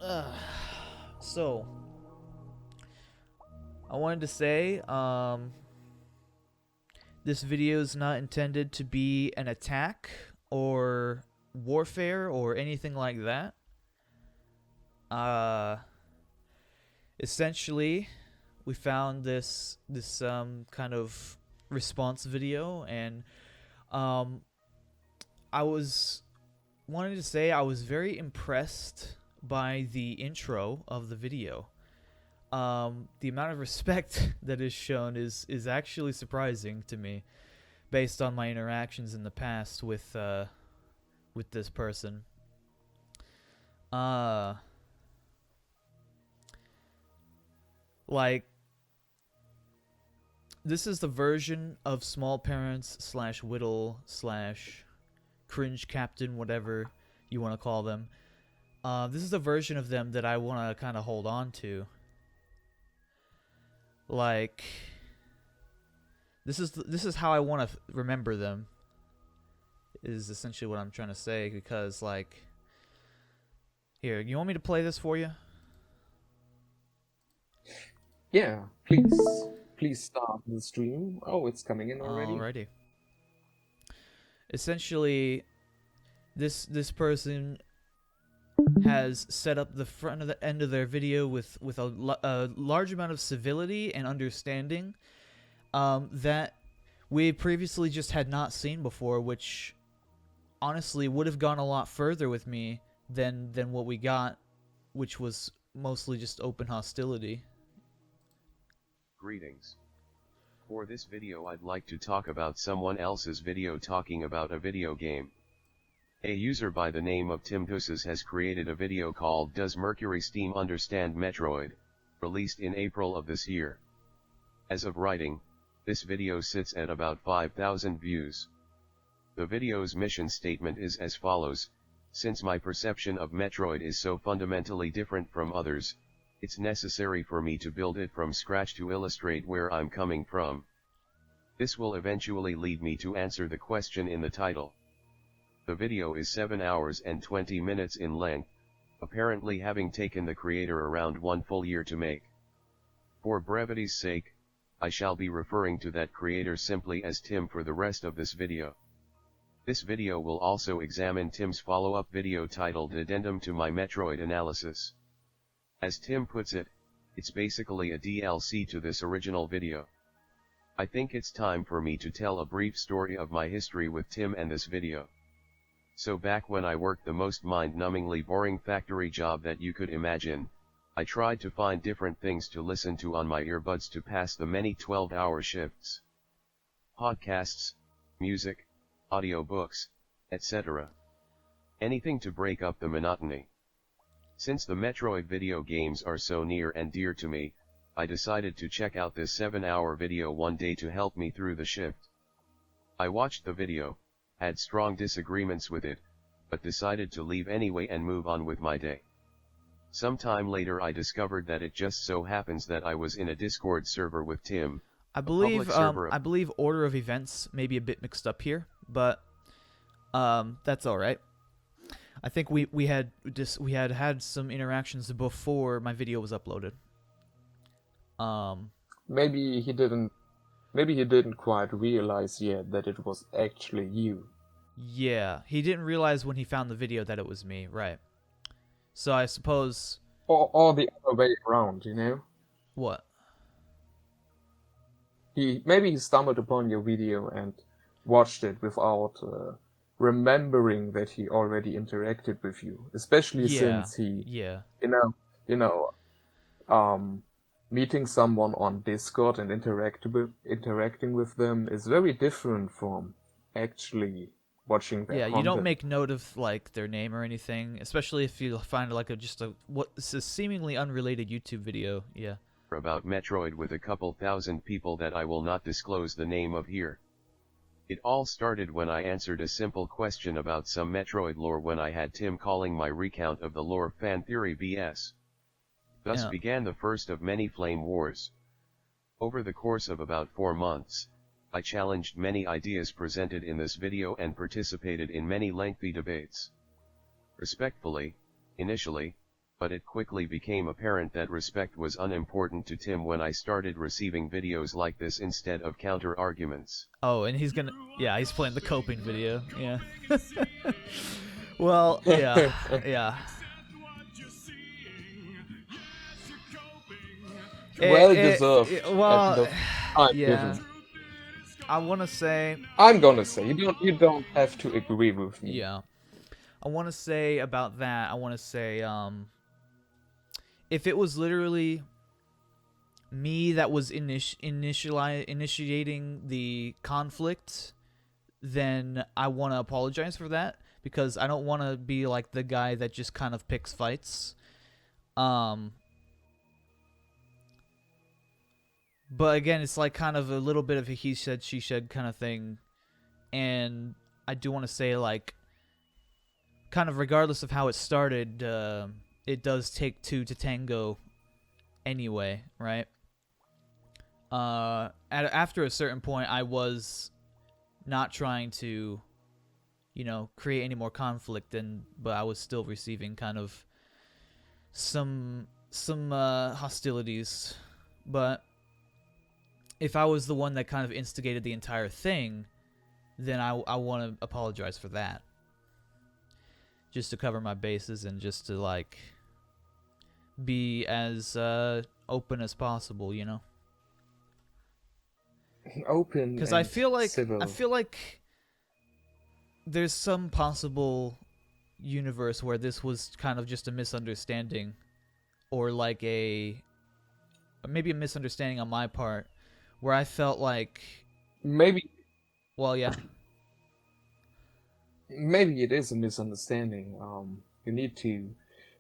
Uh, so, I wanted to say, this video is not intended to be an attack or warfare or anything like that. Uh, Essentially, we found this kind of response video, and um, I was wanted to say I was very impressed by the intro of the video. The amount of respect that is shown is actually surprising to me, based on my interactions in the past with this person. Uh, like this is the version of small parents slash whittle slash cringe captain, whatever you want to call them. This is a version of them that I want to kind of hold on to. Like, this is how I want to remember them. Is essentially what I'm trying to say, because like, here, you want me to play this for you? Yeah, please start the stream. Oh, it's coming in already. Alrighty. Essentially, this person has set up the front of the end of their video with a large amount of civility and understanding that we previously just had not seen before, which honestly would have gone a lot further with me than what we got, which was mostly just open hostility. Greetings. For this video I'd like to talk about someone else's video talking about a video game. A user by the name of TimGusses has created a video called Does Mercury Steam Understand Metroid? Released in April of this year. As of writing, this video sits at about 5,000 views. The video's mission statement is as follows: since my perception of Metroid is so fundamentally different from others, it's necessary for me to build it from scratch to illustrate where I'm coming from. This will eventually lead me to answer the question in the title. The video is 7 hours and 20 minutes in length, apparently having taken the creator around 1 full year to make. For brevity's sake, I shall be referring to that creator simply as Tim for the rest of this video. This video will also examine Tim's follow-up video titled Addendum to My Metroid Analysis. As Tim puts it, it's basically a DLC to this original video. I think it's time for me to tell a brief story of my history with Tim and this video. So back when I worked the most mind-numbingly boring factory job that you could imagine, I tried to find different things to listen to on my earbuds to pass the many 12-hour shifts. Podcasts, music, audiobooks, etc. Anything to break up the monotony. Since the Metroid video games are so near and dear to me, I decided to check out this 7-hour video one day to help me through the shift. I watched the video, had strong disagreements with it, but decided to leave anyway and move on with my day. Sometime later I discovered that it just so happens that I was in a Discord server with Tim. I believe order of events may be a bit mixed up here, but that's all right. I think we had some interactions before my video was uploaded. Maybe he didn't quite realize yet that it was actually you. Yeah, he didn't realize when he found the video that it was me, right? So I suppose. Or the other way around, you know? What? Maybe he stumbled upon your video and watched it without remembering that he already interacted with you, especially since he, meeting someone on Discord and interacting with them is very different from actually watching their content. You don't make note of like their name or anything, especially if you find like a seemingly unrelated YouTube video. Yeah. About Metroid with a couple thousand people that I will not disclose the name of here. It all started when I answered a simple question about some Metroid lore when I had Tim calling my recount of the lore fan theory BS. Thus began the first of many flame wars. Over the course of about 4 months, I challenged many ideas presented in this video and participated in many lengthy debates. Respectfully, initially, but it quickly became apparent that respect was unimportant to Tim when I started receiving videos like this instead of counter-arguments. Oh, and he's playing the coping video, yeah. Well, yeah, yeah. Well deserved. Well, at the time yeah. given. I want to say... I'm gonna say, you don't have to agree with me. Yeah. I want to say about that, if it was literally me that was initiating the conflict, then I want to apologize for that, because I don't want to be like the guy that just kind of picks fights. But again, it's like kind of a little bit of a he said, she said kind of thing. And I do want to say, like, kind of regardless of how it started, it does take two to tango anyway, right? After a certain point, I was not trying to, create any more conflict, but I was still receiving kind of some hostilities. But if I was the one that kind of instigated the entire thing, then I want to apologize for that. Just to cover my bases and just to, like, be as open as possible, Open. Because and I feel civil. like there's some possible universe where this was kind of just a misunderstanding, or like maybe a misunderstanding on my part, where I felt like... Maybe yeah. Maybe it is a misunderstanding. You need to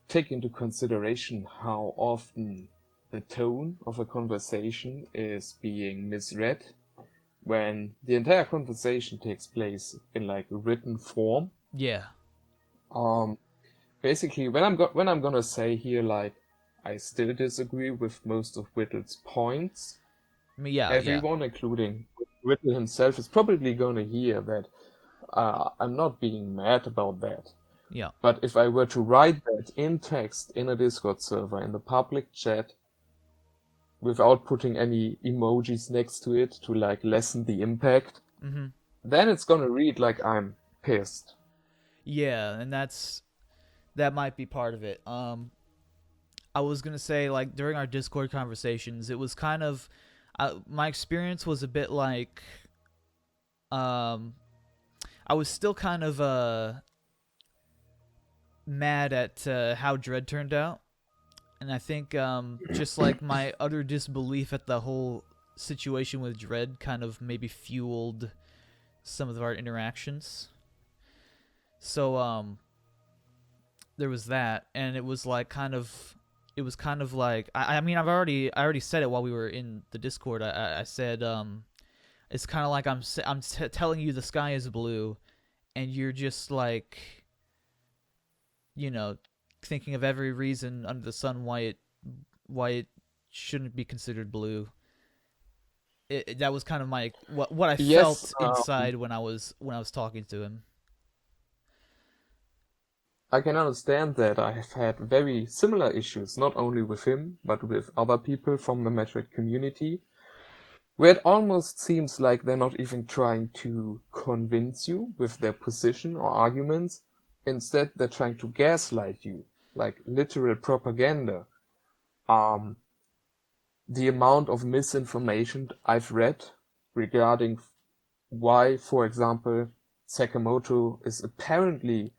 take into consideration how often the tone of a conversation is being misread when the entire conversation takes place in like a written form. Yeah. Basically, when I'm gonna say here, like, I still disagree with most of Whittle's points. Yeah. Everyone, including Whittle himself, is probably gonna hear that I'm not being mad about that. Yeah. But if I were to write that in text in a Discord server in the public chat without putting any emojis next to it to like lessen the impact, then it's gonna read like I'm pissed. Yeah, and that might be part of it. I was gonna say, like, during our Discord conversations, it was kind of my experience was a bit like I was still kind of mad at how Dread turned out, and I think just like my utter disbelief at the whole situation with Dread kind of maybe fueled some of our interactions. So there was that, and it was like kind of like I mean I already said it while we were in the Discord. I said it's kind of like I'm telling you the sky is blue, and you're just like, thinking of every reason under the sun why it shouldn't be considered blue. That was kind of my what I felt inside when I was talking to him. I can understand that. I have had very similar issues, not only with him, but with other people from the Metroid community, where it almost seems like they're not even trying to convince you with their position or arguments. Instead, they're trying to gaslight you, like literal propaganda. The amount of misinformation I've read regarding why, for example, Sakamoto is apparently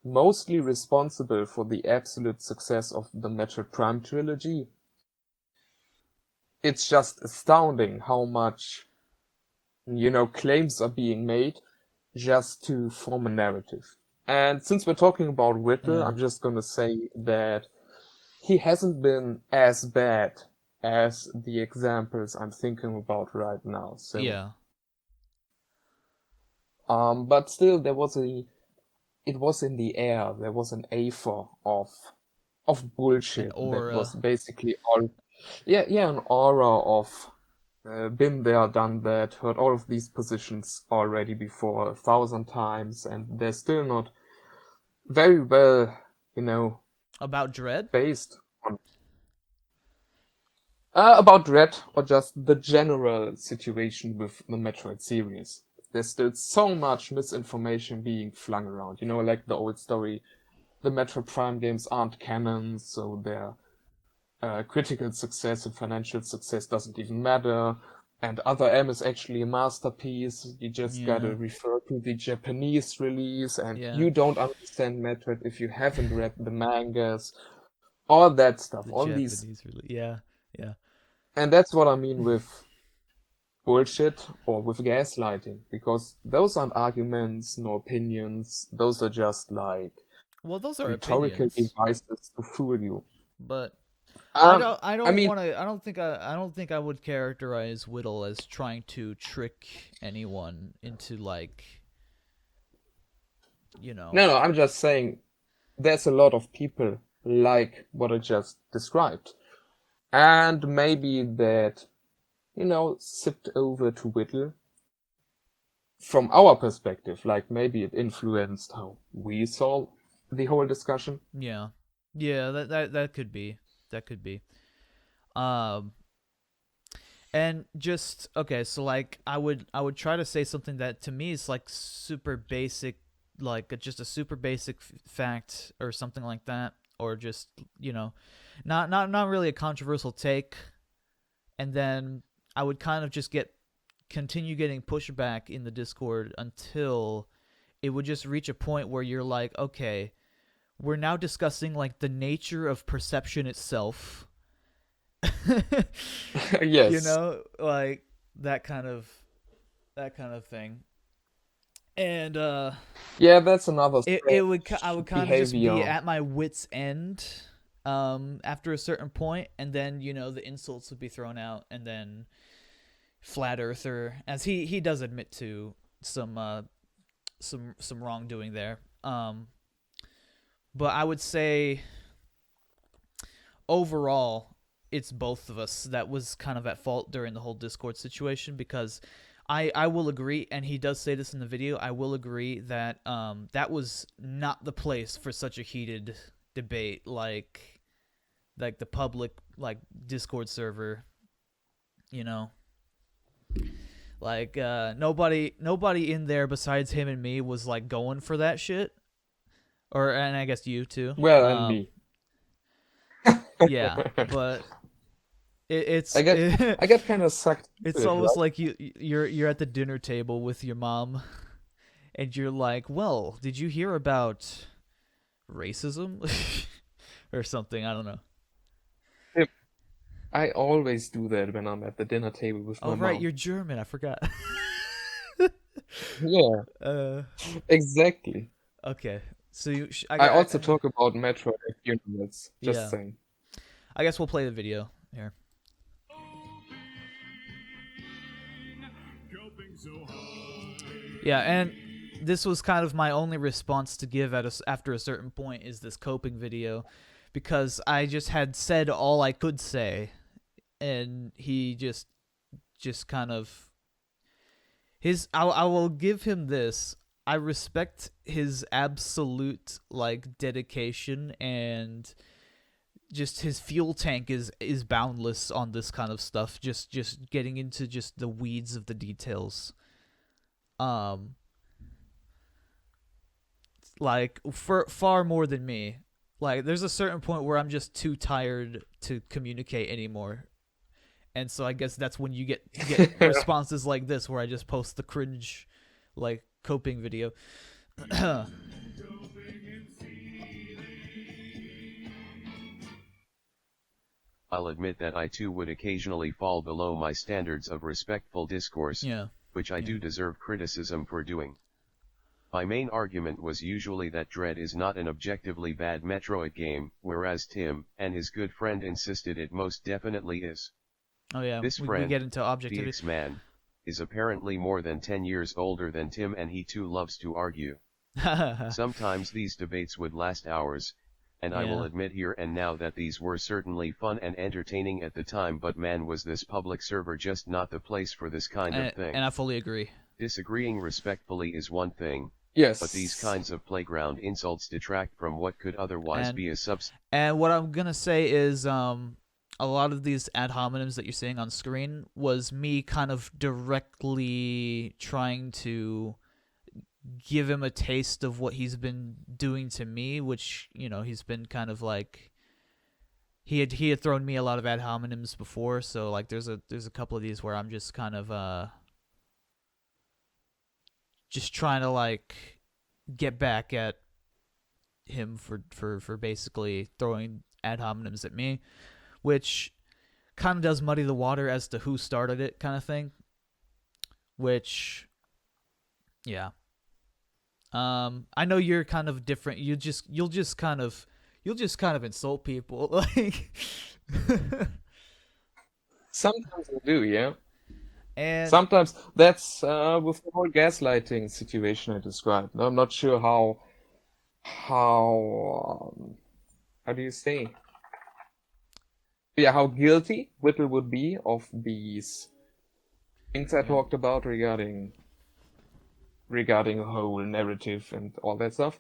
mostly responsible for the absolute success of the Metroid Prime trilogy. It's just astounding how much, claims are being made just to form a narrative. And since we're talking about Whittle, I'm just gonna say that he hasn't been as bad as the examples I'm thinking about right now. So yeah. But still, it was in the air. There was an aether of bullshit that was basically all, an aura of been there, done that, heard all of these positions already before 1,000 times, and they're still not very well, About Dread? based on about Red or just the general situation with the Metroid series. There's still so much misinformation being flung around. You know, like the old story, the Metroid Prime games aren't canon, so their critical success and financial success doesn't even matter. And Other M is actually a masterpiece. You just Yeah. gotta refer to the Japanese release, and Yeah. you don't understand Metroid if you haven't read the mangas, all that stuff, The all these. Japanese really. Yeah. Yeah. And that's what I mean with bullshit or with gaslighting, because those aren't arguments nor opinions, those are just like Well, those are rhetorical opinions, devices to fool you. but Um, I I don't mean, want to. I don't think I would characterize Whittle as trying to trick anyone into like, you know. no, I'm just saying there's a lot of people like what I just described. And maybe that, sipped over to Whittle from our perspective, like maybe it influenced how we saw the whole discussion. Yeah. Yeah, that could be. That could be. Um and just okay, so like I would try to say something that to me is like super basic, like just a super basic fact or something like that, or just, you know, not really a controversial take, and then I would kind of just continue getting pushback in the Discord until it would just reach a point where you're like, okay, we're now discussing like the nature of perception itself. You Yes. know, like that kind of thing. And Yeah, that's another it would I strange would kind of just be behavior. at my wit's end after a certain point, and then, you know, the insults would be thrown out, and then flat earther, as he does admit to some wrongdoing there. But I would say overall it's both of us that was kind of at fault during the whole Discord situation, because I will agree, and he does say this in the video, I will agree that that was not the place for such a heated debate, like the public, like, Discord server, you know. Like nobody in there besides him and me was like going for that shit. Or, and I guess you too. Well, and me. Yeah, but it, I it's get it, I get kind of sucked it's into it, almost right? like you're at the dinner table with your mom, and you're like, "Well, did you hear about racism?" or something, I don't know. Yep. I always do that when I'm at the dinner table with Oh my right, mom. you're German, I forgot. Yeah, uh exactly. okay. So I also talk about Metroid at funerals, just yeah. saying. I guess we'll play the video here. Yeah, and this was kind of my only response to give after a certain point, is this coping video, because I just had said all I could say, and he just kind of I will give him this. I respect his absolute like dedication, and just his fuel tank is boundless on this kind of stuff. Just getting into just the weeds of the details. Um like for far more than me. Like there's a certain point where I'm just too tired to communicate anymore. And so I guess that's when you get responses like this, where I just post the cringe like coping video. I'll admit that I too would occasionally fall below my standards of respectful discourse, Yeah. which I Yeah. do deserve criticism for doing. My main argument was usually that Dread is not an objectively bad Metroid game, whereas Tim and his good friend insisted it most definitely is. Oh yeah, This we friend, get into objectivity. FeixMan, is apparently more than 10 years older than Tim, and he too loves to argue. Sometimes these debates would last hours, and I will Yeah. admit here and now that these were certainly fun and entertaining at the time, but man, was this public server just not the place for this kind of thing. And I fully agree. Disagreeing respectfully is one thing, Yes. But these kinds of playground insults detract from what could otherwise And- be a substance. And what I'm gonna say is, a lot of these ad hominems that you're seeing on screen was me kind of directly trying to give him a taste of what he's been doing to me, which, you know, he's been kind of like he had thrown me a lot of ad hominems before, so like there's a couple of these where I'm just kind of just trying to like get back at him for basically throwing ad hominems at me, which kind of does muddy the water as to who started it, kind of thing. Which, yeah. I know you're kind of different. You'll just kind of insult people, like. Sometimes I do, yeah. And Sometimes that's with the whole gaslighting situation I described. I'm not sure how do you say? Yeah, how guilty Whittle would be of these things I Yeah. talked about regarding a whole narrative and all that stuff.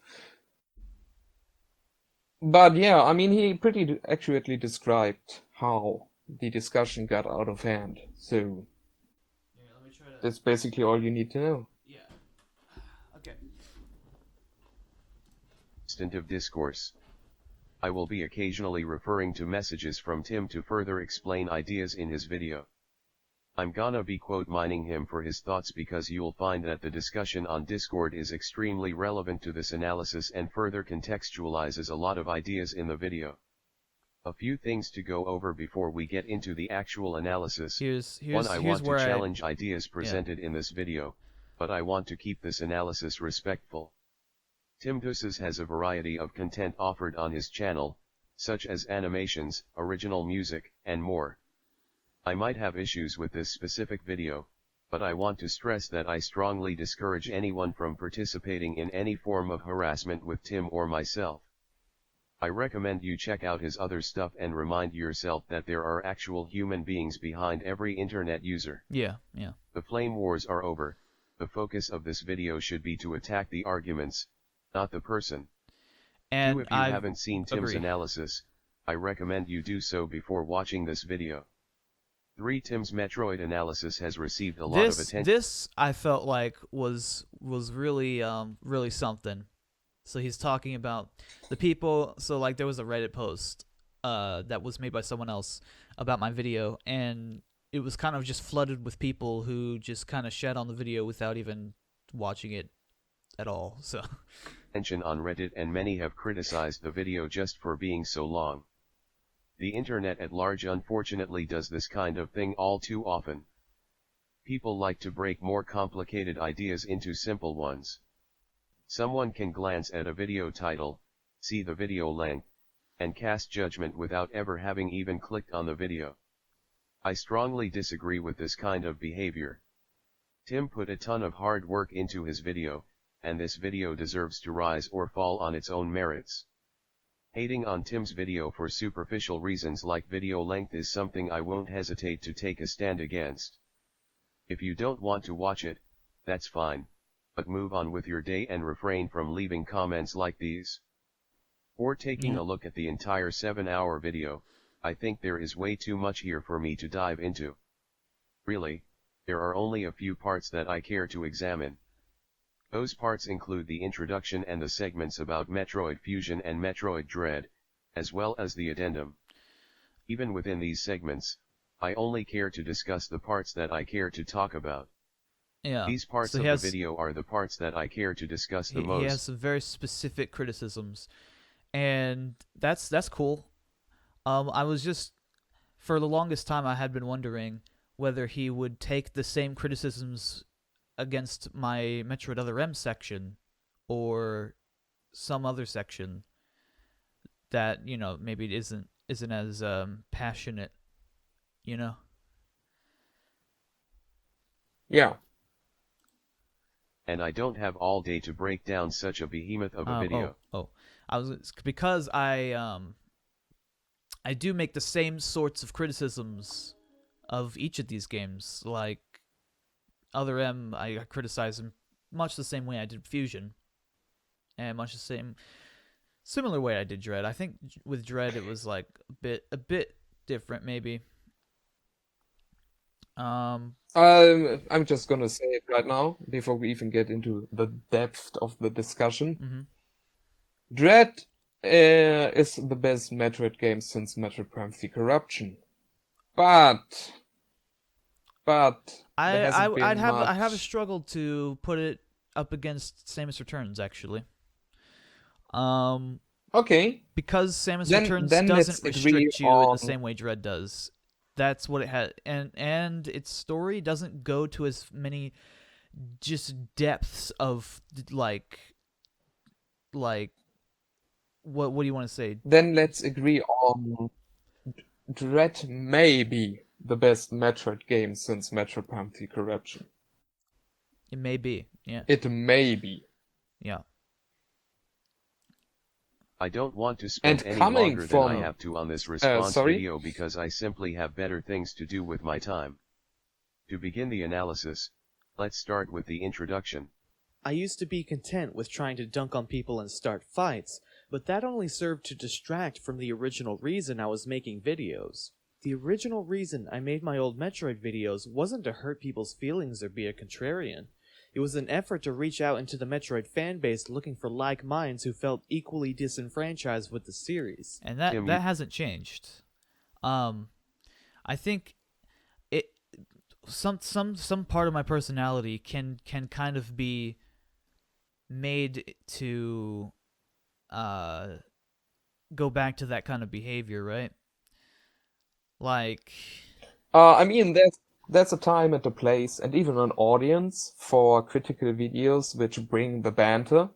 But yeah, I mean, he pretty accurately described how the discussion got out of hand. So let me try to. that's basically all you need to know. Yeah. Okay. Substantive discourse. I will be occasionally referring to messages from Tim to further explain ideas in his video. I'm gonna be quote mining him for his thoughts because you'll find that the discussion on Discord is extremely relevant to this analysis and further contextualizes a lot of ideas in the video. A few things to go over before we get into the actual analysis. One, I want to challenge ideas presented in this video, but I want to keep this analysis respectful. FeixMan has a variety of content offered on his channel, such as animations, original music, and more. I might have issues with this specific video, but I want to stress that I strongly discourage anyone from participating in any form of harassment with Tim or myself. I recommend you check out his other stuff and remind yourself that there are actual human beings behind every internet user. Yeah. The flame wars are over. The focus of this video should be to attack the arguments, not the person. And If you haven't seen Tim's agree. analysis, I recommend you do so before watching this video. 3. Tim's Metroid analysis has received a lot of attention. This I felt like was really really something. So he's talking about the people. So like there was a Reddit post that was made by someone else about my video, and it was kind of just flooded with people who just kind of shed on the video without even watching it at all. So Attention on Reddit, and many have criticized the video just for being so long. The internet at large unfortunately does this kind of thing all too often. People like to break more complicated ideas into simple ones. Someone can glance at a video title, see the video length, and cast judgment without ever having even clicked on the video. I strongly disagree with this kind of behavior. Tim put a ton of hard work into his video, and this video deserves to rise or fall on its own merits. Hating on Tim's video for superficial reasons like video length is something I won't hesitate to take a stand against. If you don't want to watch it, that's fine, but move on with your day and refrain from leaving comments like these. Or taking a look at the entire 7-hour video, I think there is way too much here for me to dive into. Really, there are only a few parts that I care to examine. Those parts include the introduction and the segments about Metroid Fusion and Metroid Dread, as well as the addendum. Even within these segments, I only care to discuss the parts that I care to talk about. yeah, These parts so of the video are the parts that I care to discuss the most. He has some very specific criticisms, and that's cool. I was just, for the longest time I had been wondering whether he would take the same criticisms against my Metroid Other M section or some other section that, you know, maybe isn't as passionate, you know. Yeah. And I don't have all day to break down such a behemoth of a video. Because I do make the same sorts of criticisms of each of these games. Like Other M, I criticize him much the same way I did Fusion. and much the same similar way I did Dread. I think with Dread it was like a bit different maybe. I'm just gonna say it right now before we even get into the depth of the discussion. Mm-hmm. Dread is the best Metroid game since Metroid Prime 3 Corruption, but there hasn't been I'd have a much. struggle to put it up against Samus Returns actually. Okay, Because Samus then Returns let's doesn't agree restrict you in the on. same way Dread does. That's what it had, and its story doesn't go to as many just depths of like what do you want to say? Then let's agree on Dread may be the best Metroid game since Metroid Prime 3 Corruption. It may be, yeah, It may be. yeah. I don't want to spend And any coming longer than I from. have to on this response Sorry? video because I simply have better things to do with my time. To begin the analysis, let's start with the introduction. I used to be content with trying to dunk on people and start fights, but that only served to distract from the original reason I was making videos. The original reason I made my old Metroid videos wasn't to hurt people's feelings or be a contrarian. It was an effort to reach out into the Metroid fanbase looking for like minds who felt equally disenfranchised with the series. And that Tim, that hasn't changed. I think it some part of my personality can kind of be made to go back to that kind of behavior, right? Like, I mean, there's a time and a place, and even an audience for critical videos which bring the banter.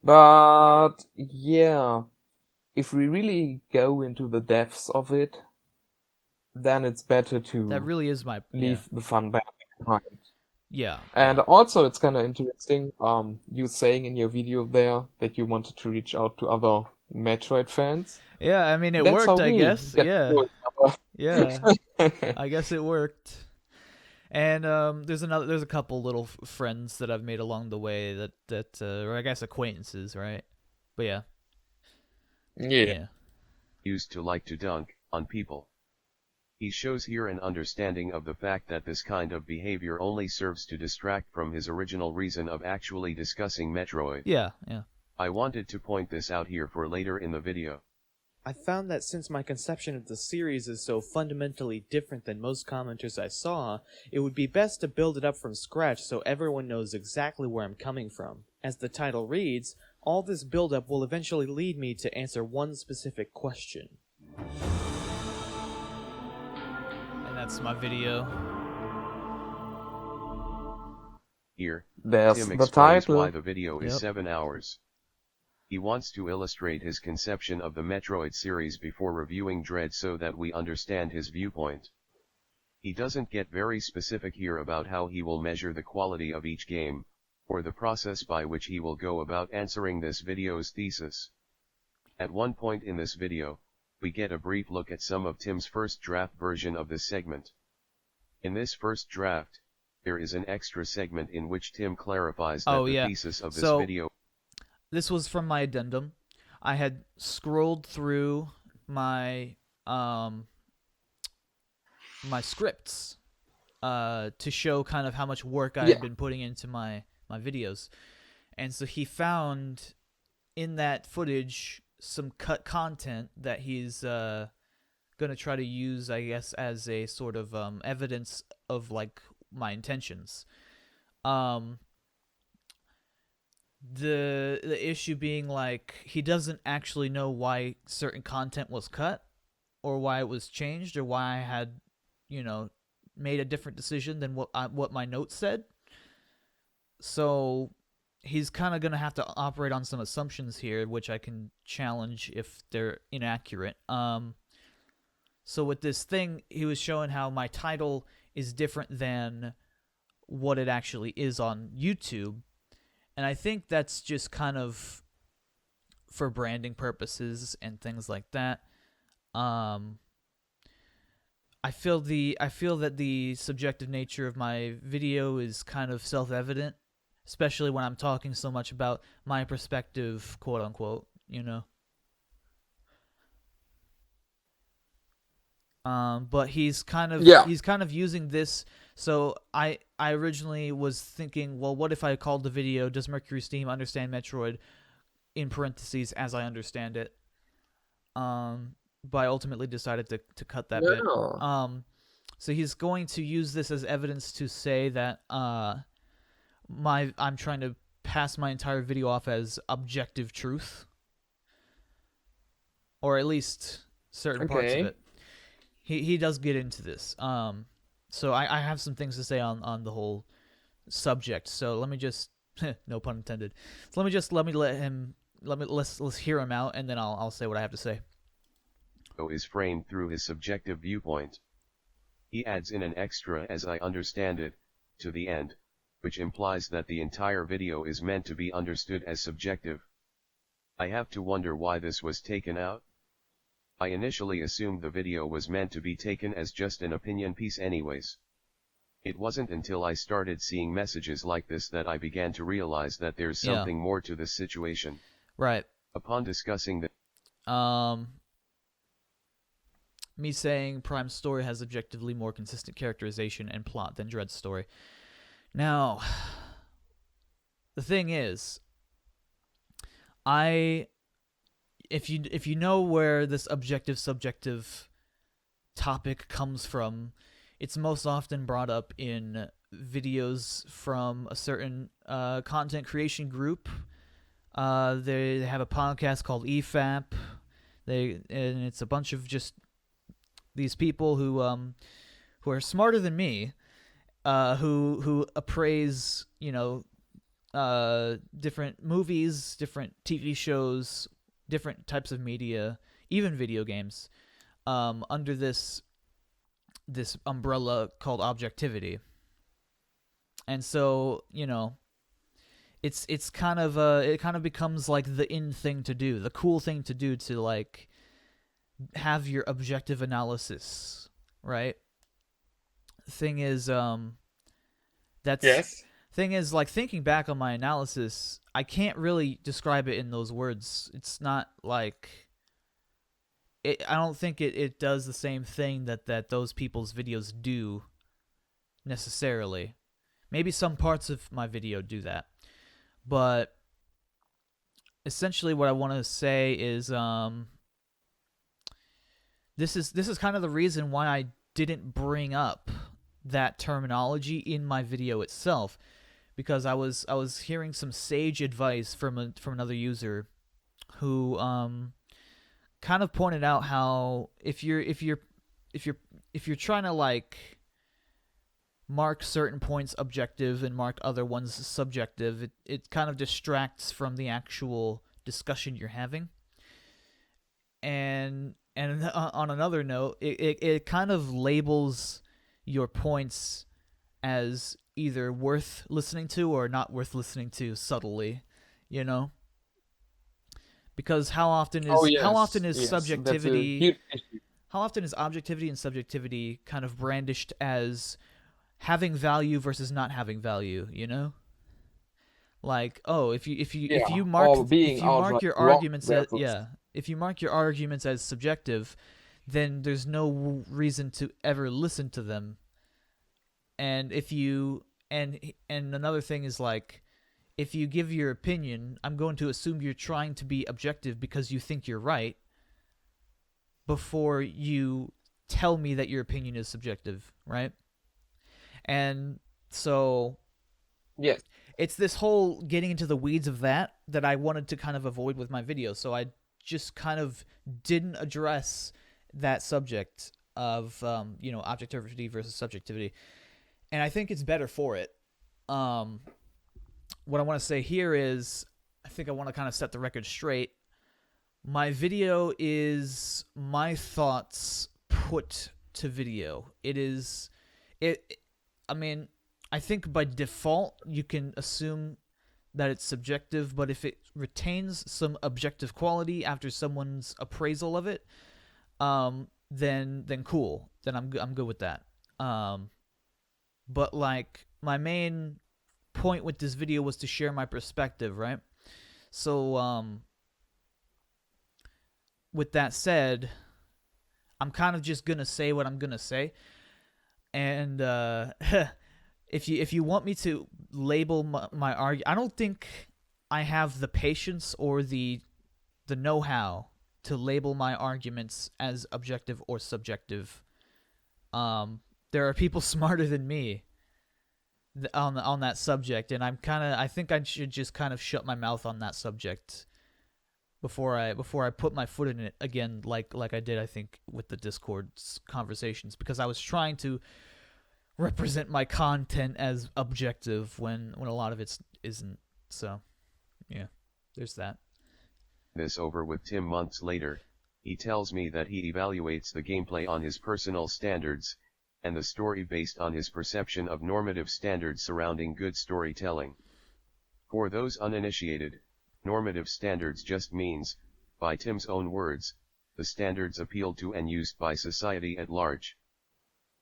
But yeah, if we really go into the depths of it, then it's better that to really is my leave the fun banter behind. yeah. And also, it's kind of interesting, you saying in your video there that you wanted to reach out to other Metroid fans. Yeah, I mean it That's how worked, I we guess. get to Yeah. know Yeah. each other. I guess it worked. And there's a couple little friends that I've made along the way that or I guess acquaintances, right? But yeah. Yeah. Yeah. Used to like to dunk on people. He shows here an understanding of the fact that this kind of behavior only serves to distract from his original reason of actually discussing Metroid. Yeah, yeah. I wanted to point this out here for later in the video. I found that since my conception of the series is so fundamentally different than most commenters I saw, it would be best to build it up from scratch so everyone knows exactly where I'm coming from. As the title reads, all this build-up will eventually lead me to answer one specific question. And that's my video. Here, There's Tim the explains title. why the video is Yep. 7 hours. He wants to illustrate his conception of the Metroid series before reviewing Dread so that we understand his viewpoint. He doesn't get very specific here about how he will measure the quality of each game, or the process by which he will go about answering this video's thesis. At one point in this video, we get a brief look at some of Tim's first draft version of this segment. In this first draft, there is an extra segment in which Tim clarifies that the thesis of this video. This was from my addendum. I had scrolled through my my scripts to show kind of how much work I had been putting into my videos. And so he found in that footage some cut content that he's going to try to use, I guess, as a sort of evidence of like my intentions. The issue being like he doesn't actually know why certain content was cut or why it was changed or why I had, made a different decision than what my notes said. So he's kind of going to have to operate on some assumptions here, which I can challenge if they're inaccurate. So with this thing, he was showing how my title is different than what it actually is on YouTube. And I think that's just kind of for branding purposes and things like that. I feel that the subjective nature of my video is kind of self-evident, especially when I'm talking so much about my perspective, quote unquote, you know. But he's kind of Yeah. using this. So I originally was thinking, well, what if I called the video "Does Mercury Steam Understand Metroid?" in parentheses as I understand it. But I ultimately decided to cut that bit. No. So he's going to use this as evidence to say that I'm trying to pass my entire video off as objective truth, or at least certain parts of Okay. it. He does get into this. So I have some things to say on the whole subject. So let me just no pun intended. So let's hear him out, and then I'll say what I have to say. Is framed through his subjective viewpoint. He adds in an extra, as I understand it, to the end, which implies that the entire video is meant to be understood as subjective. I have to wonder why this was taken out. I initially assumed the video was meant to be taken as just an opinion piece anyways. It wasn't until I started seeing messages like this that I began to realize that there's something more to this situation. Right. Upon discussing the me saying Prime's story has objectively more consistent characterization and plot than Dread's story. Now, the thing is, if you know where this objective subjective topic comes from, it's most often brought up in videos from a certain content creation group. They have a podcast called EFAP. And it's a bunch of just these people who are smarter than me, who appraise, different movies, different TV shows, different types of media, even video games, under this umbrella called objectivity. And so, it's kind of it kind of becomes like the in thing to do, the cool thing to do, to like have your objective analysis, right? Thing is, thing is, like, thinking back on my analysis, I can't really describe it in those words. It's not like I don't think it does the same thing that those people's videos do necessarily. Maybe some parts of my video do that, but essentially what I want to say is this is kind of the reason why I didn't bring up that terminology in my video itself, because I was hearing some sage advice from another user who kind of pointed out how if you're trying to like mark certain points objective and mark other ones subjective, it kind of distracts from the actual discussion you're having. And on another note, it kind of labels your points as either worth listening to or not worth listening to subtly, because how often is subjectivity, how often is objectivity and subjectivity kind of brandished as having value versus not having value, like, oh, if you mark your arguments as if you mark your arguments as subjective, then there's no reason to ever listen to them. And if you and another thing is, like, if you give your opinion, I'm going to assume you're trying to be objective because you think you're right before you tell me that your opinion is subjective, right? And so yes, it's this whole getting into the weeds of that I wanted to kind of avoid with my video. So I just kind of didn't address that subject of objectivity versus subjectivity, and I think it's better for it. What I want to say here is, I think I want to kind of set the record straight. My video is my thoughts put to video. I mean, I think by default you can assume that it's subjective, but if it retains some objective quality after someone's appraisal of it, then cool. Then I'm good with that. But like my main point with this video was to share my perspective, right? So with that said, I'm kind of just gonna say what I'm gonna say, and if you want me to label my argument, I don't think I have the patience or the know-how to label my arguments as objective or subjective. There are people smarter than me on that subject, and I think I should just kind of shut my mouth on that subject before I put my foot in it again, like I did, I think, with the Discord's conversations, because I was trying to represent my content as objective when a lot of it isn't. So yeah, there's that. This over with Tim months later. He tells me that he evaluates the gameplay on his personal standards, and the story based on his perception of normative standards surrounding good storytelling. For those uninitiated, normative standards just means, by Tim's own words, the standards appealed to and used by society at large.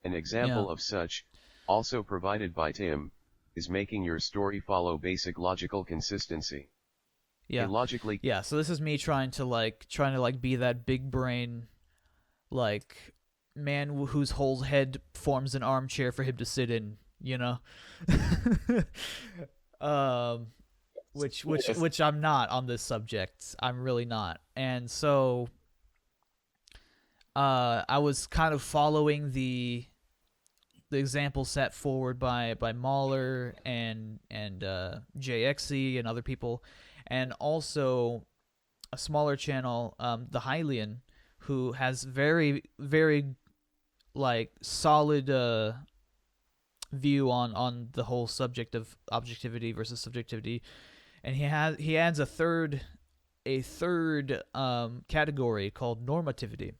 An example of such, also provided by Tim, is making your story follow basic logical consistency. Yeah. Illogically. Yeah, so this is me trying to be that big brain, like, man whose whole head forms an armchair for him to sit in, you know? Which I'm not on this subject. I'm really not. And so I was kind of following the example set forward by Mahler and JXE and other people, and also a smaller channel, the Hylian, who has very, very, like, solid view on the whole subject of objectivity versus subjectivity, and he adds a third category called normativity,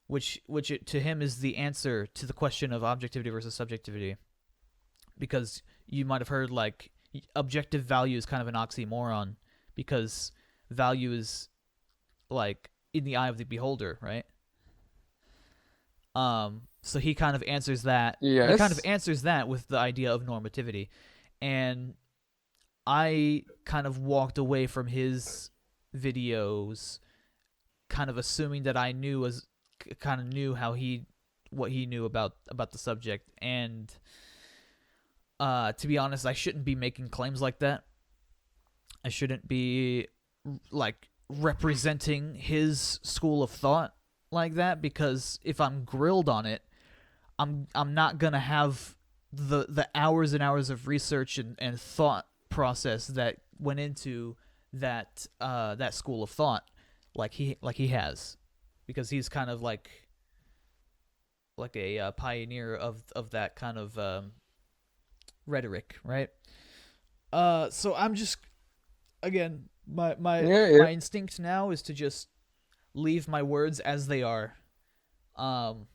which to him is the answer to the question of objectivity versus subjectivity, because you might have heard, like, objective value is kind of an oxymoron, because value is, like, in the eye of the beholder, right? So he kind of answers that. Yes. He kind of answers that with the idea of normativity, and I kind of walked away from his videos, kind of assuming that I knew what he knew about the subject, and to be honest, I shouldn't be making claims like that. I shouldn't be, like, representing his school of thought like that, because if I'm grilled on it, I'm not gonna have the hours and hours of research and thought process that went into that school of thought like he has, because he's kind of like a pioneer of that kind of rhetoric, right? So I'm just, again, my instinct now is to just leave my words as they are, and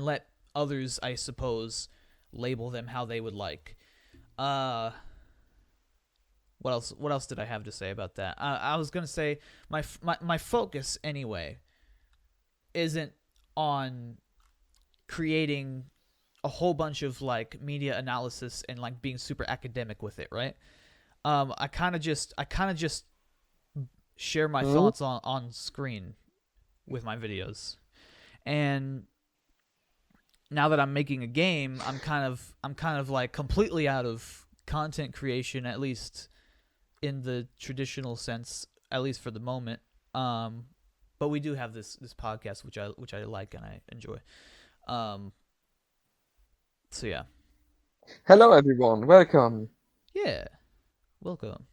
let others, I suppose, label them how they would like. What else did I have to say about that? I was gonna say my focus anyway isn't on creating a whole bunch of, like, media analysis and, like, being super academic with it, right? I kind of just share my thoughts on screen with my videos, and now that I'm making a game, I'm kind of like completely out of content creation, at least in the traditional sense, at least for the moment. But we do have this podcast, which I like and I enjoy. So yeah. Hello everyone, welcome. Yeah, welcome.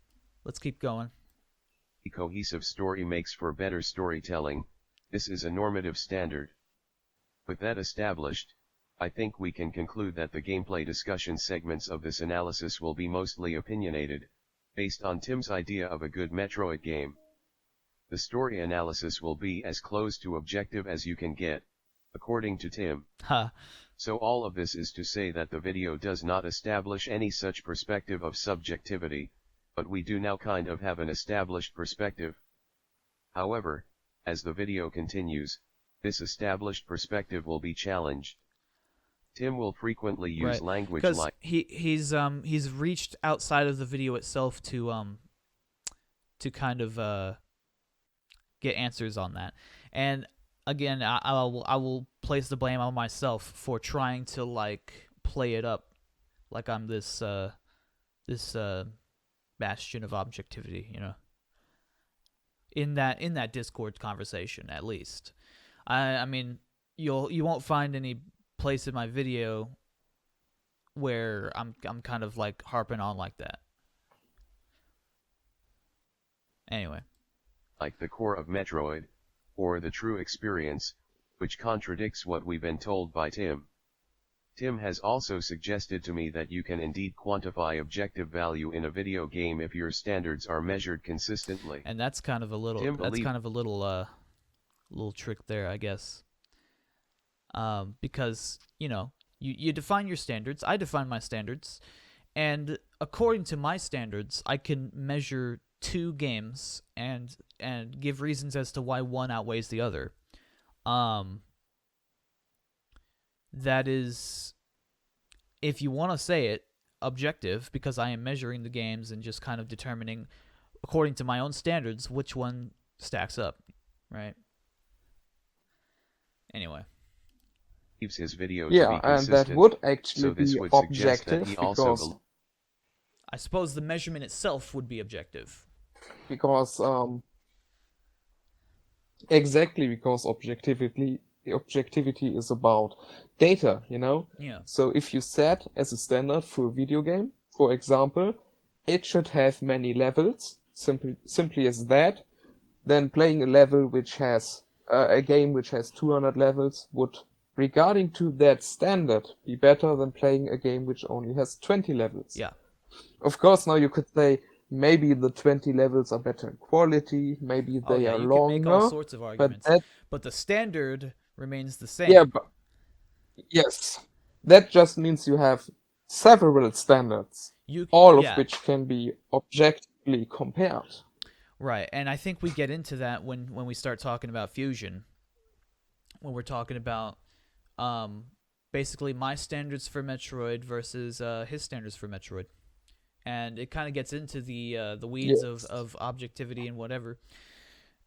Let's keep going. A cohesive story makes for better storytelling. This is a normative standard. With that established, I think we can conclude that the gameplay discussion segments of this analysis will be mostly opinionated, based on Tim's idea of a good Metroid game. The story analysis will be as close to objective as you can get, according to Tim. So all of this is to say that the video does not establish any such perspective of subjectivity, but we do now kind of have an established perspective. However, as the video continues, this established perspective will be challenged. Tim will frequently use Right. language Because like he's reached outside of the video itself to kind of get answers on that. And again, I will place the blame on myself for trying to like play it up like I'm this bastion of objectivity, you know. In that Discord conversation, at least. I mean, you won't find any place in my video where I'm kind of like harping on like that. Anyway. like the core of Metroid, or the true experience, which contradicts what we've been told by Tim. Tim has also suggested to me that you can indeed quantify objective value in a video game if your standards are measured consistently. And that's kind of a little little trick there, I guess. Because, you know, you define your standards, I define my standards, and according to my standards, I can measure two games and give reasons as to why one outweighs the other. That is, if you want to say it, objective, because I am measuring the games and just kind of determining, according to my own standards, which one stacks up, right? Anyway. Leaves his video to Yeah, be and consistent, that would actually so this be would suggest that objective he also because I suppose the measurement itself would be objective. because exactly because objectivity is about data, you know? Yeah. So if you set as a standard for a video game, for example, it should have many levels, simply as that, then playing a level which has a game which has 200 levels would, regarding to that standard, be better than playing a game which only has 20 levels. Yeah. Of course, now you could say maybe the 20 levels are better in quality, maybe they are you longer. can make all sorts of arguments, that, but the standard remains the same. yeah, but yes, that just means you have several standards, all of which can be objectively compared. Right, and I think we get into that when we start talking about fusion. When we're talking about basically my standards for Metroid versus his standards for Metroid, and it kind of gets into the weeds of objectivity and whatever.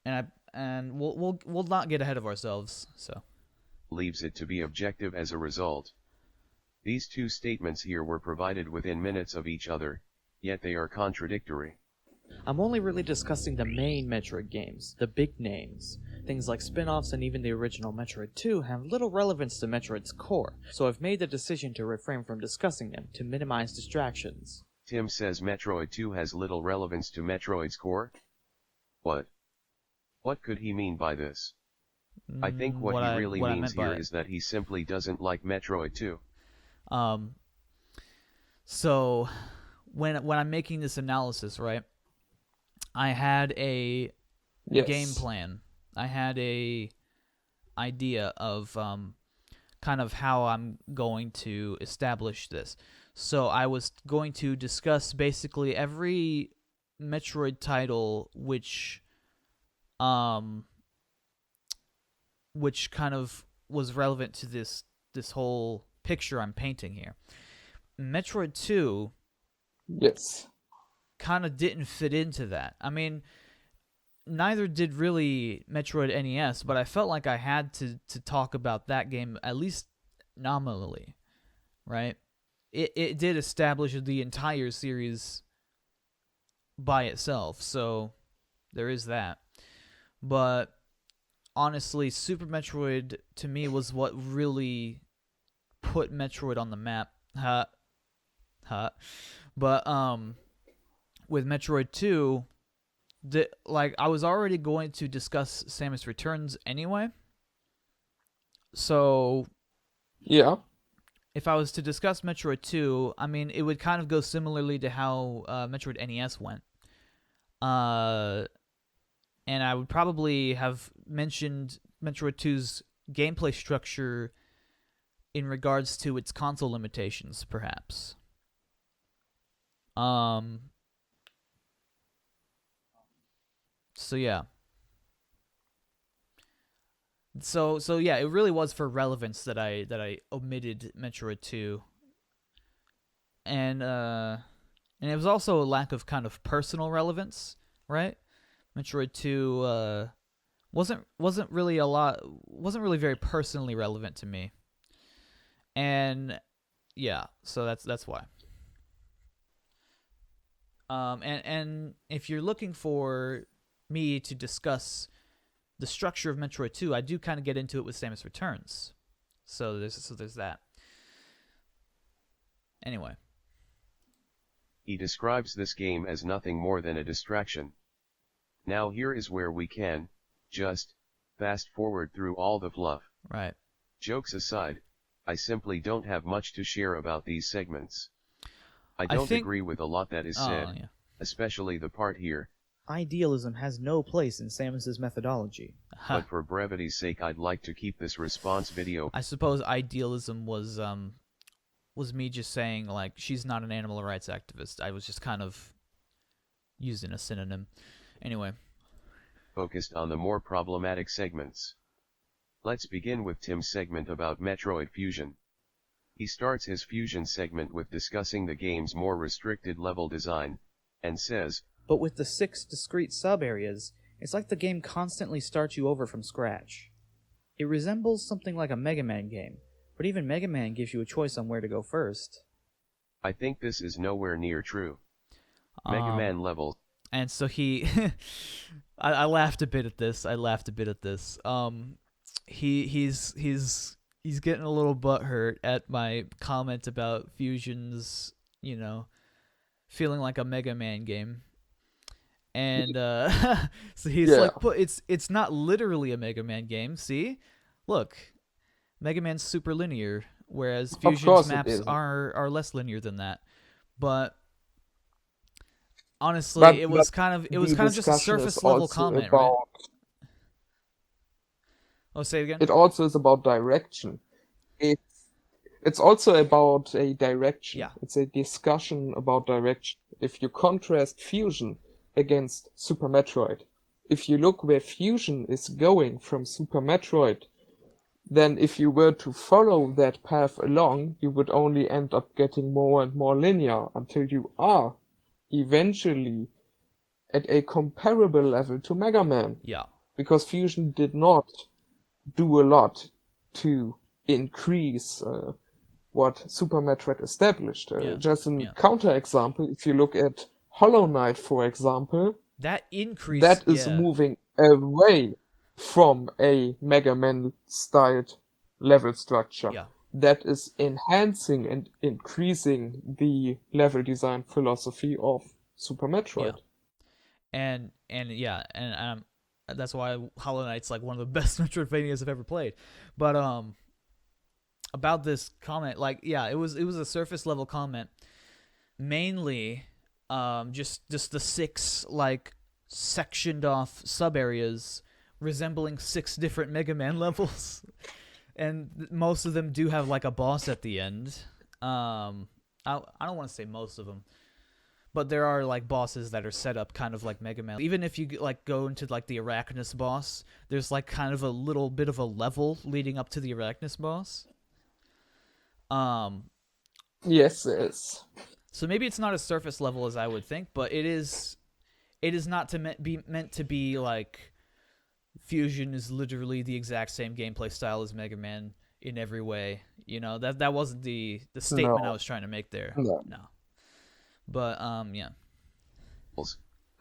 And we'll not get ahead of ourselves. So leaves it to be objective as a result. These two statements here were provided within minutes of each other, yet they are contradictory. I'm only really discussing the main Metroid games, the big names. Things like spin-offs and even the original Metroid 2 have little relevance to Metroid's core, so I've made the decision to refrain from discussing them to minimize distractions. Tim says Metroid 2 has little relevance to Metroid's core? What? What could he mean by this? I think what he really means here is that he simply doesn't like Metroid 2. So when I'm making this analysis, right, I had a game plan. I had a idea of kind of how I'm going to establish this. So I was going to discuss basically every Metroid title which kind of was relevant to this whole picture I'm painting here. Metroid 2 kind of didn't fit into that. I mean, neither did really Metroid NES, but I felt like I had to talk about that game at least nominally, right? It did establish the entire series by itself, so there is that. But honestly, Super Metroid to me was what really put Metroid on the map. But with Metroid 2, I was already going to discuss Samus Returns anyway. So yeah, if I was to discuss Metroid 2, I mean, it would kind of go similarly to how Metroid NES went. And I would probably have mentioned Metroid 2's gameplay structure in regards to its console limitations, perhaps. So yeah. So yeah, it really was for relevance that I omitted Metroid 2, and it was also a lack of kind of personal relevance, right? Metroid 2 wasn't really very personally relevant to me, and yeah, so that's why. And if you're looking for me to discuss the structure of Metroid 2, I do kind of get into it with Samus Returns. So there's that. Anyway. He describes this game as nothing more than a distraction. Now here is where we can, just, fast forward through all the fluff. Right. Jokes aside, I simply don't have much to share about these segments. I don't agree with a lot that is said, especially the part here. Idealism has no place in Samus's methodology. But for brevity's sake, I'd like to keep this response video. I suppose idealism was me just saying, like, she's not an animal rights activist. I was just kind of using a synonym. Anyway. Focused on the more problematic segments. Let's begin with Tim's segment about Metroid Fusion. He starts his Fusion segment with discussing the game's more restricted level design, and says, "But with the 6 discrete sub-areas, it's like the game constantly starts you over from scratch. It resembles something like a Mega Man game, but even Mega Man gives you a choice on where to go first." I think this is nowhere near true. Mega Man level. And so he... I laughed a bit at this. He's getting a little butthurt at my comment about Fusion's, feeling like a Mega Man game. And so he's like, but it's not literally a Mega Man game. See? Look, Mega Man's super linear, whereas Fusion's maps are less linear than that. But honestly, it was kind of just a surface level comment, right? Oh, say it again? It also is about direction. It's also about a direction. Yeah. It's a discussion about direction. If you contrast Fusion against Super Metroid, if you look where Fusion is going from Super Metroid, then if you were to follow that path along, you would only end up getting more and more linear until you are eventually at a comparable level to Mega Man. Yeah. Because Fusion did not do a lot to increase what Super Metroid established. Just a counterexample, if you look at Hollow Knight, for example, that increase that is moving away from a Mega Man-styled level structure. Yeah. That is enhancing and increasing the level design philosophy of Super Metroid. Yeah. And that's why Hollow Knight's like one of the best Metroidvanias I've ever played. But about this comment, it was a surface level comment, mainly just the 6 sectioned off sub areas resembling 6 different Mega Man levels, and most of them do have a boss at the end. I don't want to say most of them, but there are bosses that are set up kind of like Mega Man. Even if you go into the Arachnus boss, there's kind of a little bit of a level leading up to the Arachnus boss. Yes, it is. So maybe it's not as surface level as I would think, but it is not meant to be like Fusion is literally the exact same gameplay style as Mega Man in every way. That wasn't the statement I was trying to make there. No. But yeah.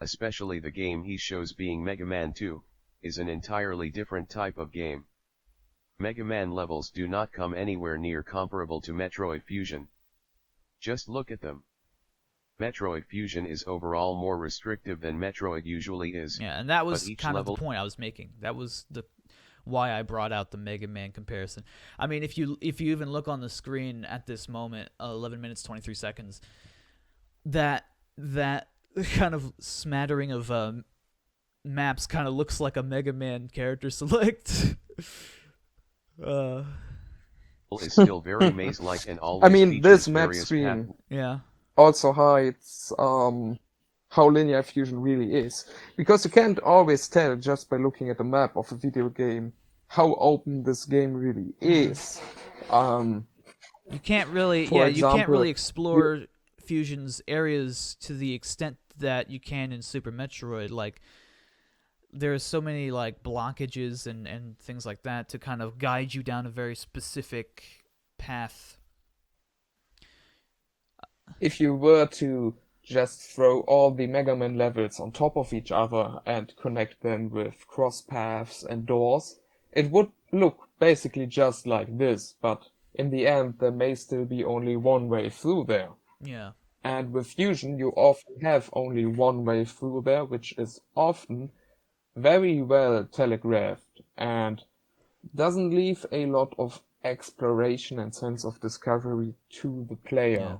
Especially the game he shows being Mega Man 2, is an entirely different type of game. Mega Man levels do not come anywhere near comparable to Metroid Fusion. Just look at them. Metroid Fusion is overall more restrictive than Metroid usually is. Yeah, and that was kind of the point I was making. That was why I brought out the Mega Man comparison. I mean, if you even look on the screen at this moment, 11 minutes 23 seconds, that kind of smattering of maps kind of looks like a Mega Man character select. Is still very maze-like and always this map screen also hides how linear Fusion really is. Because you can't always tell just by looking at the map of a video game how open this game really is. You can't really, For you can't example, really explore Fusion's areas to the extent that you can in Super Metroid. Like, there's so many like blockages and things like that to kind of guide you down a very specific path. if you were to just throw all the Mega Man levels on top of each other and connect them with cross paths and doors, it would look basically just like this, but in the end there may still be only one way through there. Yeah. And with Fusion you often have only one way through there, which is often very well telegraphed and doesn't leave a lot of exploration and sense of discovery to the player. Yeah.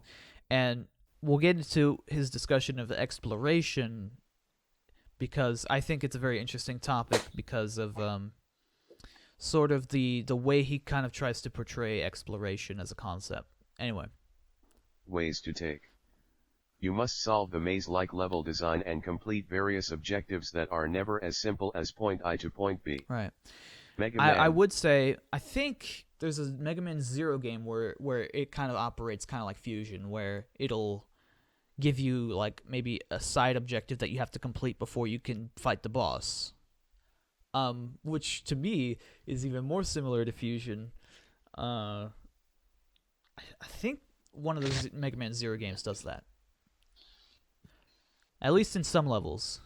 And we'll get into his discussion of exploration because I think it's a very interesting topic because of sort of the way he kind of tries to portray exploration as a concept. Anyway. Ways to take. You must solve the maze-like level design and complete various objectives that are never as simple as point I to point B. Right. Mega Man. I would say, I think there's a Mega Man Zero game where it kind of operates kind of like Fusion, where it'll give you like maybe a side objective that you have to complete before you can fight the boss. Which to me is even more similar to Fusion. I think one of those Mega Man Zero games does that. At least in some levels.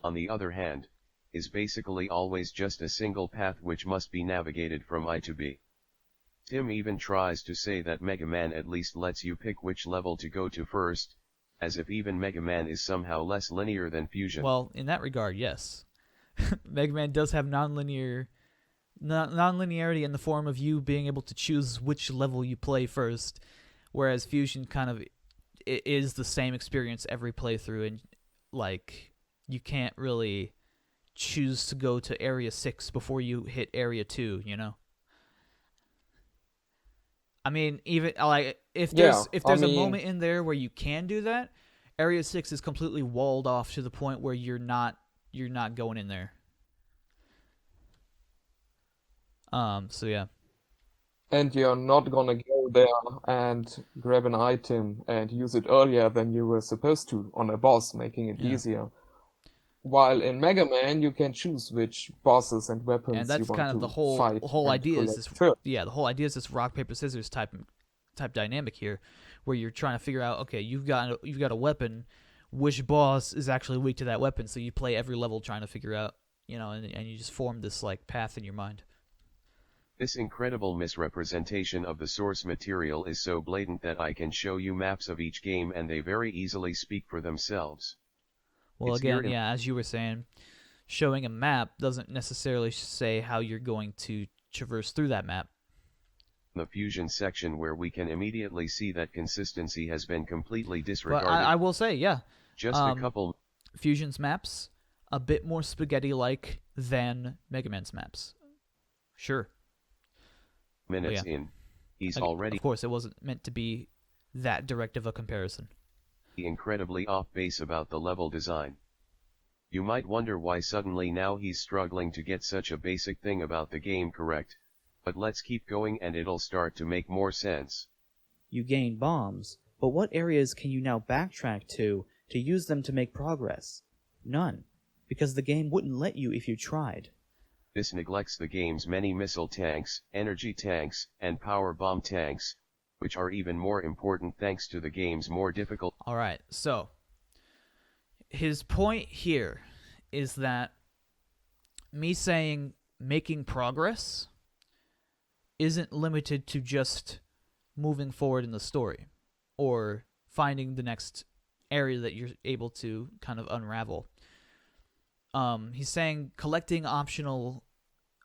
On the other hand, is basically always just a single path which must be navigated from I to B. Tim even tries to say that Mega Man at least lets you pick which level to go to first, as if even Mega Man is somehow less linear than Fusion. Well, in that regard, yes. Mega Man does have non-linearity in the form of you being able to choose which level you play first, whereas Fusion kind of it is the same experience every playthrough, and like you can't really choose to go to area 6 before you hit area 2, you know. I mean, even like if there's a moment in there where you can do that, area 6 is completely walled off to the point where you're not going in there. So yeah. And you're not gonna go there and grab an item and use it earlier than you were supposed to on a boss, making it easier. While in Mega Man, you can choose which bosses and weapons and that's you want kind of to the whole fight idea is this first. the whole idea is this rock paper scissors type dynamic here, where you're trying to figure out, okay, you've got a weapon, which boss is actually weak to that weapon, so you play every level trying to figure out, you know, and you just form this like path in your mind. This incredible misrepresentation of the source material is so blatant that I can show you maps of each game and they very easily speak for themselves. Well, It's again, as you were saying, showing a map doesn't necessarily say how you're going to traverse through that map. The Fusion section where we can immediately see that consistency has been completely But disregarded. I will say, Just a couple Fusion's maps a bit more spaghetti-like than Mega Man's maps. Sure. minutes in, he's already Of course, it wasn't meant to be that direct of a comparison. incredibly off base about the level design. You might wonder why suddenly now he's struggling to get such a basic thing about the game correct, but let's keep going and it'll start to make more sense. You gain bombs, but what areas can you now backtrack to use them to make progress? None, because the game wouldn't let you if you tried. This neglects the game's many missile tanks, energy tanks, and power bomb tanks, which are even more important thanks to the game's more difficult. Alright, so his point here is that me saying making progress isn't limited to just moving forward in the story or finding the next area that you're able to kind of unravel. He's saying collecting optional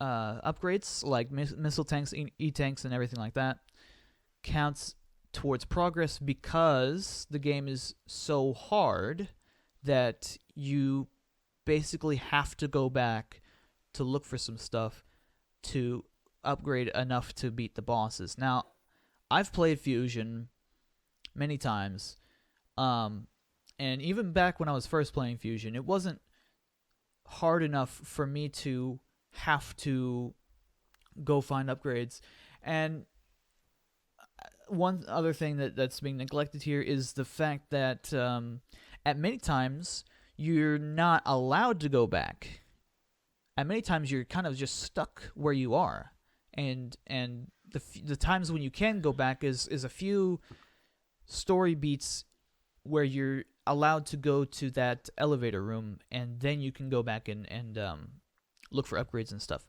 upgrades like missile tanks, E-tanks, and everything like that counts towards progress because the game is so hard that you basically have to go back to look for some stuff to upgrade enough to beat the bosses. Now, I've played Fusion many times, and even back when I was first playing Fusion, it wasn't hard enough for me to have to go find upgrades. And one other thing that's being neglected here is the fact that at many times you're not allowed to go back. At many times you're kind of just stuck where you are, and the times when you can go back is a few story beats where you're allowed to go to that elevator room, and then you can go back and look for upgrades and stuff.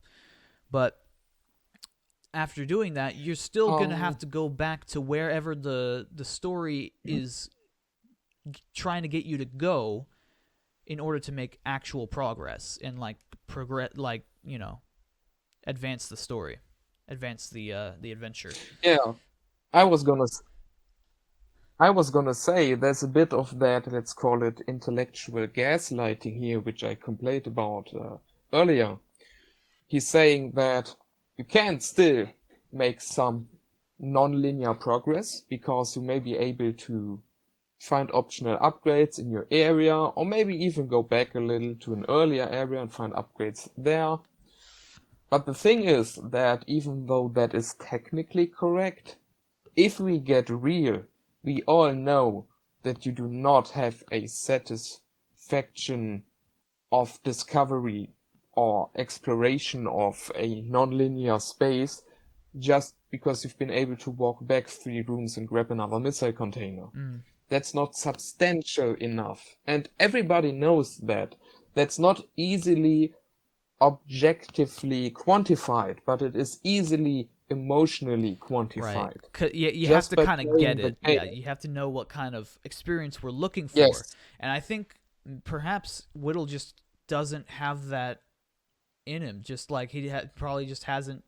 But after doing that, you're still gonna have to go back to wherever the story is trying to get you to go in order to make actual progress and advance the story, advance the adventure. Yeah, I was gonna say there's a bit of that, let's call it intellectual gaslighting here, which I complained about earlier. He's saying that you can still make some non-linear progress because you may be able to find optional upgrades in your area, or maybe even go back a little to an earlier area and find upgrades there. But the thing is that even though that is technically correct, if we get real, we all know that you do not have a satisfaction of discovery or exploration of a non-linear space just because you've been able to walk back 3 rooms and grab another missile container. That's not substantial enough. And everybody knows that. That's not easily objectively quantified, but it is easily emotionally quantified. Right. You have to kind of get it. Yeah, you have to know what kind of experience we're looking for. Yes. And I think perhaps Whittle just doesn't have that in him. Just like he probably just hasn't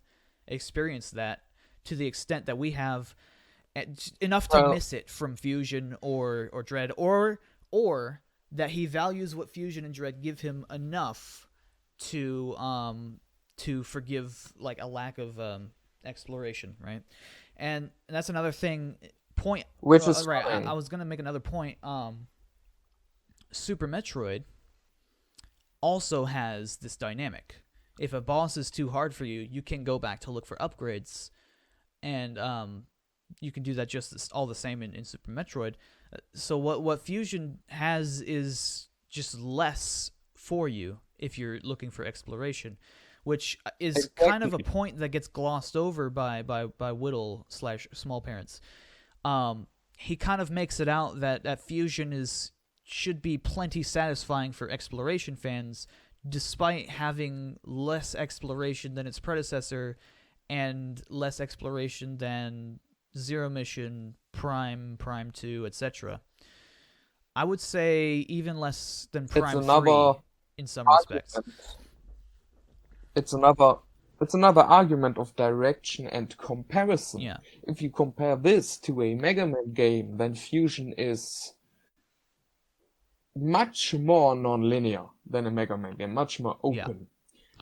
experienced that to the extent that we have, enough to miss it from Fusion or Dread, or that he values what Fusion and Dread give him enough to forgive like a lack of exploration, right? And that's another point. Which is right. fine. I was gonna make another point. Super Metroid also has this dynamic. If a boss is too hard for you, you can go back to look for upgrades, and you can do that just all the same in Super Metroid. So what Fusion has is just less for you if you're looking for exploration, which is kind of a point that gets glossed over by Whittle / Small Parents. He kind of makes it out that Fusion should be plenty satisfying for exploration fans, despite having less exploration than its predecessor and less exploration than Zero Mission, Prime 2, etc. I would say even less than Prime 3 in some respects. It's another argument of direction and comparison. Yeah. If you compare this to a Mega Man game, then Fusion is much more non-linear than a Mega Man game, much more open. Yeah.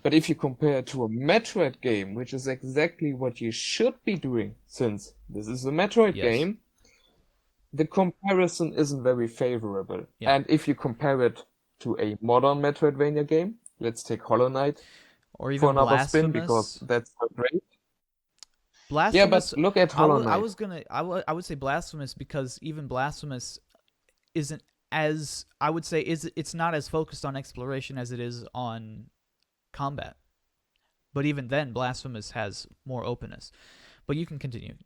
But if you compare it to a Metroid game, which is exactly what you should be doing, since this is a Metroid game, the comparison isn't very favorable. Yeah. And if you compare it to a modern Metroidvania game, let's take Hollow Knight or even for another Blasphemous. spin, because that's so great. Blasphemous. Yeah, but look at Hollow Knight. I would say Blasphemous because even Blasphemous isn't as, I would say, it's not as focused on exploration as it is on combat. But even then, Blasphemous has more openness. But you can continue.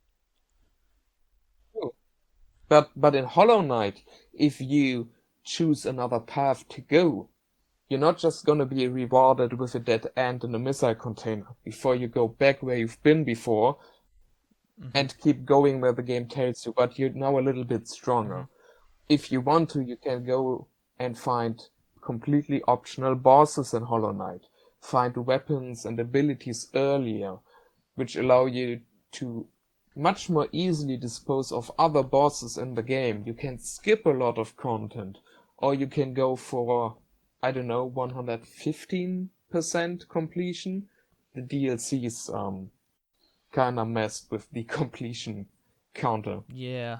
But in Hollow Knight, if you choose another path to go, you're not just gonna be rewarded with a dead end in a missile container before you go back where you've been before and keep going where the game tells you, but you're now a little bit stronger. If you want to, you can go and find completely optional bosses in Hollow Knight. Find weapons and abilities earlier, which allow you to much more easily dispose of other bosses in the game. You can skip a lot of content, or you can go for, 115% completion. The DLCs kinda messed with the completion counter. Yeah.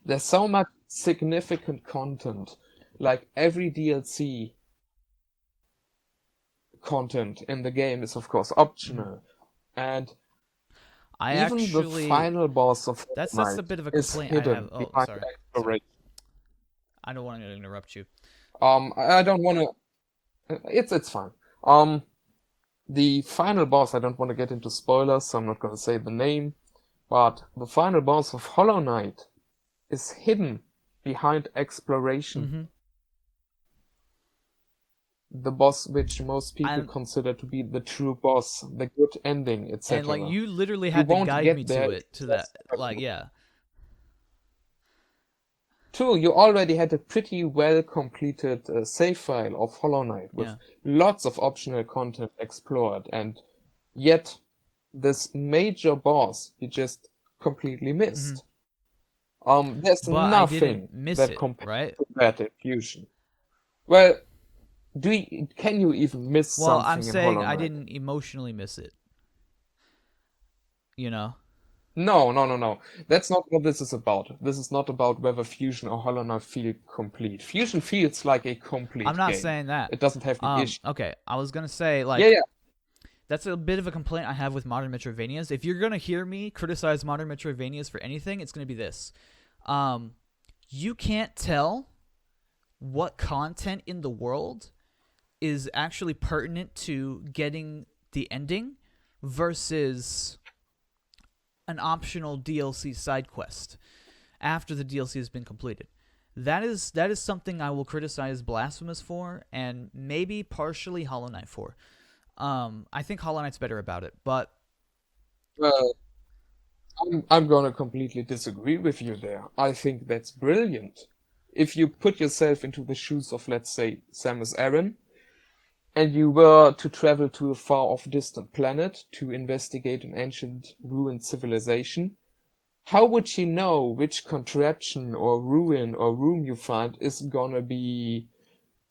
There's so much significant content. Like every DLC content in the game is of course optional, and I even actually the final boss of that's a Fortnite bit of a is complaint I hidden have. Oh, behind sorry. exploration. I don't want to interrupt you. I don't want to. It's fine. The final boss, I don't want to get into spoilers, so I'm not going to say the name, but the final boss of Hollow Knight is hidden behind exploration. Mm-hmm. The boss which most people I'm- consider to be the true boss, the good ending, etc. And like you literally You had to won't guide get me there to if it, to you that. just Like, yeah. True, you already had a pretty well completed save file of Hollow Knight with Yeah. lots of optional content explored, and yet this major boss you just completely missed. There's But I didn't nothing miss that it, compares right? to that in Fusion. Well, can you even miss Well, something I'm in saying Hollow I Knight? didn't emotionally miss it. You know? No. That's not what this is about. This is not about whether Fusion or Hollow Knight feel complete. Fusion feels like a complete I'm not game. saying that. It doesn't have the issue. Okay, I was gonna say, like, Yeah. that's a bit of a complaint I have with modern Metroidvanias. If you're gonna hear me criticize modern Metroidvanias for anything, it's gonna be this. You can't tell what content in the world is actually pertinent to getting the ending versus an optional DLC side quest after the DLC has been completed. That is something I will criticize Blasphemous for, and maybe partially Hollow Knight for. I think Hollow Knight's better about it, but Well, I'm gonna completely disagree with you there. I think that's brilliant. If you put yourself into the shoes of, let's say, Samus Aran, and you were to travel to a far-off distant planet to investigate an ancient ruined civilization, how would she know which contraption or ruin or room you find is gonna be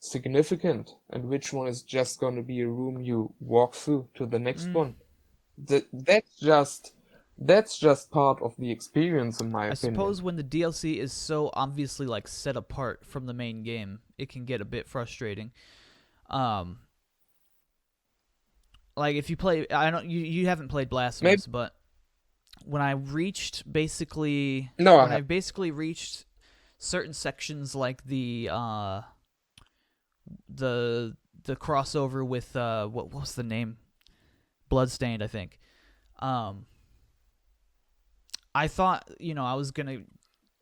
significant and which one is just gonna be a room you walk through to the next one? That's just part of the experience, in my I opinion. suppose when the DLC is so obviously like set apart from the main game, it can get a bit frustrating. Like if you play, I don't, you haven't played Blasphemous, but when I reached basically, No, I when I haven't. basically reached certain sections like the crossover with what was the name? Bloodstained, I think. I thought, I was gonna,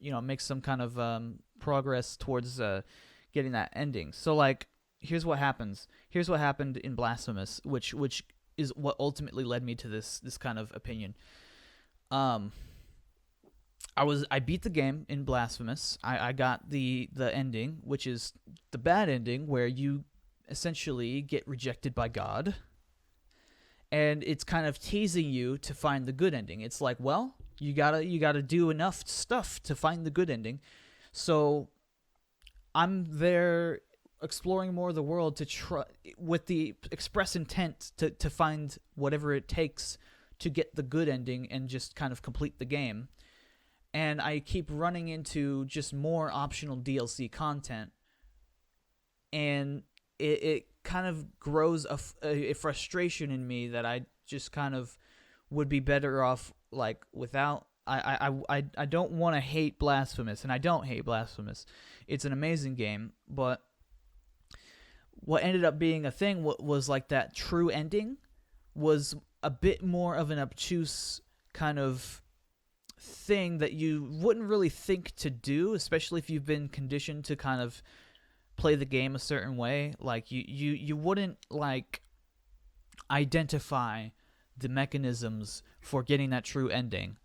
make some kind of progress towards getting that ending. So like, here's what happens. Here's what happened in Blasphemous, which is what ultimately led me to this kind of opinion. I beat the game in Blasphemous. I got the ending, which is the bad ending, where you essentially get rejected by God. And it's kind of teasing you to find the good ending. It's like, well, you gotta do enough stuff to find the good ending. So I'm there exploring more of the world to try, with the express intent to find whatever it takes to get the good ending and just kind of complete the game. And I keep running into just more optional DLC content, and it kind of grows a frustration in me that I just kind of would be better off like without. I don't want to hate Blasphemous, and I don't hate Blasphemous. It's an amazing game, but what ended up being a thing was like that true ending was a bit more of an obtuse kind of thing that you wouldn't really think to do, especially if you've been conditioned to kind of play the game a certain way. Like you wouldn't like identify the mechanisms for getting that true ending.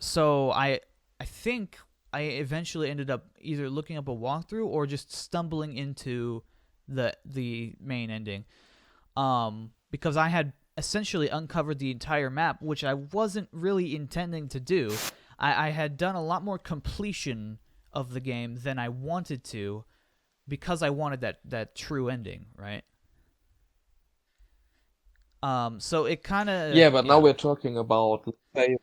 So I think I eventually ended up either looking up a walkthrough or just stumbling into the main ending. Because I had essentially uncovered the entire map, which I wasn't really intending to do. I had done a lot more completion of the game than I wanted to, because I wanted that true ending, right? So it kind of But now we're talking about, let's say,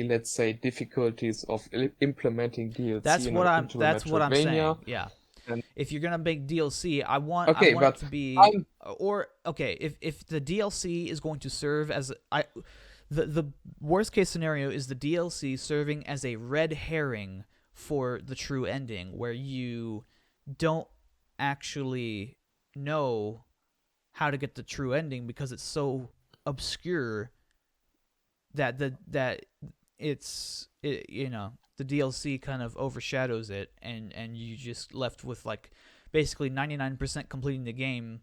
let's say, difficulties of implementing DLC that's what I'm into a saying. Metroidvania. Yeah. And if you're gonna make DLC, I want okay, it but to be I'm or okay, if the DLC is going to serve as the worst case scenario is the DLC serving as a red herring for the true ending, where you don't actually know how to get the true ending because it's so obscure that the DLC kind of overshadows it, and you just left with like basically 99% completing the game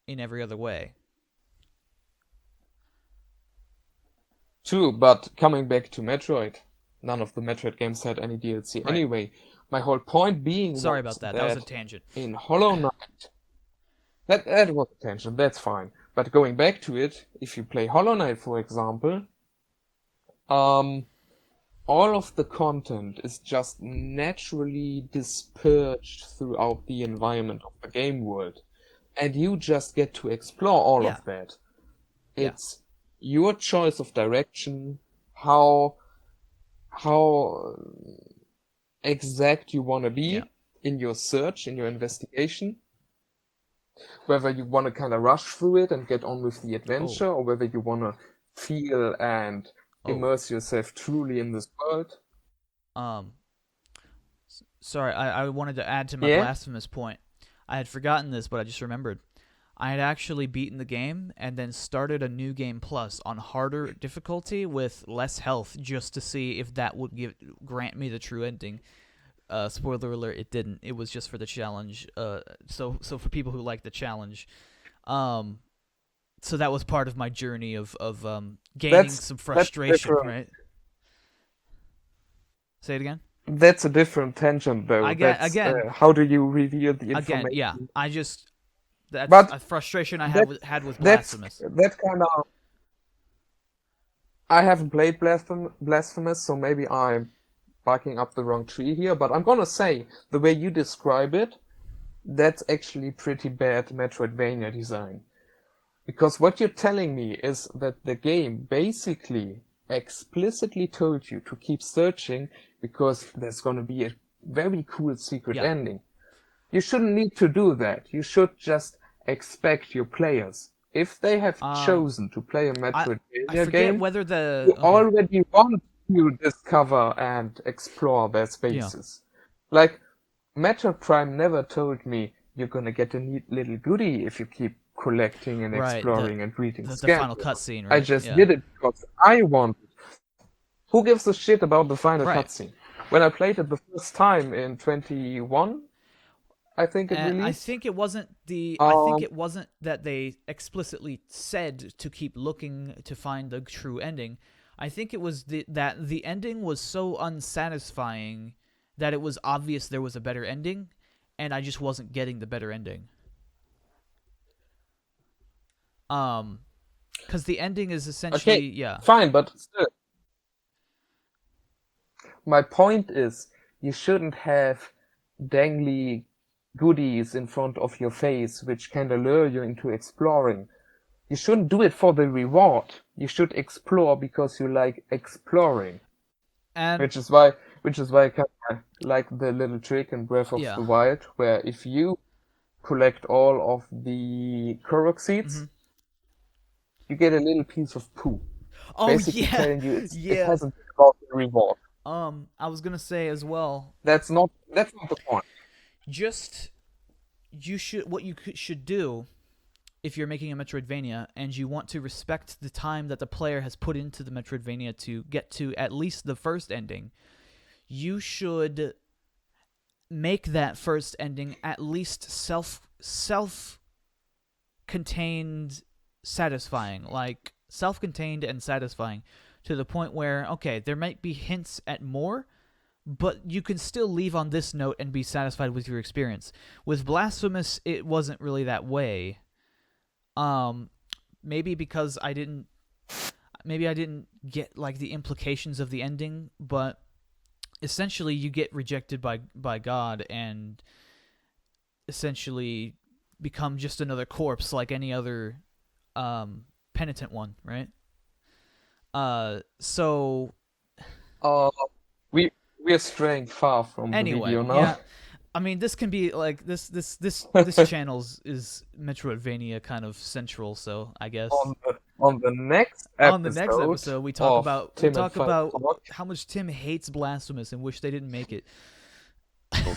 in every other way. true, but coming back to Metroid, none of the Metroid games had any DLC Right. anyway. My whole point being Sorry was about that. That was a tangent. in Hollow Knight, that was a tangent, that's fine. But going back to it, if you play Hollow Knight, for example, all of the content is just naturally dispersed throughout the environment of the game world. And you just get to explore all Yeah. of that. Yeah. It's your choice of direction, how exact you want to be Yeah. in your search, in your investigation. Whether you want to kind of rush through it and get on with the adventure, or whether you want to feel and immerse yourself truly in this world. Sorry, I wanted to add to my Yeah? blasphemous point. I had forgotten this, but I just remembered. I had actually beaten the game and then started a new game plus on harder difficulty with less health just to see if that would grant me the true ending. Spoiler alert, it didn't. It was just for the challenge. So for people who like the challenge. So that was part of my journey of gaining some frustration, right? Say it again? That's a different tangent, though. Again, how do you reveal the information? Again, yeah. That's But a frustration I had with That's Blasphemous. that kind of. I haven't played Blasphemous, so maybe I'm barking up the wrong tree here. But I'm gonna say the way you describe it, that's actually pretty bad Metroidvania design. Because what you're telling me is that the game basically explicitly told you to keep searching because there's gonna be a very cool secret Yeah. ending. You shouldn't need to do that. You should just expect your players, if they have chosen to play a Metroidvania I forget game, whether you already want to discover and explore their spaces. Like, Metroid Prime never told me you're gonna get a neat little goodie if you keep collecting and exploring and reading the scans. final cutscene, right? I just did it because I wanted. Who gives a shit about the final Right. cutscene? When I played it the first time in 21, I think it And released. I think it wasn't I think it wasn't that they explicitly said to keep looking to find the true ending. I think it was that the ending was so unsatisfying that it was obvious there was a better ending, and I just wasn't getting the better ending. Because the ending is essentially Fine, but still. My point is, you shouldn't have dangly goodies in front of your face which can lure you into exploring. You shouldn't do it for the reward. You should explore because you like exploring. And which is why I kind of like the little trick in Breath of Yeah. the Wild, where if you collect all of the Korok seeds, you get a little piece of poo. Basically telling you it hasn't been about the reward. I was gonna say as well. That's not the point. What you should do if you're making a Metroidvania and you want to respect the time that the player has put into the Metroidvania to get to at least the first ending, you should make that first ending at least self-contained satisfying, like self-contained and satisfying, to the point where, okay, there might be hints at more, but you can still leave on this note and be satisfied with your experience. With Blasphemous, it wasn't really that way. Maybe because I didn't get like the implications of the ending, but essentially you get rejected by God and essentially become just another corpse like any other penitent one, right? So we're straying far from the video now. Yeah, I mean, this can be like this channel's is Metroidvania kind of central, so I guess On the next on the next episode we talk of about Tim and Phil Talk, how much Tim hates Blasphemous and wish they didn't make it.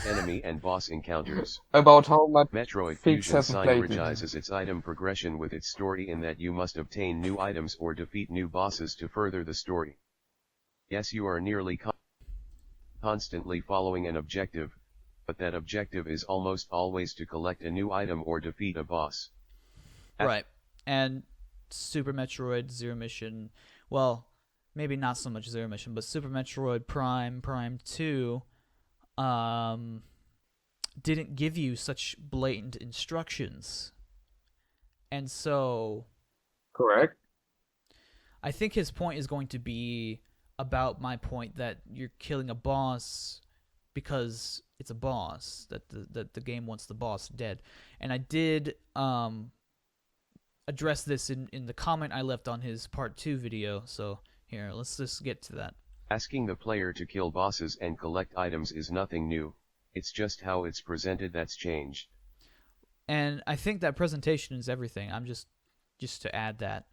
Enemy and boss encounters. about how much Metroid Feeks Fusion haven't played it. synergizes its item progression with its story in that you must obtain new items or defeat new bosses to further the story. Yes, you are nearly constantly following an objective, but that objective is almost always to collect a new item or defeat a boss. Right. And Super Metroid Zero Mission, well, maybe not so much Zero Mission, but Super Metroid Prime 2 didn't give you such blatant instructions. And so Correct. I think his point is going to be about my point that you're killing a boss because it's a boss, that the game wants the boss dead. And I did address this in the comment I left on his part 2 video, so here, let's just get to that. Asking the player to kill bosses and collect items is nothing new, it's just how it's presented that's changed. And I think that presentation is everything. I'm just to add that.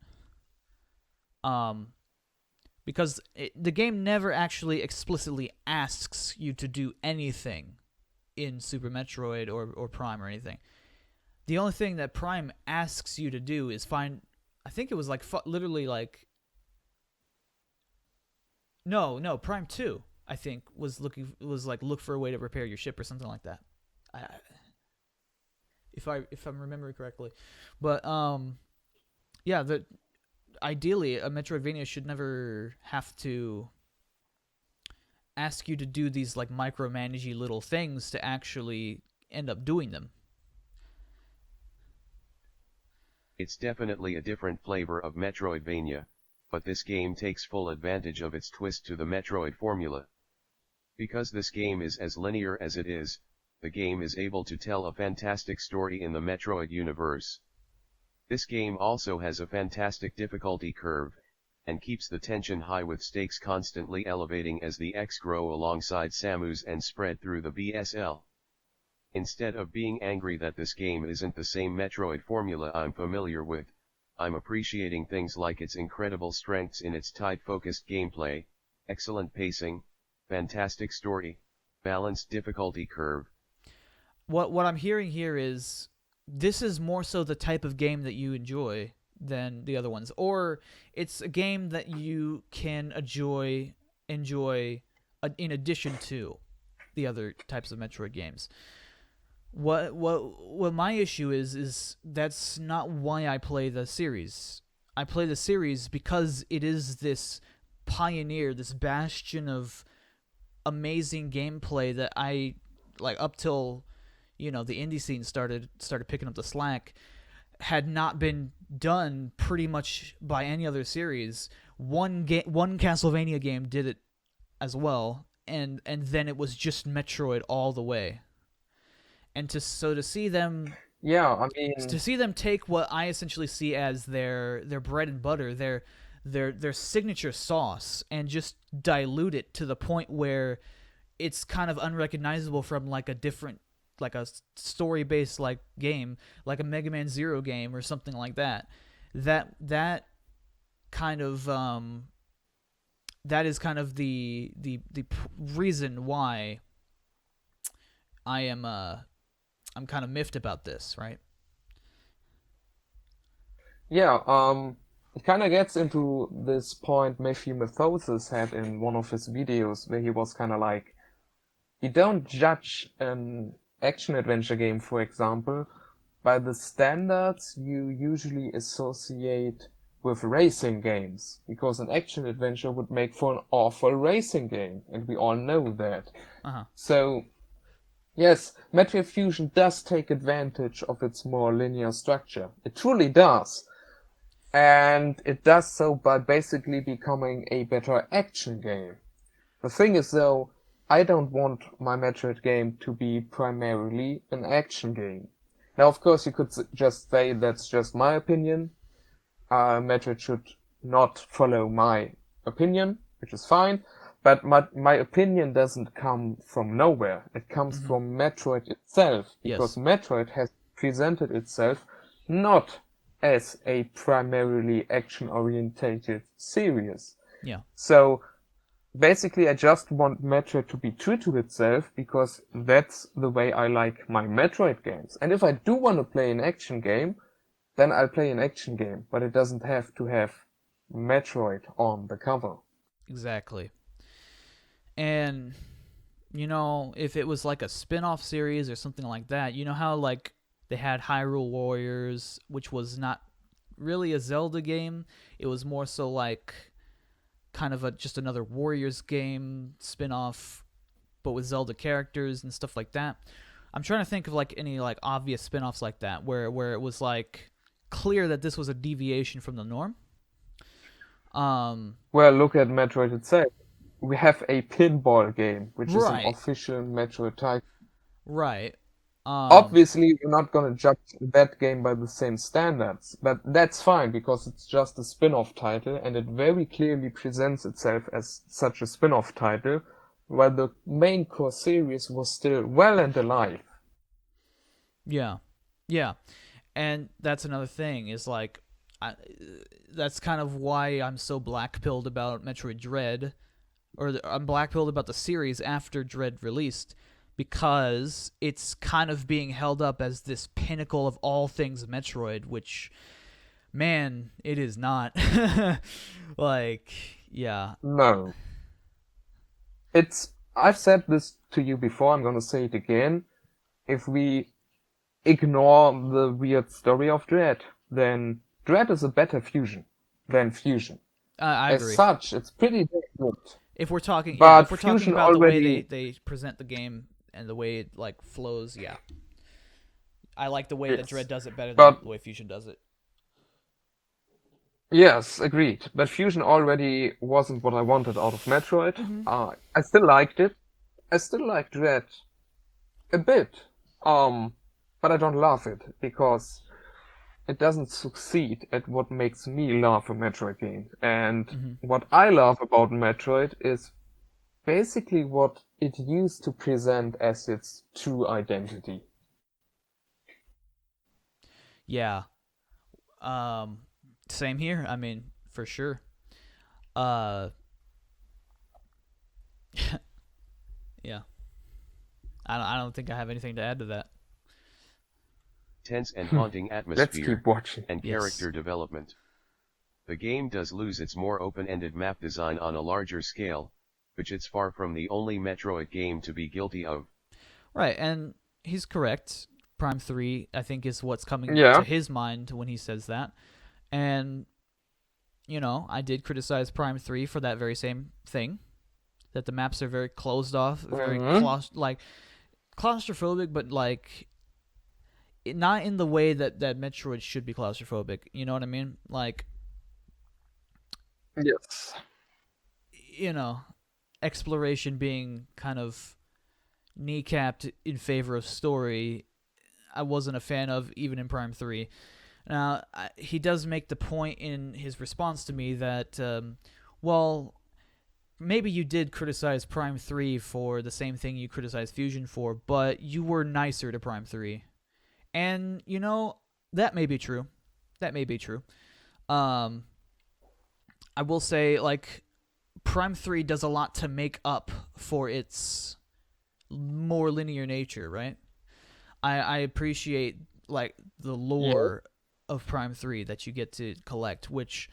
Because the game never actually explicitly asks you to do anything in Super Metroid or Prime or anything. The only thing that Prime asks you to do is find, I think it was like literally like, no, Prime 2, I think, was like look for a way to repair your ship or something like that. If I'm remembering correctly. But yeah, ideally a Metroidvania should never have to ask you to do these like micromanagey little things to actually end up doing them. It's definitely a different flavor of Metroidvania, but this game takes full advantage of its twist to the Metroid formula. Because this game is as linear as it is, the game is able to tell a fantastic story in the Metroid universe. This game also has a fantastic difficulty curve, and keeps the tension high with stakes constantly elevating as the X grow alongside Samus and spread through the BSL. Instead of being angry that this game isn't the same Metroid formula I'm familiar with, I'm appreciating things like its incredible strengths in its tight focused gameplay, excellent pacing, fantastic story, balanced difficulty curve. What I'm hearing here is this is more so the type of game that you enjoy than the other ones, or it's a game that you can enjoy in addition to the other types of Metroid games. What my issue is that's not why I play the series. I play the series because it is this pioneer, this bastion of amazing gameplay that I like up till the indie scene started picking up the slack, had not been done pretty much by any other series. One Castlevania game did it as well, and then it was just Metroid all the way. And to see them, Yeah, I mean, to see them take what I essentially see as their bread and butter, their signature sauce, and just dilute it to the point where it's kind of unrecognizable from like a different, like a story-based like game, like a Mega Man Zero game or something like that. That kind of that is kind of the reason why I'm kind of miffed about this, right? yeah, it kind of gets into this point Matthew Mathosis had in one of his videos where he was kind of like, you don't judge an action-adventure game, for example, by the standards you usually associate with racing games, because an action-adventure would make for an awful racing game, and we all know that. Uh-huh. So, yes, Metroid Fusion does take advantage of its more linear structure. It truly does. And it does so by basically becoming a better action game. The thing is though, I don't want my Metroid game to be primarily an action game. Now of course you could just say that's just my opinion. Metroid should not follow my opinion, which is fine. But my opinion doesn't come from nowhere. It comes from Metroid itself, because Yes. Metroid has presented itself not as a primarily action-orientated series. Yeah. So basically, I just want Metroid to be true to itself, because that's the way I like my Metroid games. And if I do want to play an action game, then I'll play an action game, but it doesn't have to have Metroid on the cover. Exactly. And if it was like a spin-off series or something like that, you know how like they had Hyrule Warriors, which was not really a Zelda game. It was more so like kind of just another Warriors game spin-off, but with Zelda characters and stuff like that. I'm trying to think of like any like obvious spin-offs like that where it was like clear that this was a deviation from the norm. Well, look at Metroid itself. We have a pinball game, which is an Right. official Metroid title. Right. Obviously, we're not gonna judge that game by the same standards, but that's fine because it's just a spin-off title, and it very clearly presents itself as such a spin-off title, while the main core series was still well and alive. Yeah. Yeah. And that's another thing is like that's kind of why I'm so black-pilled about Metroid Dread, or I'm black-pilled about the series after Dread released, because it's kind of being held up as this pinnacle of all things Metroid, which, man, it is not. Like, yeah. No. I've said this to you before, I'm gonna say it again. If we ignore the weird story of Dread, then Dread is a better Fusion than Fusion. I agree. As such, it's pretty damn good. If we're talking, But if we're talking Fusion about the way already- they present the game and the way it like flows, yeah, I like the way that Yes. Dread does it better than But- the way Fusion does it. Yes, agreed. But Fusion already wasn't what I wanted out of Metroid. I still liked it. I still like Dread a bit. But I don't love it because it doesn't succeed at what makes me love a Metroid game. And what I love about Metroid is basically what it used to present as its true identity. Yeah. Same here. I mean, for sure. Yeah. I don't think I have anything to add to that. Tense and haunting Let's atmosphere keep watching. and Yes. character development. The game does lose its more open-ended map design on a larger scale, which it's far from the only Metroid game to be guilty of. Right, and he's correct. Prime 3, I think, is what's coming Yeah. to his mind when he says that. And, I did criticize Prime 3 for that very same thing. That the maps are very closed off, very claustrophobic, but like not in the way that Metroid should be claustrophobic. You know what I mean? Like, Yes. Exploration being kind of kneecapped in favor of story, I wasn't a fan of even in Prime 3. Now, he does make the point in his response to me that, well, maybe you did criticize Prime 3 for the same thing you criticized Fusion for, but you were nicer to Prime 3. And, that may be true. That may be true. I will say, like, Prime 3 does a lot to make up for its more linear nature, right? I appreciate, like, the lore of Prime 3 that you get to collect, which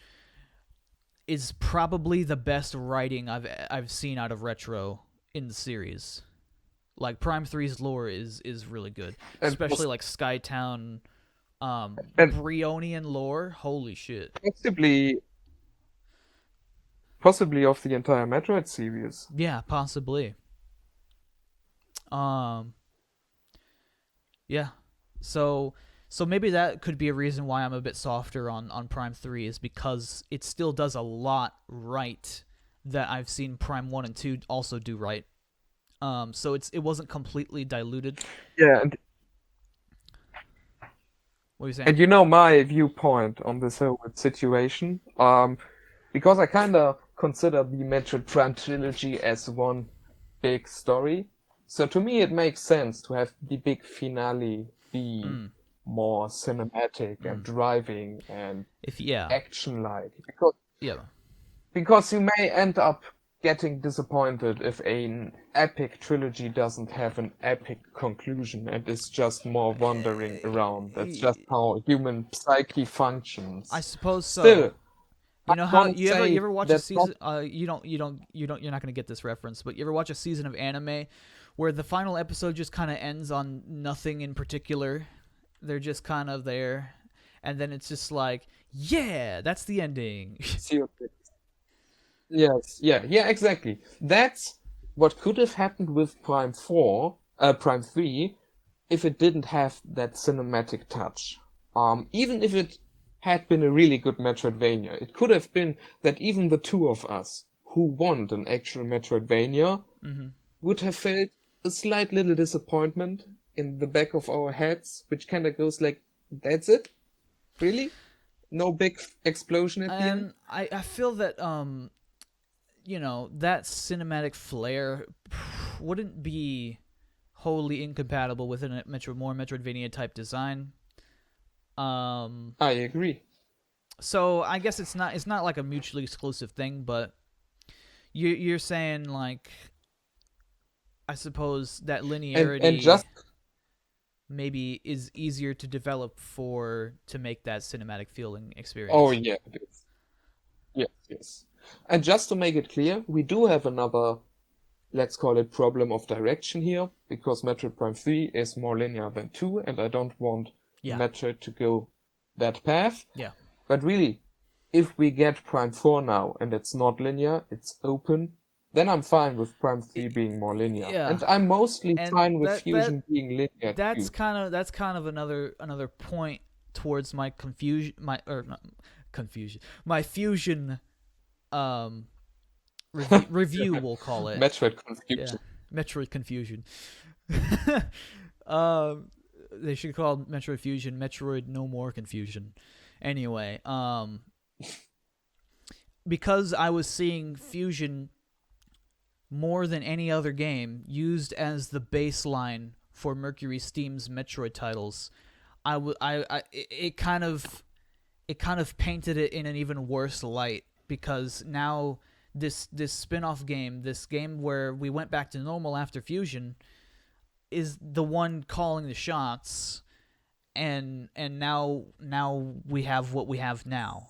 is probably the best writing I've seen out of Retro in the series. Like, Prime 3's lore is really good. And Especially, like, Skytown, And- Brionian lore. Holy shit. Possibly of the entire Metroid series. Yeah, possibly. Yeah. So maybe that could be a reason why I'm a bit softer on Prime 3, is because it still does a lot right that I've seen Prime 1 and 2 also do right. So it wasn't completely diluted. Yeah, and What are you saying? my viewpoint on this whole situation, because I kinda consider the Metroid Prime trilogy as one big story. So to me, it makes sense to have the big finale be more cinematic and driving and action-like, because you may end up getting disappointed if an epic trilogy doesn't have an epic conclusion and is just more wandering around. That's just how human psyche functions. I suppose so. Still, you know how won't you say ever watch a that's not- season? You're not gonna get this reference, but you ever watch a season of anime where the final episode just kind of ends on nothing in particular? They're just kind of there, and then it's just like, yeah, that's the ending. Yes, yeah, exactly. That's what could have happened with Prime 3, if it didn't have that cinematic touch. Even if it had been a really good Metroidvania, it could have been that even the two of us who want an actual Metroidvania would have felt a slight little disappointment in the back of our heads, which kind of goes like, that's it? Really? No big explosion at the end? And I feel that that cinematic flair wouldn't be wholly incompatible with a more Metroidvania type design. I agree. So I guess it's not like a mutually exclusive thing, but you're saying, like, I suppose that linearity and just maybe is easier to develop to make that cinematic feeling experience. Oh yeah, it is. Yes. And just to make it clear, we do have another, let's call it, problem of direction here, because Metroid Prime 3 is more linear than 2, and I don't want Metroid to go that path. Yeah. But really, if we get Prime 4 now, and it's not linear, it's open, then I'm fine with Prime 3 being more linear. Yeah. And I'm mostly And fine with Fusion being linear That's too. kind of another point towards my Fusion review, we'll call it. Metroid confusion. Yeah. Metroid confusion. They should call Metroid Fusion Metroid No More Confusion. Anyway, because I was seeing Fusion more than any other game used as the baseline for Mercury Steam's Metroid titles, it kind of painted it in an even worse light, because now this spin-off game, this game where we went back to normal after Fusion, is the one calling the shots, and now we have what we have now.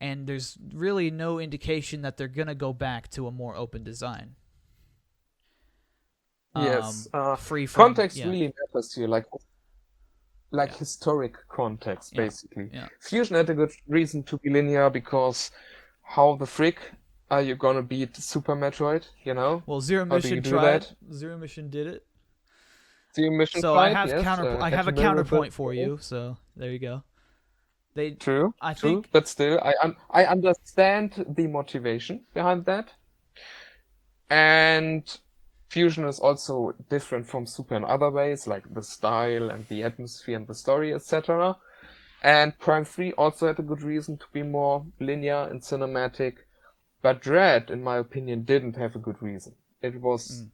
And there's really no indication that they're gonna go back to a more open design. Yes, Free from context really matters here, like historic context, basically. Yeah. Fusion had a good reason to be linear, because how the frick are you gonna beat Super Metroid, you know? Well, Zero How do you Mission do tried. that? Zero Mission did it. Zero Mission So tried, I have yes, I have a admirable, counterpoint but- for you. So there you go. True, I true, think- but still, I understand the motivation behind that. And Fusion is also different from Super in other ways, like the style and the atmosphere and the story, etc. And Prime 3 also had a good reason to be more linear and cinematic, but Dread, in my opinion, didn't have a good reason. It was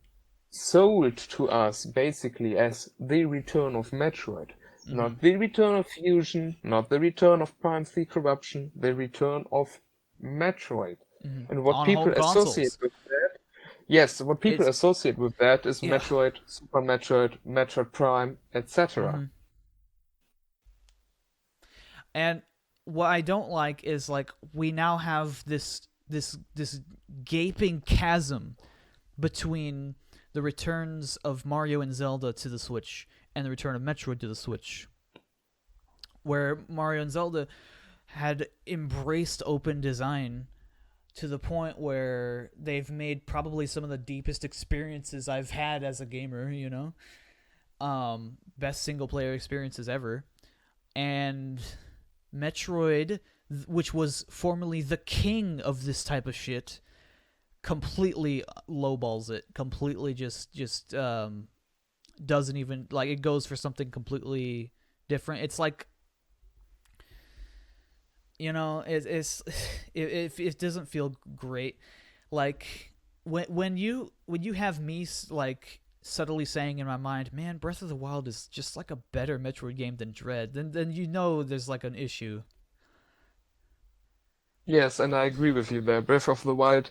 sold to us basically as the return of Metroid. Not the return of Fusion, not the return of Prime 3 Corruption, the return of Metroid. And what On people home consoles. associate with that, yes, what people It's- associate with that is Yeah. Metroid, Super Metroid, Metroid Prime, etc. And what I don't like is, like, we now have this gaping chasm between the returns of Mario and Zelda to the Switch and the return of Metroid to the Switch, where Mario and Zelda had embraced open design to the point where they've made probably some of the deepest experiences I've had as a gamer, best single player experiences ever. And Metroid, which was formerly the king of this type of shit, completely lowballs it, completely just doesn't even, like, it goes for something completely different. It's like it doesn't feel great. Like when you have me like subtly saying in my mind, man, Breath of the Wild is just like a better Metroid game than Dread, then there's like an issue. Yes, and I agree with you there. Breath of the Wild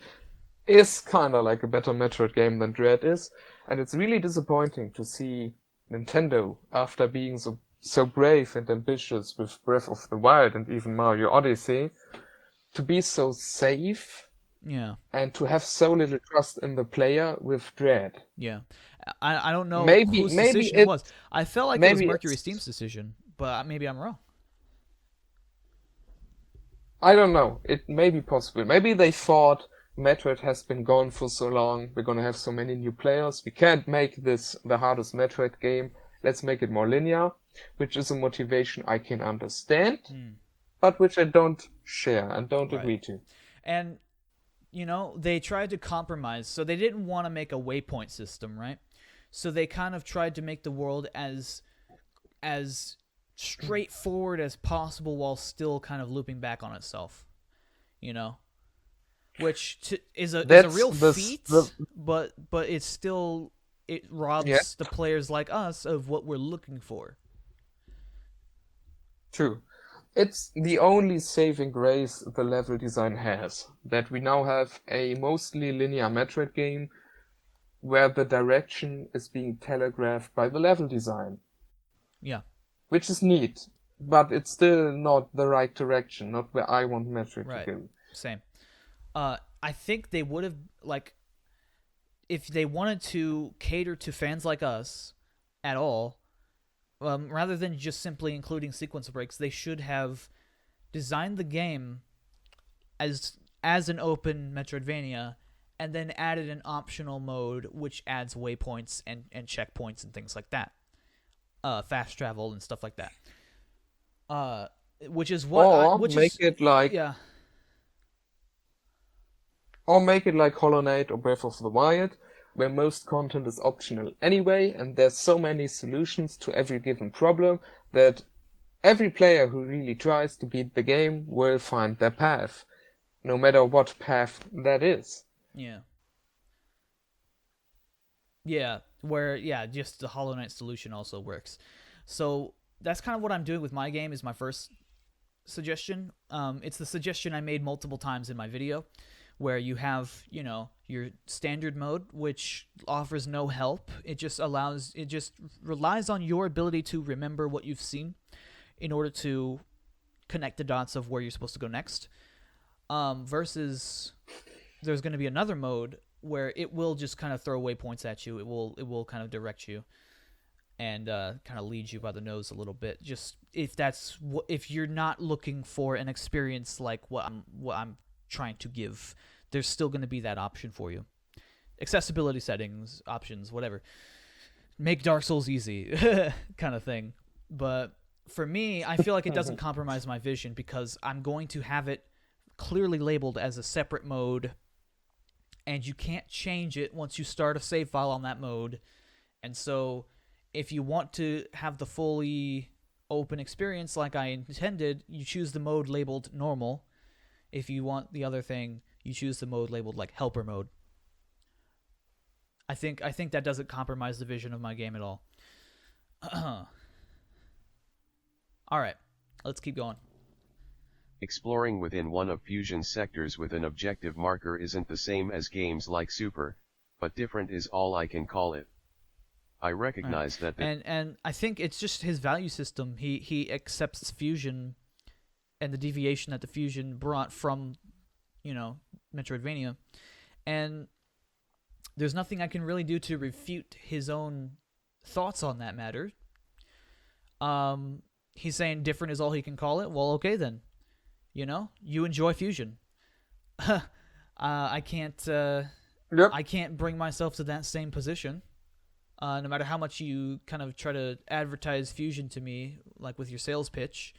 is kind of like a better Metroid game than Dread is, and it's really disappointing to see Nintendo, after being so brave and ambitious with Breath of the Wild and even Mario Odyssey, to be so safe Yeah. and to have so little trust in the player with Dread. Yeah. I don't know Maybe whose maybe decision it was. it's I felt like it was maybe Mercury it's Steam's decision, but maybe I'm wrong. I don't know. It may be possible. Maybe they thought Metroid has been gone for so long. We're gonna have so many new players. We can't make this the hardest Metroid game. Let's make it more linear, which is a motivation I can understand, but which I don't share and don't Right. agree to. And they tried to compromise, so they didn't want to make a waypoint system, right? So they kind of tried to make the world as straightforward as possible while still kind of looping back on itself, which is a real feat, but it's still, it robs the players like us of what we're looking for. True. It's the only saving grace the level design has, that we now have a mostly linear Metroid game where the direction is being telegraphed by the level design. Yeah. Which is neat, but it's still not the right direction, not where I want Metroid to go. Same. I think they would have, like, if they wanted to cater to fans like us at all, rather than just simply including sequence breaks, they should have designed the game as an open Metroidvania, and then added an optional mode which adds waypoints and checkpoints and things like that. Fast travel and stuff like that. Which is what Or make it like Hollow Knight or Breath of the Wild, where most content is optional anyway, and there's so many solutions to every given problem that every player who really tries to beat the game will find their path, no matter what path that is. Yeah. Yeah, where just the Hollow Knight solution also works. So that's kind of what I'm doing with my game, is my first suggestion. It's the suggestion I made multiple times in my video, where you have, your standard mode, which offers no help. It just relies on your ability to remember what you've seen in order to connect the dots of where you're supposed to go next. Versus there's going to be another mode where it will just kind of throw waypoints at you. It will kind of direct you and kind of lead you by the nose a little bit. Just if you're not looking for an experience like what I'm trying to give, there's still going to be that option for you. Accessibility settings, options, whatever. Make Dark Souls easy kind of thing. But for me, I feel like it doesn't compromise my vision, because I'm going to have it clearly labeled as a separate mode, and you can't change it once you start a save file on that mode. And so if you want to have the fully open experience like I intended, you choose the mode labeled normal. If you want the other thing, you choose the mode labeled like helper mode. I think that doesn't compromise the vision of my game at all. All right, let's keep going. Exploring within one of Fusion's sectors with an objective marker isn't the same as games like Super, but different is all I can call it. I recognize that and I think it's just his value system. He accepts Fusion and the deviation that the Fusion brought from, Metroidvania, and there's nothing I can really do to refute his own thoughts on that matter. He's saying different is all he can call it. Well, okay then. You enjoy Fusion. I can't. I can't bring myself to that same position. No matter how much you kind of try to advertise Fusion to me, like with your sales pitch,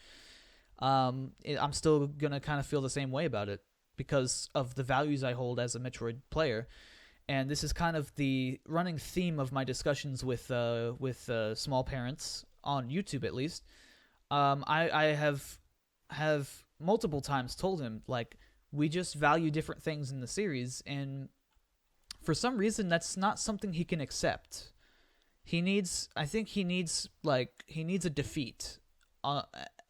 I'm still gonna kind of feel the same way about it because of the values I hold as a Metroid player. And this is kind of the running theme of my discussions with small parents on YouTube, at least. I have multiple times told him, like, we just value different things in the series, and for some reason that's not something he can accept. He needs a defeat.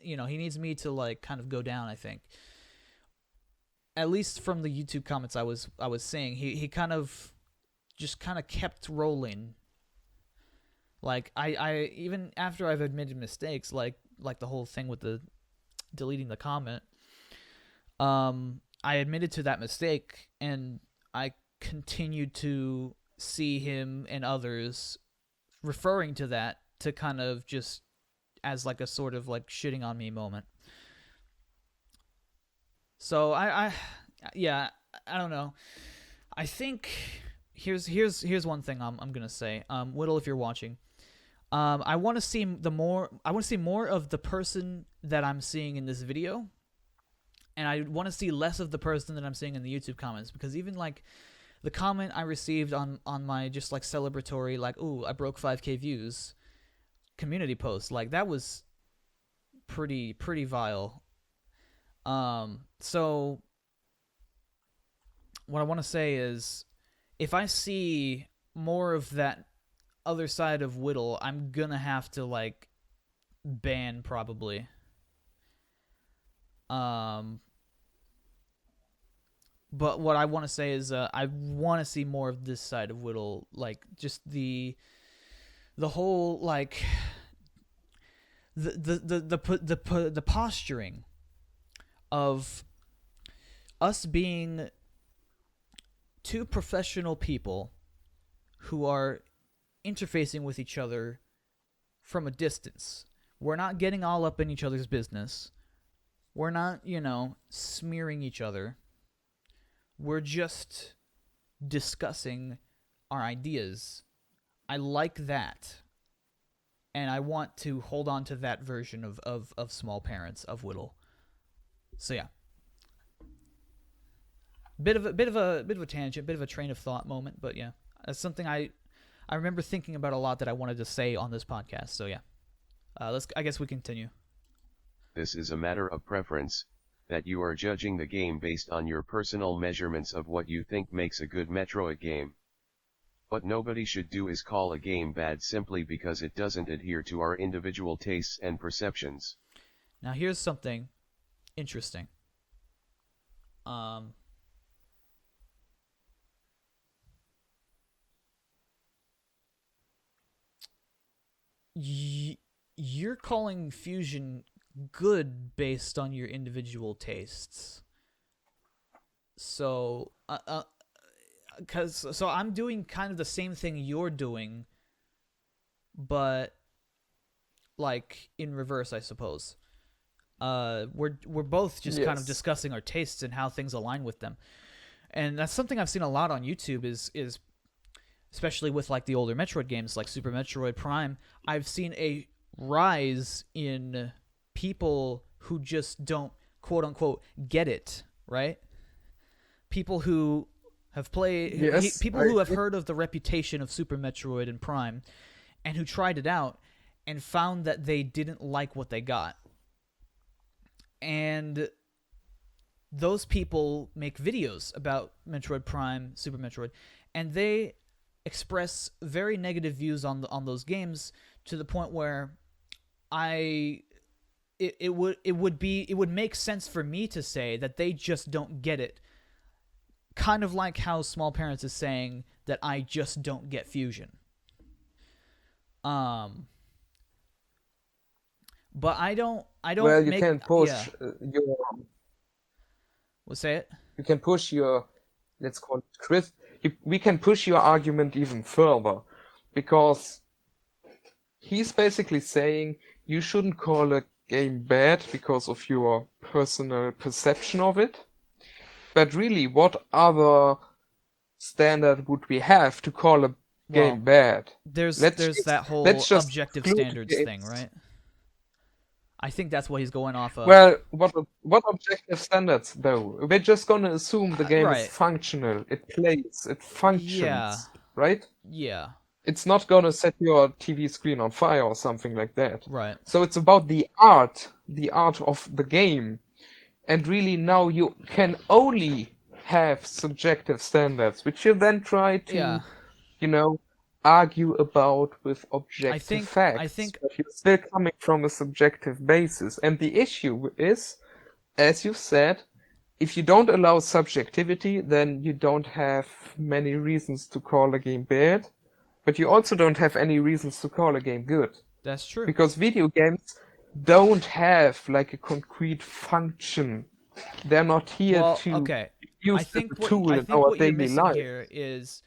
He needs me to, like, kind of go down, I think. At least from the YouTube comments I was seeing, he kind of kept rolling. Like, I even after I've admitted mistakes, like the whole thing with the deleting the comment, I admitted to that mistake, and I continued to see him and others referring to that to kind of just as like a sort of like shitting on me moment. So I don't know. I think here's one thing I'm gonna say. Whittle, if you're watching, I want to see more of the person that I'm seeing in this video, and I want to see less of the person that I'm seeing in the YouTube comments, because even like the comment I received on my just like celebratory, like, ooh, I broke 5K views community post, like that was pretty vile. So what I want to say is, if I see more of that other side of Whittle, I'm gonna have to like ban probably. But what I want to say is, I want to see more of this side of Whittle, like just the whole like the posturing of us being two professional people who are interfacing with each other from a distance. We're not getting all up in each other's business. We're not, smearing each other. We're just discussing our ideas. I like that. And I want to hold on to that version of Small Parents, of Whittle. So yeah. Bit of a tangent, bit of a train of thought moment, but yeah. That's something I remember thinking about a lot that I wanted to say on this podcast. So yeah. I guess we continue. This is a matter of preference, that you are judging the game based on your personal measurements of what you think makes a good Metroid game. What nobody should do is call a game bad simply because it doesn't adhere to our individual tastes and perceptions. Now here's something interesting. You're calling Fusion good based on your individual tastes. So, so I'm doing kind of the same thing you're doing, but like in reverse, I suppose. We're both just kind of discussing our tastes and how things align with them, and that's something I've seen a lot on YouTube. Is especially with like the older Metroid games, like Super Metroid Prime. I've seen a rise in people who just don't, quote unquote, get it, right? People who have played, who have heard of the reputation of Super Metroid and Prime, and who tried it out and found that they didn't like what they got. And those people make videos about Metroid Prime, Super Metroid, and they express very negative views on those games, to the point where it would make sense for me to say that they just don't get it. Kind of like how Small Parents is saying that I just don't get Fusion. But I don't. Well, you can push your. We'll say it. You can push your. Let's call it Chris. We can push your argument even further, because he's basically saying you shouldn't call a game bad because of your personal perception of it. But really, what other standard would we have to call a game bad? There's that whole objective standards thing, right? I think that's what he's going off of. Well, what objective standards though? We're just gonna assume the game is functional. It plays. It functions. Right? Yeah. It's not gonna set your TV screen on fire or something like that. Right. So it's about the art of the game. And really now you can only have subjective standards, which you then try to, Yeah. argue about with objective think- facts. I think- But you're still coming from a subjective basis. And the issue is, as you said, if you don't allow subjectivity, then you don't have many reasons to call a game bad, but you also don't have any reasons to call a game good. That's true. Because video games don't have like a concrete function. They're not here Well, to okay. use I think as a tool in our what you're daily missing life. here is,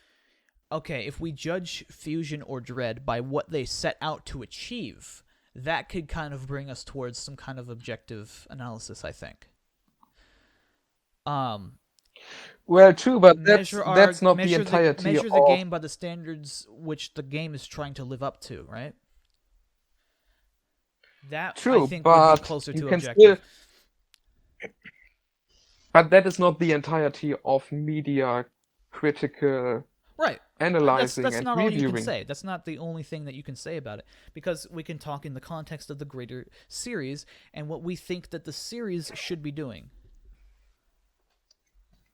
okay, if we judge Fusion or Dread by what they set out to achieve, that could kind of bring us towards some kind of objective analysis, I think. Well, true, but that's not the measure entirety measure the of game by the standards which the game is trying to live up to, right? That true, I think but would be closer you to can objective. but that is not the entirety of media critical Right. analyzing That's and not all you reviewing. can say. That's not the only thing that you can say about it, because we can talk in the context of the greater series and what we think that the series should be doing.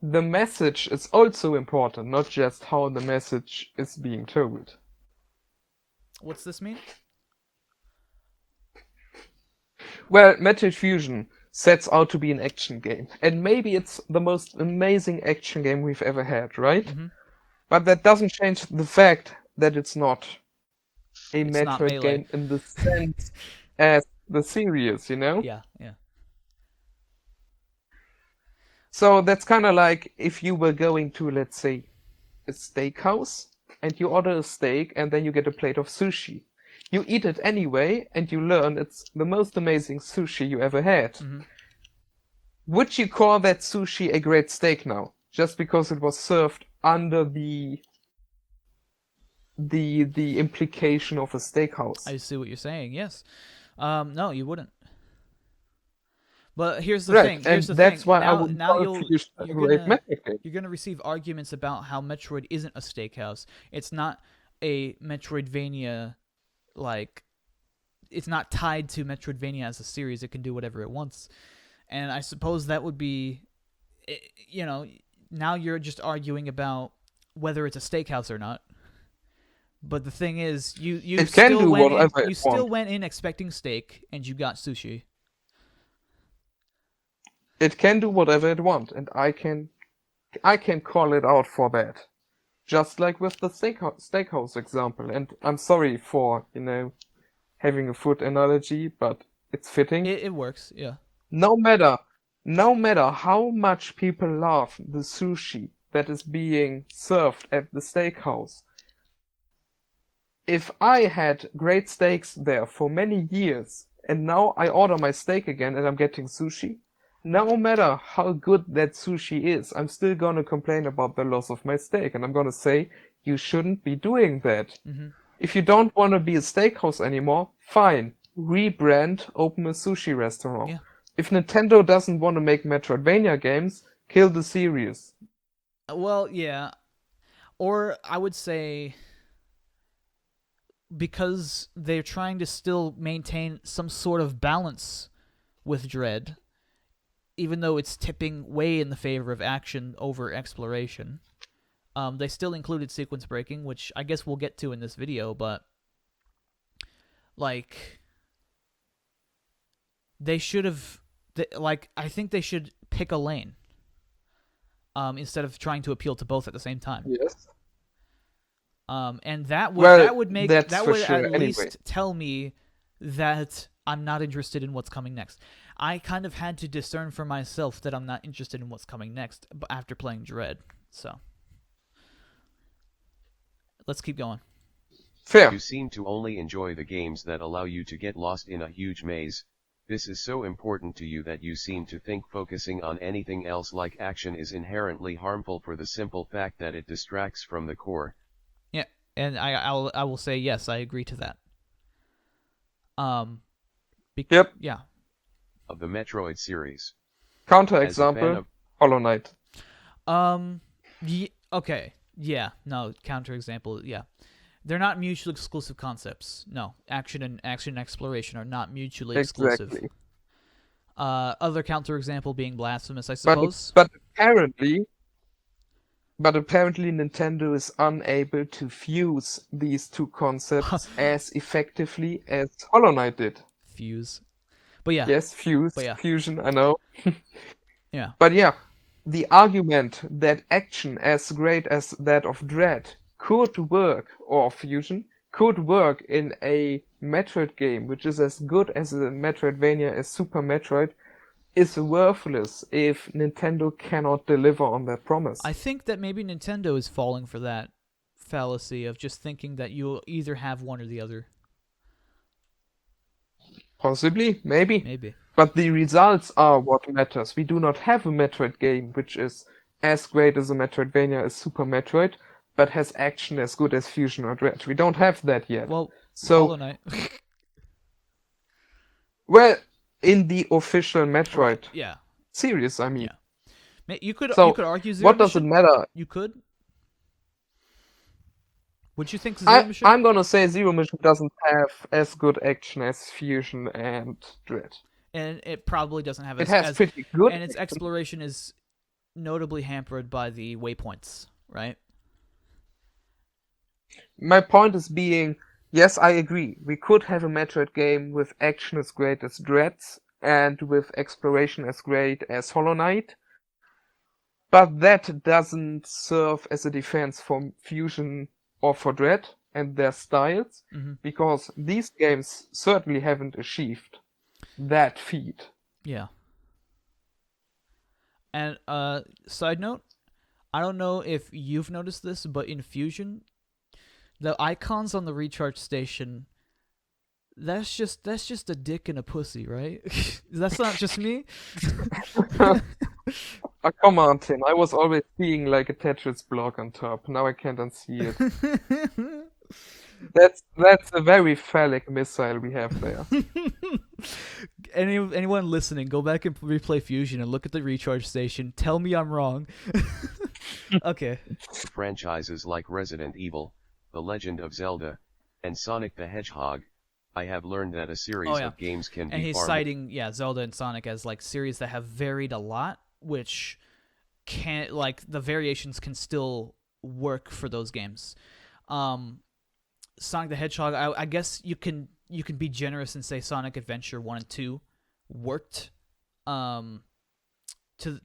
The message is also important, not just how the message is being told. What's this mean? Well, Metroid Fusion sets out to be an action game, and maybe it's the most amazing action game we've ever had, right? Mhm. But that doesn't change the fact that it's not a It's not Metroid Melee. game in the sense as the series, you know? Yeah. So that's kind of like if you were going to, let's say, a steakhouse, and you order a steak, and then you get a plate of sushi. You eat it anyway, and you learn it's the most amazing sushi you ever had. Mhm. Would you call that sushi a great steak now, just because it was served under the implication of a steakhouse? I see what you're saying. Yes. No, you wouldn't. But here's the Right, thing. and Here's the that's thing. why I Now, would now call you'll Fusion a you're great gonna Metroid game. you're gonna receive arguments about how Metroid isn't a steakhouse. It's not a Metroidvania, like it's not tied to Metroidvania as a series. It can do whatever it wants, and I suppose that would be, now you're just arguing about whether it's a steakhouse or not. But the thing is, you It can still do went in, whatever it you still wants. went in expecting steak, and you got sushi. It can do whatever it wants, and I can call it out for that. Just like with the steakhouse example. And I'm sorry for, having a food analogy, but it's fitting. It works, yeah. No matter how much people love the sushi that is being served at the steakhouse, if I had great steaks there for many years, and now I order my steak again and I'm getting sushi, no matter how good that sushi is, I'm still gonna complain about the loss of my steak, and I'm gonna say, you shouldn't be doing that. Mm-hmm. If you don't want to be a steakhouse anymore, fine. Rebrand, open a sushi restaurant. Yeah. If Nintendo doesn't want to make Metroidvania games, kill the series. Well, yeah. Or I would say, because they're trying to still maintain some sort of balance with Dread, even though it's tipping way in the favor of action over exploration, they still included sequence breaking, which I guess we'll get to in this video, but like they should have, I think they should pick a lane instead of trying to appeal to both at the same time. Yes. And that would Well, that would make that's that for would sure at anyway. least tell me that I'm not interested in what's coming next. I kind of had to discern for myself that I'm not interested in what's coming next after playing Dread. So let's keep going. Fair. You seem to only enjoy the games that allow you to get lost in a huge maze. This is so important to you that you seem to think focusing on anything else like action is inherently harmful for the simple fact that it distracts from the core. Yeah, and I will say yes, I agree to that. Yep. Yeah. Of the Metroid series. Counterexample, of- Hollow Knight. Okay. Yeah. No. Counterexample. Yeah. They're not mutually exclusive concepts. No. Action and exploration are not mutually exclusive. Exactly. Other counterexample being Blasphemous, I But suppose. but apparently, Nintendo is unable to fuse these two concepts as effectively as Hollow Knight did. Fuse. But yeah, Yes, fusion, I know. yeah. But yeah, the argument that action as great as that of Dread could work, or Fusion, could work in a Metroid game, which is as good as a Metroidvania as Super Metroid, is worthless if Nintendo cannot deliver on that promise. I think that maybe Nintendo is falling for that fallacy of just thinking that you'll either have one or the other. Possibly, maybe. Maybe. But the results are what matters. We do not have a Metroid game which is as great as a Metroidvania as Super Metroid, but has action as good as Fusion or Dread. We don't have that yet. Well, So, Hollow Knight. well, in the official Metroid Right, yeah. series, I mean. Yeah. You could So, argue Zero what does it Mission. matter? You could. Would you think Zero Mission? I'm gonna say Zero Mission doesn't have as good action as Fusion and Dread. And it probably doesn't have It has pretty good and its action. exploration is notably hampered by the waypoints, right? My point is being, yes, I agree. We could have a Metroid game with action as great as Dread's and with exploration as great as Hollow Knight. But that doesn't serve as a defense for Fusion or for Dread and their styles, because these games certainly haven't achieved that feat. Yeah. And side note, I don't know if you've noticed this, but in Fusion, the icons on the recharge station, that's just a dick and a pussy, right? That's not just me. Oh, come on, Tim. I was always seeing like a Tetris block on top. Now I can't unsee it. That's a very phallic missile we have there. Anyone listening, go back and replay Fusion and look at the recharge station. Tell me I'm wrong. Okay. Franchises like Resident Evil, The Legend of Zelda, and Sonic the Hedgehog, I have learned that a series of games can and be he's far citing Zelda and Sonic as like series that have varied a lot, which can't like the variations can still work for those games. Sonic the Hedgehog, I guess you can be generous and say Sonic Adventure 1 and 2 worked to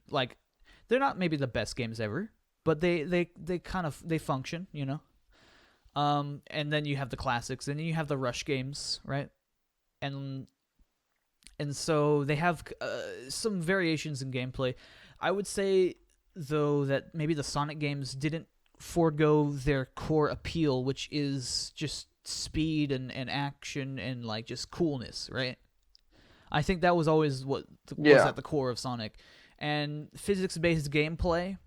like they're not maybe the best games ever, but they kind of they function, you know. And then you have the classics, and then you have the Rush games, right? And so they have some variations in gameplay. I would say though that maybe the Sonic games didn't forego their core appeal, which is just speed and action and like just coolness, right? I think that was always what was at the core of Sonic, and physics-based gameplay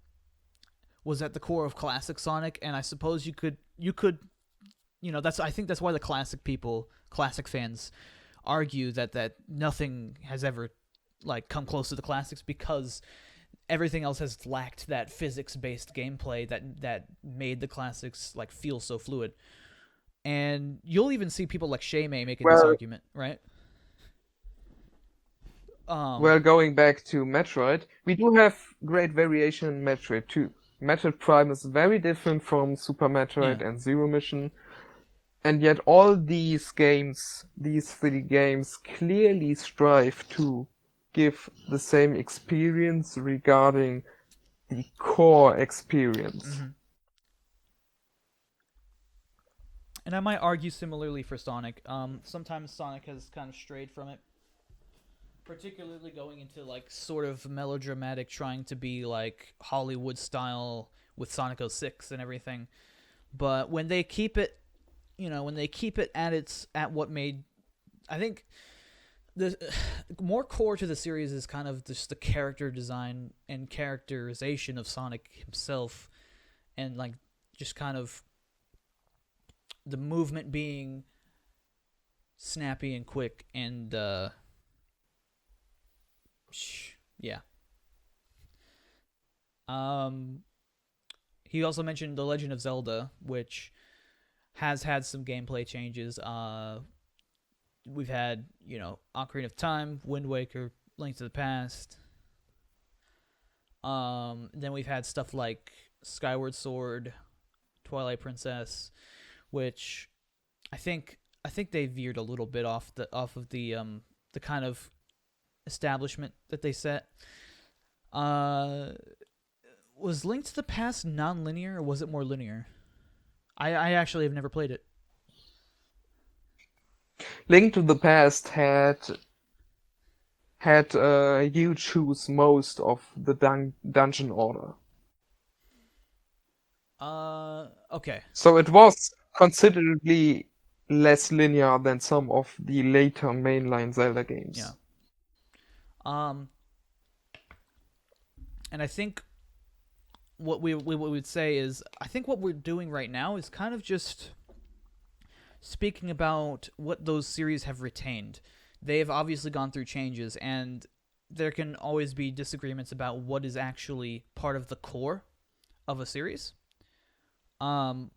was at the core of classic Sonic. And I suppose you could I think that's why the classic fans argue that nothing has ever like come close to the classics, because everything else has lacked that physics-based gameplay that made the classics like feel so fluid. And you'll even see people like FeixMan making this argument, right? Well, going back to Metroid, we do have great variation in Metroid too. Metroid Prime is very different from Super Metroid and Zero Mission, and yet all these games, these 3 games, clearly strive to give the same experience regarding the core experience. Mm-hmm. And I might argue similarly for Sonic. Sometimes Sonic has kind of strayed from it, particularly going into like sort of melodramatic, trying to be like Hollywood style with Sonic 06 and everything. But when they keep it, at what made, I think the more core to the series is kind of just the character design and characterization of Sonic himself, and like just kind of the movement being snappy and quick, and yeah. He also mentioned The Legend of Zelda, which has had some gameplay changes. We've had, Ocarina of Time, Wind Waker, Link to the Past. Then we've had stuff like Skyward Sword, Twilight Princess, which I think they veered a little bit off of the kind of establishment that they set. Was Link to the Past non-linear, or was it more linear? I actually have never played it. Link to the Past had you choose most of the dungeon order. Okay. So it was considerably less linear than some of the later mainline Zelda games. Yeah. And I think what we would say is, I think what we're doing right now is kind of just speaking about what those series have retained. They've obviously gone through changes, and there can always be disagreements about what is actually part of the core of a series. So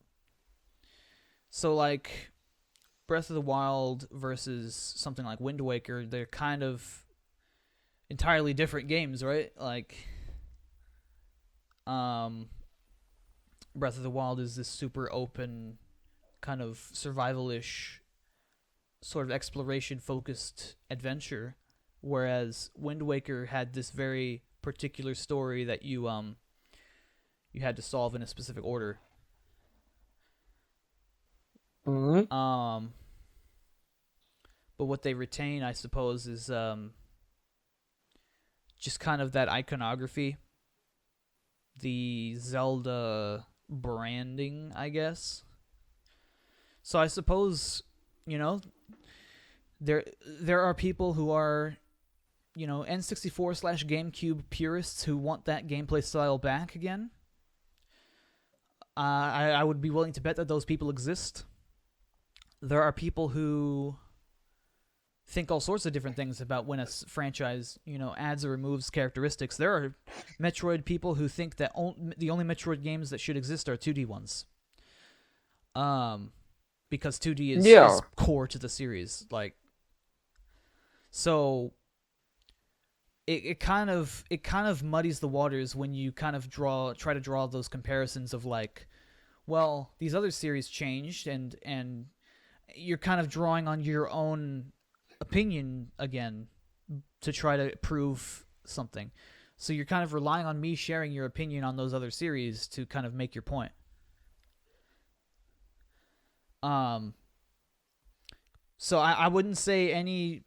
like Breath of the Wild versus something like Wind Waker, they're kind of entirely different games, right? Like Breath of the Wild is this super open kind of survival-ish sort of exploration-focused adventure, whereas Wind Waker had this very particular story that you had to solve in a specific order. Mm-hmm. But what they retain, I suppose, is just kind of that iconography, the Zelda branding, I guess. So I suppose, there are people who are, N64/GameCube purists who want that gameplay style back again. I would be willing to bet that those people exist. There are people who think all sorts of different things about when a franchise, adds or removes characteristics. There are Metroid people who think that the only Metroid games that should exist are 2D ones. Because 2D is core to the series. So it kind of muddies the waters when you kind of try to draw those comparisons of well, these other series changed, and you're kind of drawing on your own opinion again to try to prove something. So you're kind of relying on me sharing your opinion on those other series to kind of make your point. So I wouldn't say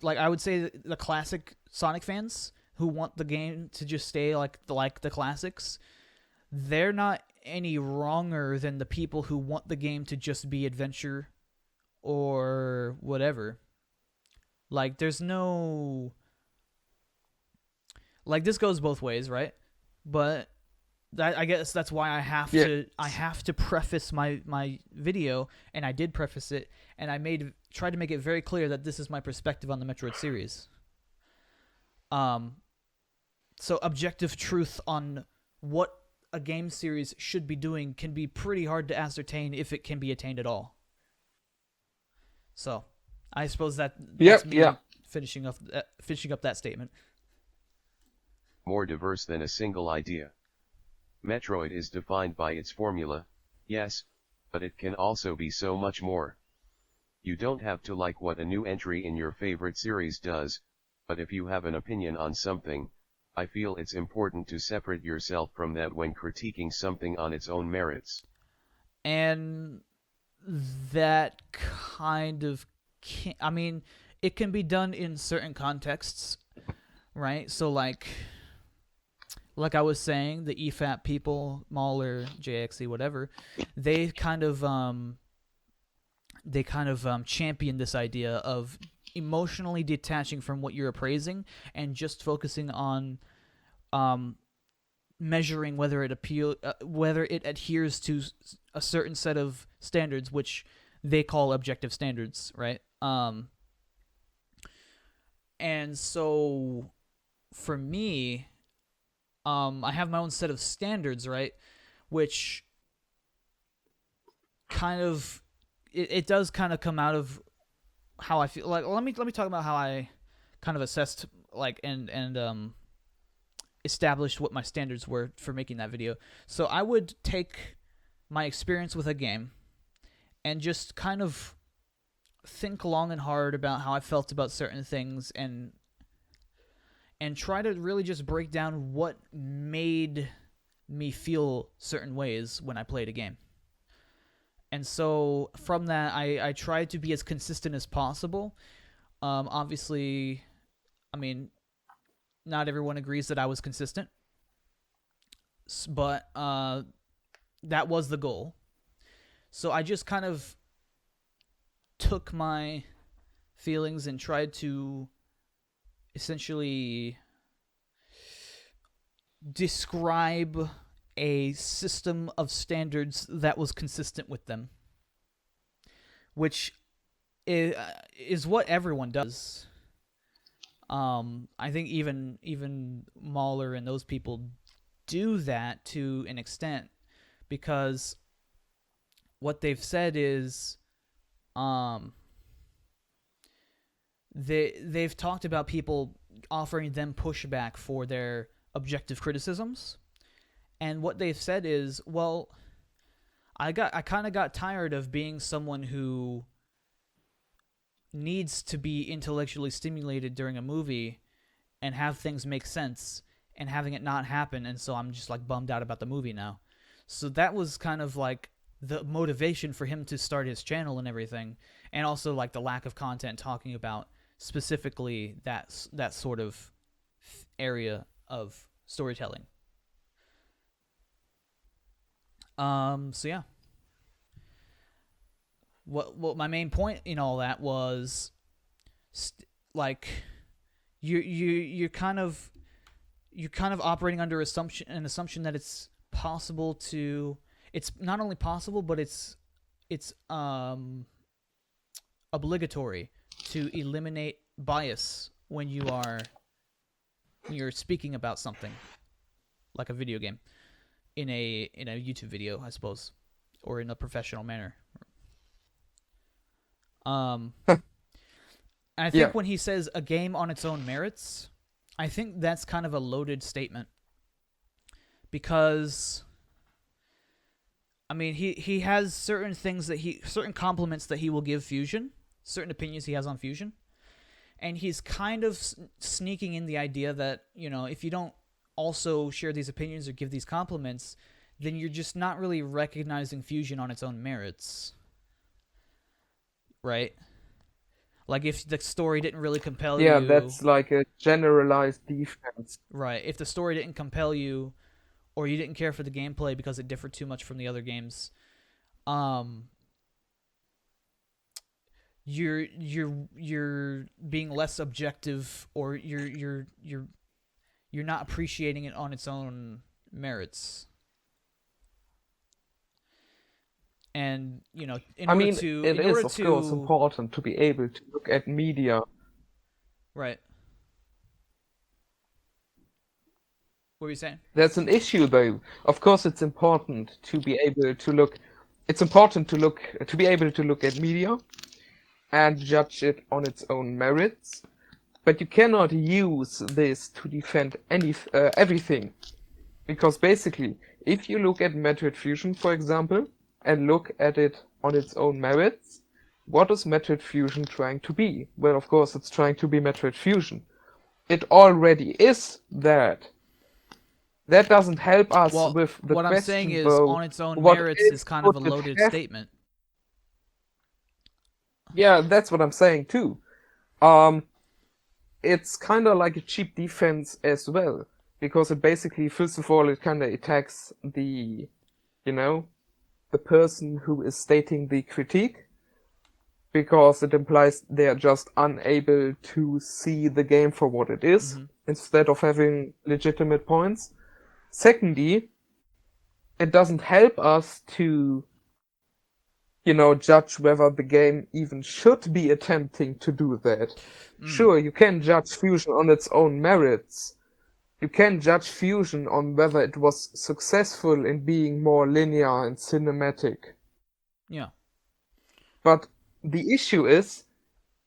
I would say the classic Sonic fans who want the game to just stay like the classics, they're not any wronger than the people who want the game to just be adventure or whatever. There's no... this goes both ways, right? But I guess that's why I have to preface my video, and I did preface it, and I tried to make it very clear that this is my perspective on the Metroid series. So objective truth on what a game series should be doing can be pretty hard to ascertain if it can be attained at all. So, I suppose that's me finishing up that statement. More diverse than a single idea. Metroid is defined by its formula, yes, but it can also be so much more. You don't have to like what a new entry in your favorite series does, but if you have an opinion on something, I feel it's important to separate yourself from that when critiquing something on its own merits. And that kind of it can be done in certain contexts, right? So like I was saying, the EFAP people, Mahler, JXE, whatever, they kind of champion this idea of emotionally detaching from what you're appraising and just focusing on measuring whether it adheres to a certain set of standards, which they call objective standards, right? And so for me, I have my own set of standards, right? Which kind of it does kind of come out of how I feel. Let me talk about how I kind of assessed established what my standards were for making that video. So I would take my experience with a game and just kind of think long and hard about how I felt about certain things and try to really just break down what made me feel certain ways when I played a game. And so from that, I tried to be as consistent as possible. Obviously, I mean, not everyone agrees that I was consistent, but that was the goal. So I just kind of took my feelings and tried to essentially describe a system of standards that was consistent with them, which is what everyone does. I think even Mahler and those people do that to an extent, because what they've said is they've talked about people offering them pushback for their objective criticisms, and what they've said is, well, I kind of got tired of being someone who needs to be intellectually stimulated during a movie and have things make sense and having it not happen, and so I'm just like bummed out about the movie now. So that was kind of like the motivation for him to start his channel and everything, and also like the lack of content talking about specifically that sort of area of storytelling. So yeah. What my main point in all that was, like, you're kind of operating under an assumption that it's possible to. It's not only possible, but it's obligatory to eliminate bias when you're speaking about something, like a video game, in a YouTube video, I suppose, or in a professional manner. And I think when he says a game on its own merits, I think that's kind of a loaded statement, because I mean, he has certain things certain compliments that he will give Fusion, certain opinions he has on Fusion, and he's kind of sneaking in the idea that, you know, if you don't also share these opinions or give these compliments, then you're just not really recognizing Fusion on its own merits. Right? Like, if the story didn't really compel you... Yeah, that's like a generalized defense. Right. If the story didn't compel you, or you didn't care for the gameplay because it differed too much from the other games, you're being less objective, or you're not appreciating it on its own merits. And, you know, it is, of course, important to be able to look at media. Right. What were you saying? That's an issue, though. Of course, it's important to be able to look. It's important to be able to look at media and judge it on its own merits. But you cannot use this to defend everything, because basically, if you look at Metroid Fusion, for example, and look at it on its own merits, what is Metroid Fusion trying to be? Well, of course, it's trying to be Metroid Fusion. It already is that. That doesn't help us with the question. What I'm saying is, on its own merits is kind of a loaded statement. Yeah, that's what I'm saying too. It's kind of like a cheap defense as well, because it basically, first of all, it kind of attacks the person who is stating the critique, because it implies they're just unable to see the game for what it is, instead of having legitimate points. Secondly, it doesn't help us to, judge whether the game even should be attempting to do that. Sure, you can judge Fusion on its own merits. You can judge Fusion on whether it was successful in being more linear and cinematic. Yeah. But the issue is,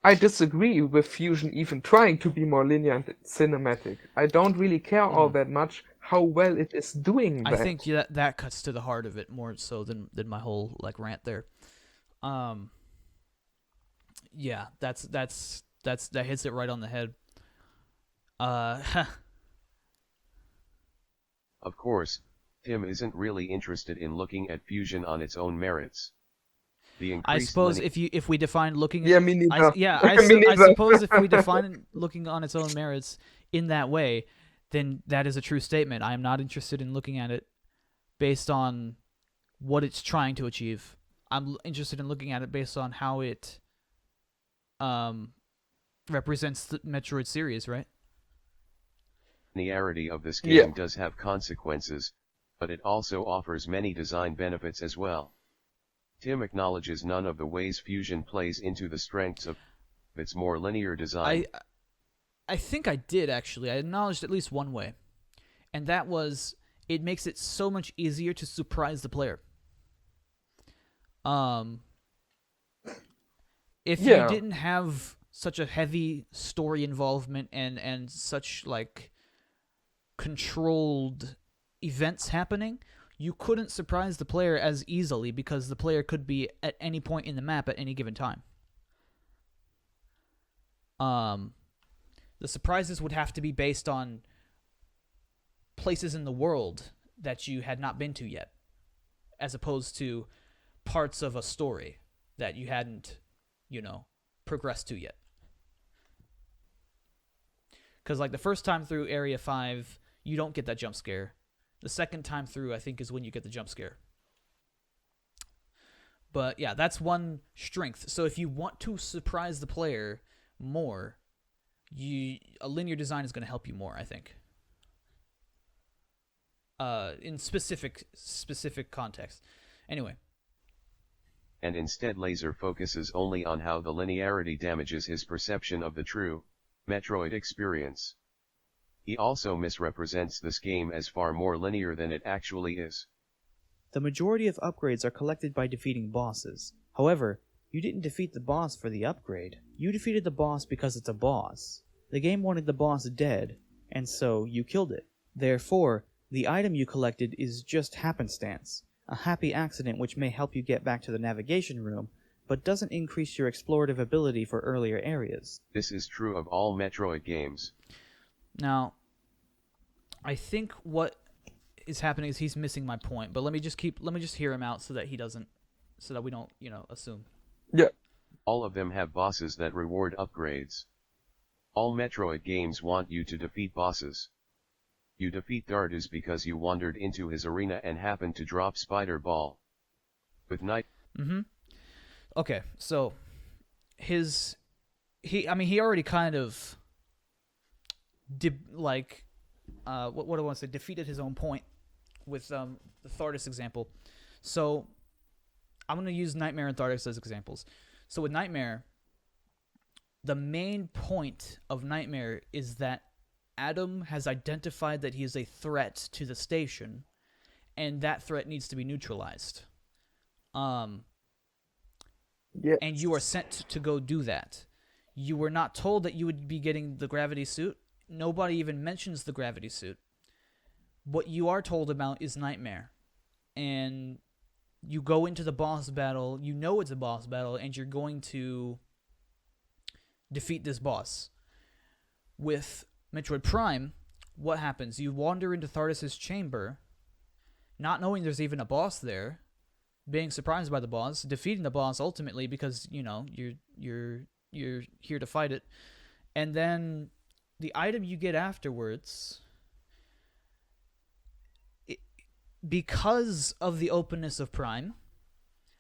I disagree with Fusion even trying to be more linear and cinematic. I don't really care all that much how well it is doing that. I think that cuts to the heart of it more so than my whole like rant there. Yeah, that hits it right on the head. Of course, Tim isn't really interested in looking at Fusion on its own merits. The I increased suppose if we define looking, Yeah, me neither. I Me neither. suppose if we define looking on its own merits in that way, then that is a true statement. I am not interested in looking at it based on what it's trying to achieve. I'm interested in looking at it based on how it represents the Metroid series, right? linearity of this game Yeah. does have consequences, but it also offers many design benefits as well. Tim acknowledges none of the ways Fusion plays into the strengths of its more linear design. I think I did actually. I acknowledged at least one way, and that was it makes it so much easier to surprise the player. If Yeah. you didn't have such a heavy story involvement and such like controlled events happening, you couldn't surprise the player as easily because the player could be at any point in the map at any given time. The surprises would have to be based on places in the world that you had not been to yet, as opposed to parts of a story that you hadn't, progressed to yet. Because, like, the first time through Area 5, you don't get that jump scare. The second time through, I think, is when you get the jump scare. But, yeah, that's one strength. So if you want to surprise the player more, a linear design is going to help you more, I think. In specific context. Anyway. And instead Laser focuses only on how the linearity damages his perception of the true Metroid experience. He also misrepresents this game as far more linear than it actually is. The majority of upgrades are collected by defeating bosses. However, you didn't defeat the boss for the upgrade. You defeated the boss because it's a boss. The game wanted the boss dead, and so you killed it. Therefore, the item you collected is just happenstance, a happy accident which may help you get back to the navigation room, but doesn't increase your explorative ability for earlier areas. This is true of all Metroid games. Now, I think what is happening is he's missing my point, but let me just hear him out so that we don't, assume. Yeah. All of them have bosses that reward upgrades. All Metroid games want you to defeat bosses. You defeat Dartus because you wandered into his arena and happened to drop Spider Ball. With Night. Okay, so he already kind of what do I want to say? Defeated his own point with the Thartus example. So I'm going to use Nightmare and Thartus as examples. So with Nightmare, the main point of Nightmare is that Adam has identified that he is a threat to the station, and that threat needs to be neutralized. Yeah. And you are sent to go do that. You were not told that you would be getting the gravity suit. Nobody even mentions the gravity suit. What you are told about is Nightmare. And you go into the boss battle, you know it's a boss battle, and you're going to defeat this boss. With Metroid Prime, what happens? You wander into Thartus' chamber, not knowing there's even a boss there, being surprised by the boss, defeating the boss ultimately because, you're here to fight it. And then the item you get afterwards, because of the openness of Prime,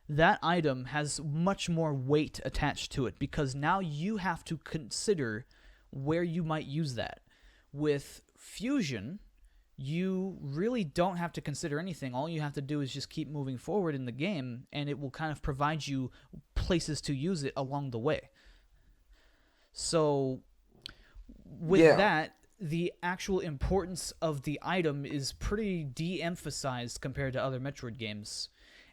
that item has much more weight attached to it because now you have to consider where you might use that. With Fusion, you really don't have to consider anything. All you have to do is just keep moving forward in the game, and it will kind of provide you places to use it along the way. So, with that, the actual importance of the item is pretty de-emphasized compared to other Metroid games.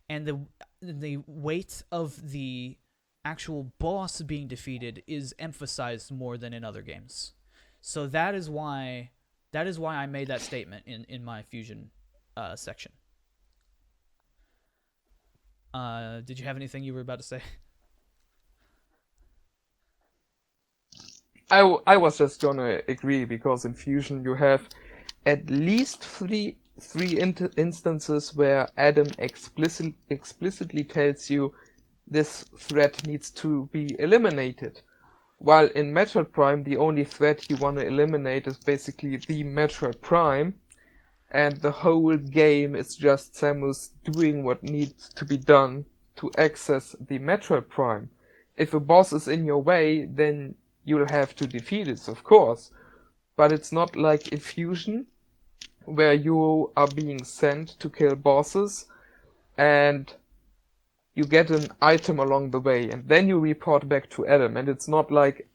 And the weight of the actual boss being defeated is emphasized more than in other games. So that is why I made that statement in my Fusion section. Did you have anything you were about to say? I was just gonna agree, because in Fusion you have at least three instances where Adam explicitly tells you this threat needs to be eliminated. While in Metroid Prime, the only threat you want to eliminate is basically the Metroid Prime, and the whole game is just Samus doing what needs to be done to access the Metroid Prime. If a boss is in your way, then you'll have to defeat it, of course. But it's not like in Fusion, where you are being sent to kill bosses, and you get an item along the way, and then you report back to Adam, and it's not like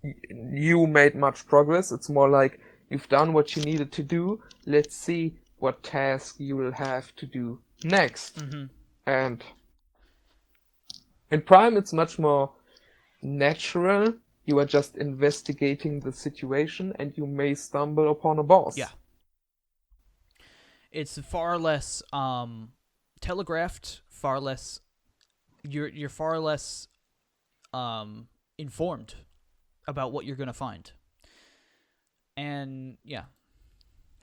you made much progress, it's more like you've done what you needed to do, let's see what task you will have to do next. Mm-hmm. And in Prime it's much more natural, you are just investigating the situation, and you may stumble upon a boss. Yeah. It's far less telegraphed, far less. You're far less informed about what you're gonna find, and yeah,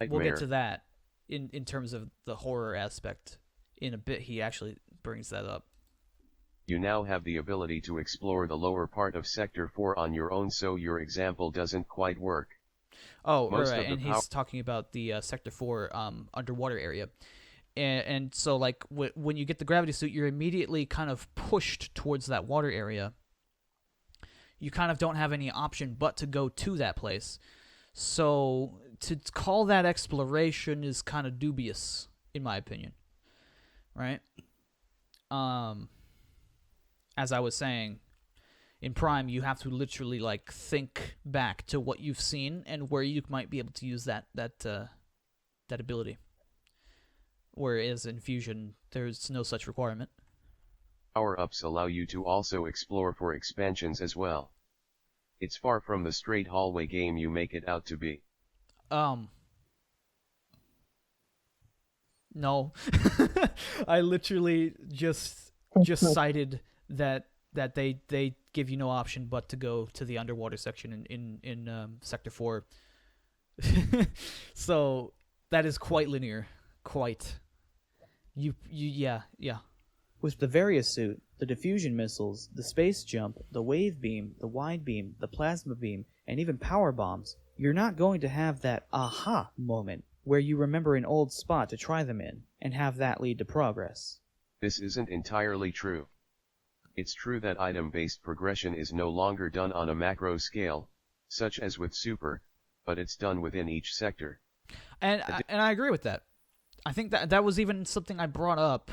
we'll get to that in terms of the horror aspect in a bit. He actually brings that up. You now have the ability to explore the lower part of Sector 4 on your own, so your example doesn't quite work. Oh, Most right, of the and he's talking about the Sector 4 underwater area. And so, like, when you get the gravity suit, you're immediately kind of pushed towards that water area. You kind of don't have any option but to go to that place. So, to call that exploration is kind of dubious, in my opinion. Right? As I was saying, in Prime, you have to literally, like, think back to what you've seen and where you might be able to use that ability. Whereas in Fusion, there's no such requirement. Power-ups allow you to also explore for expansions as well. It's far from the straight hallway game you make it out to be. No. I literally just cited that they give you no option but to go to the underwater section in Sector 4. So that is quite linear. Quite. Yeah. With the Various suit, the diffusion missiles, the space jump, the wave beam, the wide beam, the plasma beam, and even power bombs, you're not going to have that aha moment where you remember an old spot to try them in, and have that lead to progress. This isn't entirely true. It's true that item-based progression is no longer done on a macro scale, such as with Super, but it's done within each sector. And I agree with that. I think that was even something I brought up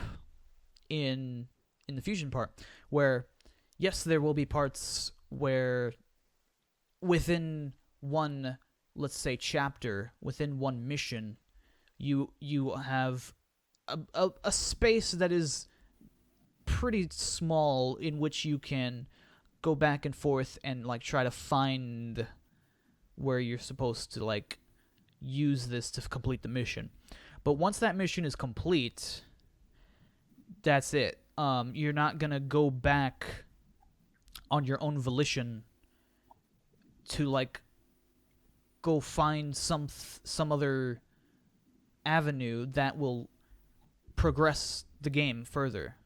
in the Fusion part, where yes, there will be parts where within one, let's say, chapter, within one mission, you have a space that is pretty small in which you can go back and forth and, like, try to find where you're supposed to, like, use this to complete the mission. But once that mission is complete, that's it. You're not gonna go back on your own volition to, like, go find some other avenue that will progress the game further.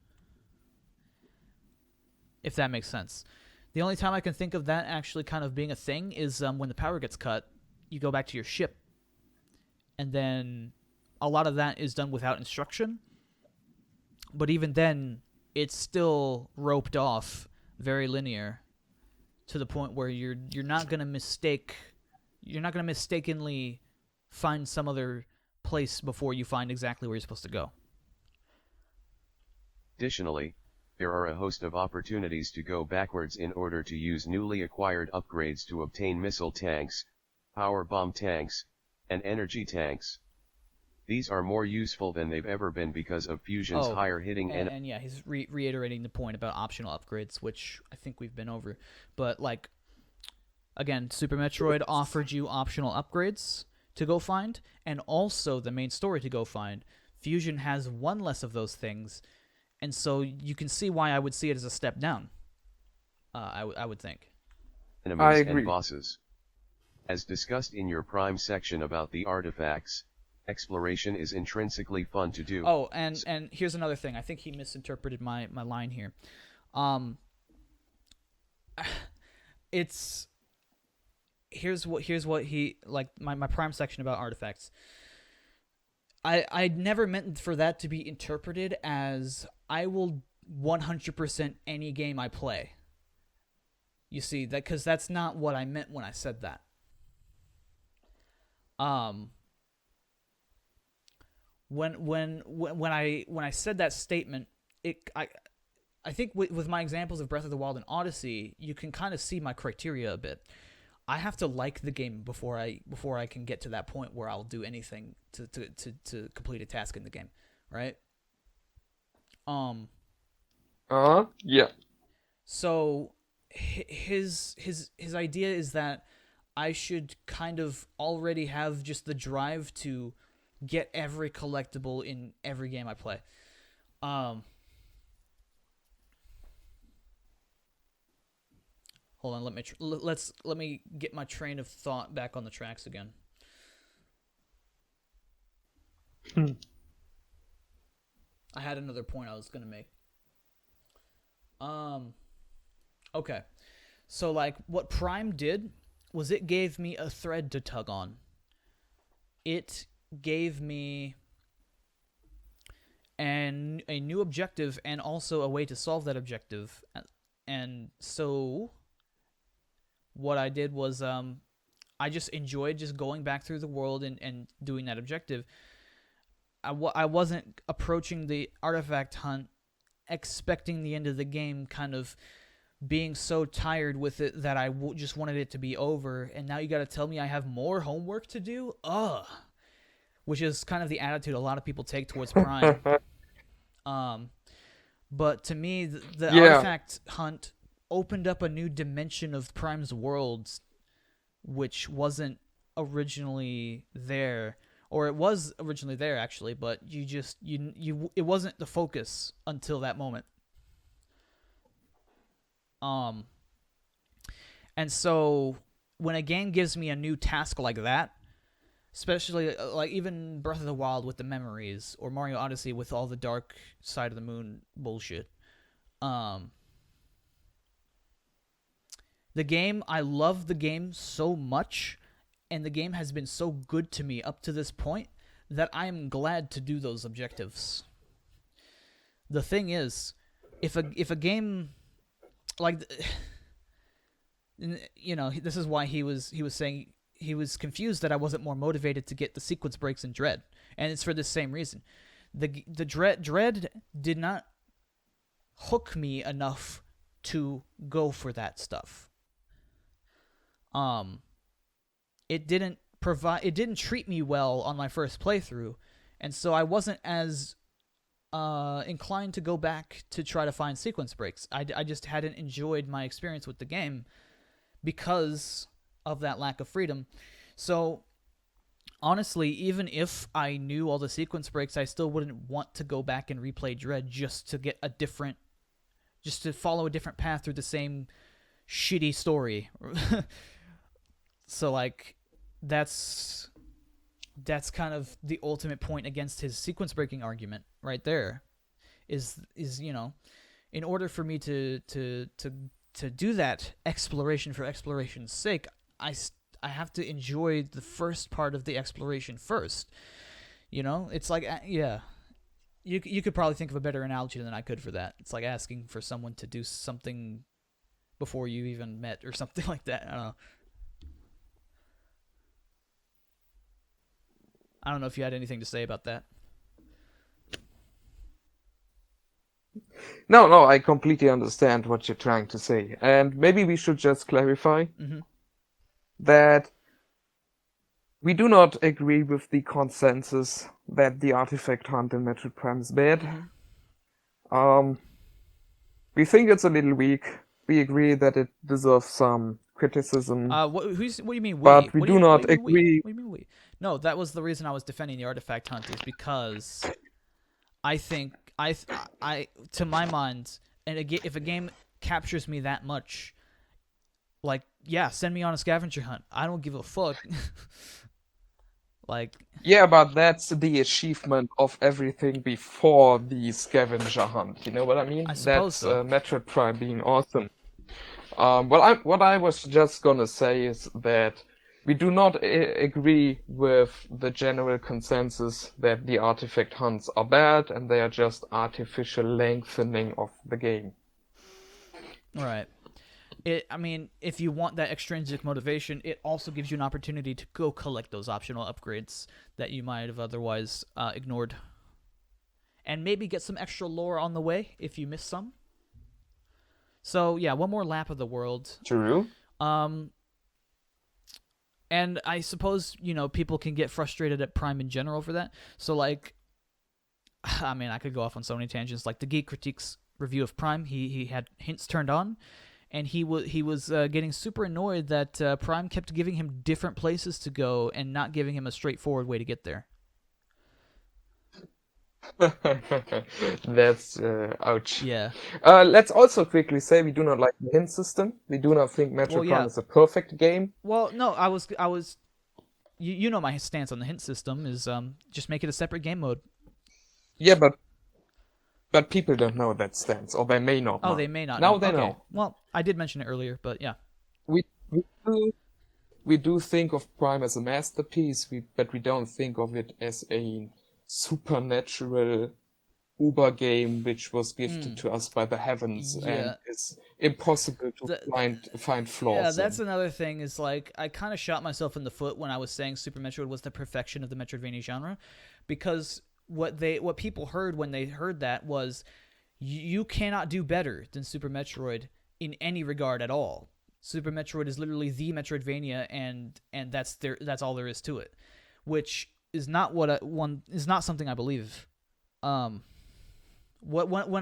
If that makes sense. The only time I can think of that actually kind of being a thing is when the power gets cut, you go back to your ship, and then a lot of that is done without instruction. But even then, it's still roped off, very linear, to the point where you're not gonna mistakenly find some other place before you find exactly where you're supposed to go. Additionally, there are a host of opportunities to go backwards in order to use newly acquired upgrades to obtain missile tanks, power bomb tanks, and energy tanks. These are more useful than they've ever been because of Fusion's higher hitting and yeah, he's reiterating the point about optional upgrades, which I think we've been over. But like, again, Super Metroid offered you optional upgrades to go find, and also the main story to go find. Fusion has one less of those things, and so you can see why I would see it as a step down. I would think. Enemies and bosses. As discussed in your Prime section about the artifacts, exploration is intrinsically fun to do. Oh, and here's another thing. I think he misinterpreted my line here. Here's what he, like, my Prime section about artifacts. I never meant for that to be interpreted as I will 100% any game I play. You see, that because that's not what I meant when I said that. When I said that statement, I think with my examples of Breath of the Wild and Odyssey, you can kind of see my criteria a bit. I have to like the game before I can get to that point where I'll do anything to complete a task in the game, right? Yeah. So his idea is that I should kind of already have just the drive to get every collectible in every game I play. Hold on, let me get my train of thought back on the tracks again. I had another point I was gonna make. Okay. So, like, what Prime did was it gave me a thread to tug on. It gave me a new objective and also a way to solve that objective. And so what I did was I just enjoyed just going back through the world and doing that objective. I wasn't approaching the artifact hunt expecting the end of the game, kind of being so tired with it that I just wanted it to be over, and now you got to tell me I have more homework to do? Ugh. Which is kind of the attitude a lot of people take towards Prime. But to me, the artifact hunt opened up a new dimension of Prime's worlds, which wasn't originally there. Or it was originally there, actually, but it wasn't the focus until that moment. And so when a game gives me a new task like that, especially like even Breath of the Wild with the memories, or Mario Odyssey with all the dark side of the moon bullshit, the game, I love the game so much, and the game has been so good to me up to this point that I am glad to do those objectives. The thing is, if a game, like, you know, this is why he was saying he was confused that I wasn't more motivated to get the sequence breaks in Dread, and it's for the same reason. The Dread did not hook me enough to go for that stuff. It didn't treat me well on my first playthrough, and so I wasn't as inclined to go back to try to find sequence breaks. I just hadn't enjoyed my experience with the game because of that lack of freedom. So honestly, even if I knew all the sequence breaks, I still wouldn't want to go back and replay Dread just to get just to follow a different path through the same shitty story. So, like, that's kind of the ultimate point against his sequence breaking argument right there. Is you know, in order for me to do that exploration for exploration's sake, I have to enjoy the first part of the exploration first. You know, it's like, yeah, you could probably think of a better analogy than I could for that. It's like asking for someone to do something before you even met or something like that. I don't know if you had anything to say about that. No, I completely understand what you're trying to say. And maybe we should just clarify that we do not agree with the consensus that the artifact hunt in Metroid Prime is bad. We think it's a little weak. We agree that it deserves some criticism. What do you mean we? But we What do not what do you mean we? agree. What do you mean we? No, that was the reason I was defending the artifact hunt, is because I think to my mind, if a game captures me that much, like, yeah, send me on a scavenger hunt. I don't give a fuck. Like, Yeah, but that's the achievement of everything before the scavenger hunt. You know what I mean? I suppose That's so. Metroid Prime being awesome. What I was just gonna say is that we do not agree with the general consensus that the artifact hunts are bad and they are just artificial lengthening of the game. right. I mean, if you want that extrinsic motivation, it also gives you an opportunity to go collect those optional upgrades that you might have otherwise ignored. And maybe get some extra lore on the way if you miss some. So, yeah, one more lap of the world. True. And I suppose, people can get frustrated at Prime in general for that. So, like, I mean, I could go off on so many tangents. Like, the Geek Critique's review of Prime, he had hints turned on. And he was getting super annoyed that Prime kept giving him different places to go and not giving him a straightforward way to get there. That's ouch. Yeah. Let's also quickly say we do not like the hint system. We do not think Metroid Well, yeah. Prime is a perfect game. Well, no, I was. You know my stance on the hint system is just make it a separate game mode. Yeah, but people don't know that stance, or they may not know. Oh, they may not. Now know. they Okay. know. Well, I did mention it earlier, but yeah. We do think of Prime as a masterpiece, but we don't think of it as a supernatural Uber game which was gifted to us by the heavens Yeah. and is impossible to find flaws Yeah, that's in. another thing. Is like I kind of shot myself in the foot when I was saying Super Metroid was the perfection of the Metroidvania genre, because what people heard when they heard that was you cannot do better than Super Metroid in any regard at all. Super Metroid is literally the Metroidvania, and that's all there is to it, which is not is not something I believe. When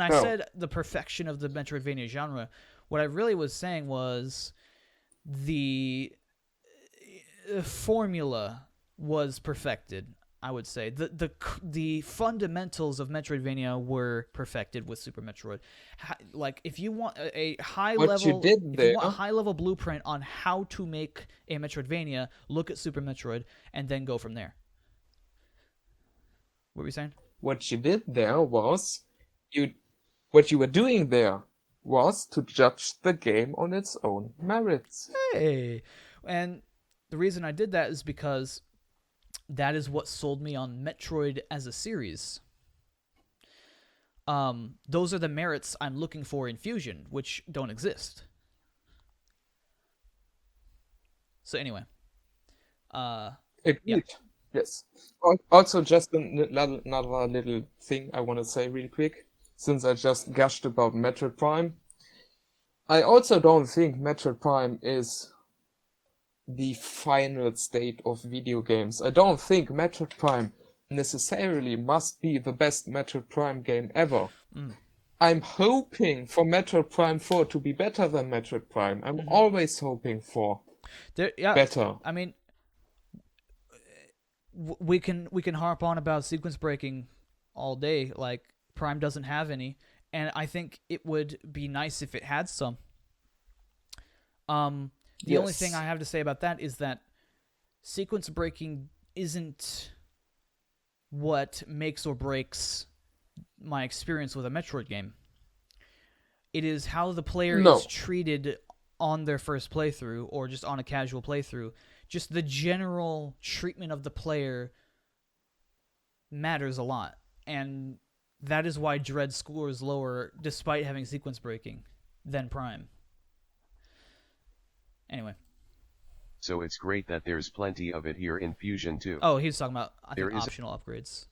I No. said the perfection of the Metroidvania genre, what I really was saying was the formula was perfected. I would say the fundamentals of Metroidvania were perfected with Super Metroid. Like, if you want a high What level, you did if there- you want a high level blueprint on how to make a Metroidvania, look at Super Metroid and then go from there. What were you saying? What you did there was what you were doing there was to judge the game on its own merits. Hey, and the reason I did that is because that is what sold me on Metroid as a series. Those are the merits I'm looking for in Fusion, which don't exist. So anyway, Agreed. Yeah. Yes. Also, just another little thing I want to say real quick, since I just gushed about Metroid Prime. I also don't think Metroid Prime is the final state of video games. I don't think Metroid Prime necessarily must be the best Metroid Prime game ever. I'm hoping for Metroid Prime 4 to be better than Metroid Prime. I'm always hoping for better. I mean, we can harp on about sequence breaking all day. Like, Prime doesn't have any, and I think it would be nice if it had some. The only thing I have to say about that is that sequence breaking isn't what makes or breaks my experience with a Metroid game. It is how the player is treated on their first playthrough, or just on a casual playthrough. Just the general treatment of the player matters a lot, and that is why Dread scores lower despite having sequence breaking than Prime. Anyway. So it's great that there's plenty of it here in Fusion too. Oh, he's talking about, I think, There is optional upgrades.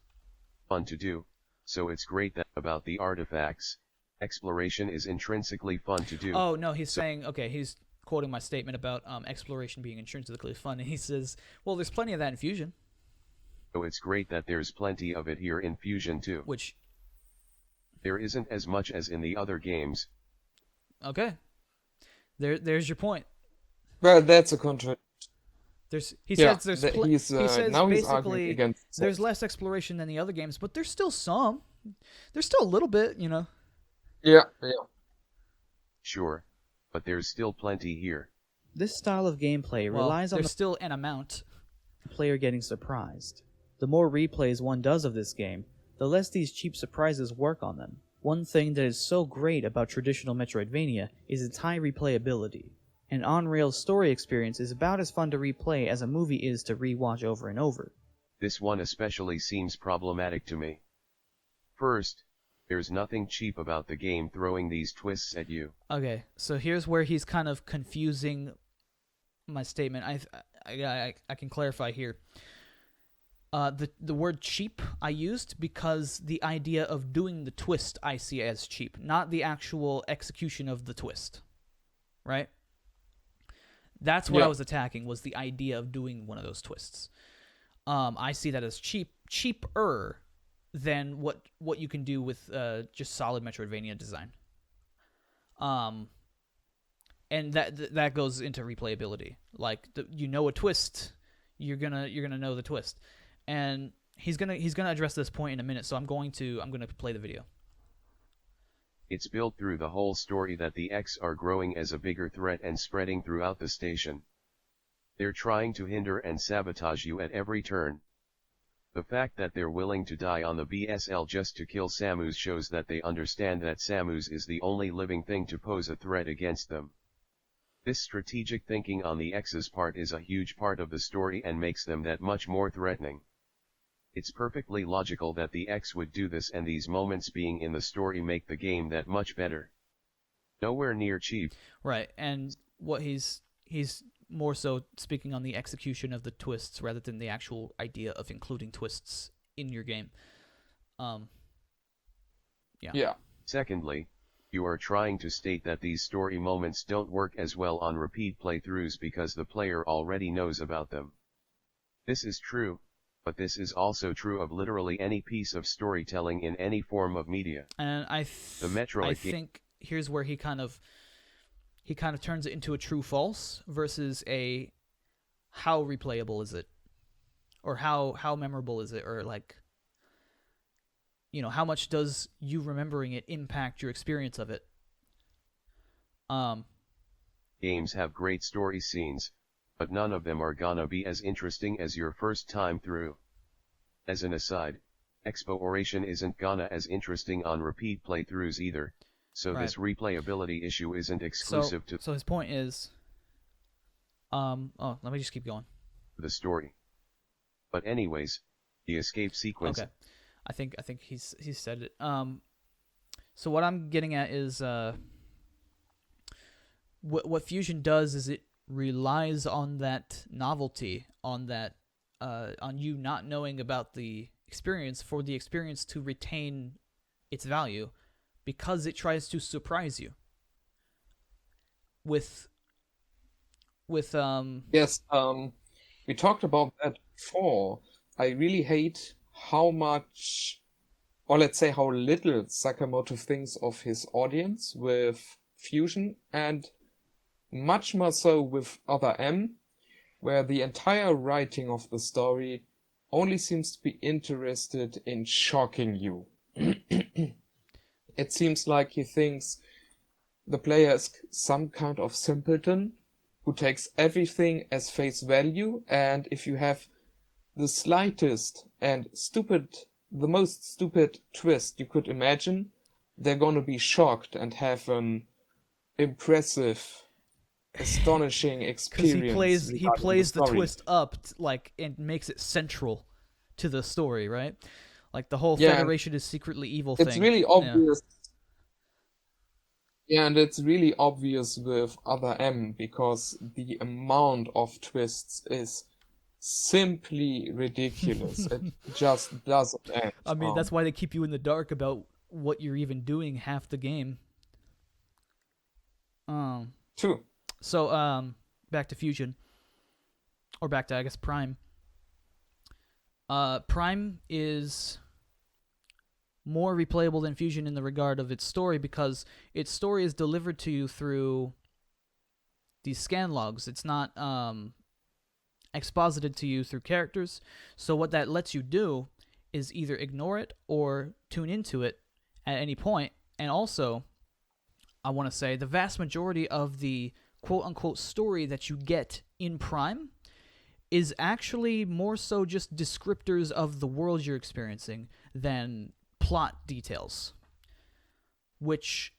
Fun to do. So it's great that about the artifacts, exploration is intrinsically fun to do. Oh, no, he's saying, okay, quoting my statement about exploration being intrinsically fun, and he says, "Well, there's plenty of that in Fusion." So it's great that there's plenty of it here in Fusion too. Which, there isn't as much as in the other games. okay, there's your point. Well, that's a contradiction. He says there's he says now he's arguing basically against there's less exploration than the other games, but there's still some. There's still a little bit, you know. Yeah. Sure, but there's still plenty here. This style of gameplay Well, relies on there's the still an amount. player getting surprised. The more replays one does of this game, the less these cheap surprises work on them. One thing that is so great about traditional Metroidvania is its high replayability. An on-rails story experience is about as fun to replay as a movie is to rewatch over and over. This one especially seems problematic to me. First, there's nothing cheap about the game throwing these twists at you. Okay, so here's where he's kind of confusing my statement. I can clarify here. The word cheap I used because the idea of doing the twist I see as cheap, not the actual execution of the twist. Right? That's what I was attacking, was the idea of doing one of those twists. I see that as cheaper than what you can do with just solid Metroidvania design. And that goes into replayability. Like you know a twist, you're gonna know the twist, and he's gonna address this point in a minute. So I'm going to play the video. It's built through the whole story that the X are growing as a bigger threat and spreading throughout the station. They're trying to hinder and sabotage you at every turn. The fact that they're willing to die on the BSL just to kill Samus shows that they understand that Samus is the only living thing to pose a threat against them. This strategic thinking on the X's part is a huge part of the story and makes them that much more threatening. It's perfectly logical that the X would do this, and these moments being in the story make the game that much better. Nowhere near cheap. Right, and what he's more so speaking on the execution of the twists rather than the actual idea of including twists in your game. Yeah. Secondly, you are trying to state that these story moments don't work as well on repeat playthroughs because the player already knows about them. This is true, but this is also true of literally any piece of storytelling in any form of media. And I Metroid think here's where he kind of turns it into a true false versus a how replayable is it, or how memorable is it, or like, you know, how much does you remembering it impact your experience of it. Games have great story scenes, but none of them are gonna be as interesting as your first time through. As an aside, exploration isn't gonna as interesting on repeat playthroughs either, so this replayability issue isn't exclusive to So his point is, let me just keep going. The story. But anyways, the escape sequence. Okay, I think he's said it. So what I'm getting at is, what Fusion does is it relies on that novelty, on that, on you not knowing about the experience for the experience to retain its value, because it tries to surprise you with Yes, we talked about that before. I really hate how much, or let's say how little, Sakamoto thinks of his audience with Fusion, and much more so with Other M, where the entire writing of the story only seems to be interested in shocking you. It seems like he thinks the player is some kind of simpleton who takes everything as face value, and if you have the slightest and the most stupid twist you could imagine, they're gonna be shocked and have an impressive, astonishing experience. Because he plays the twist up and makes it central to the story, right? Like the whole Federation is secretly evil thing. It's really obvious. Yeah, and it's really obvious with Other M because the amount of twists is simply ridiculous. It just doesn't end. I mean, that's why they keep you in the dark about what you're even doing half the game. True. So back to Fusion, or back to I guess Prime. Prime is more replayable than Fusion in the regard of its story, because its story is delivered to you through these scan logs. It's not exposited to you through characters. So what that lets you do is either ignore it or tune into it at any point. And also, I want to say the vast majority of the quote-unquote story that you get in Prime is actually more so just descriptors of the world you're experiencing than plot details, which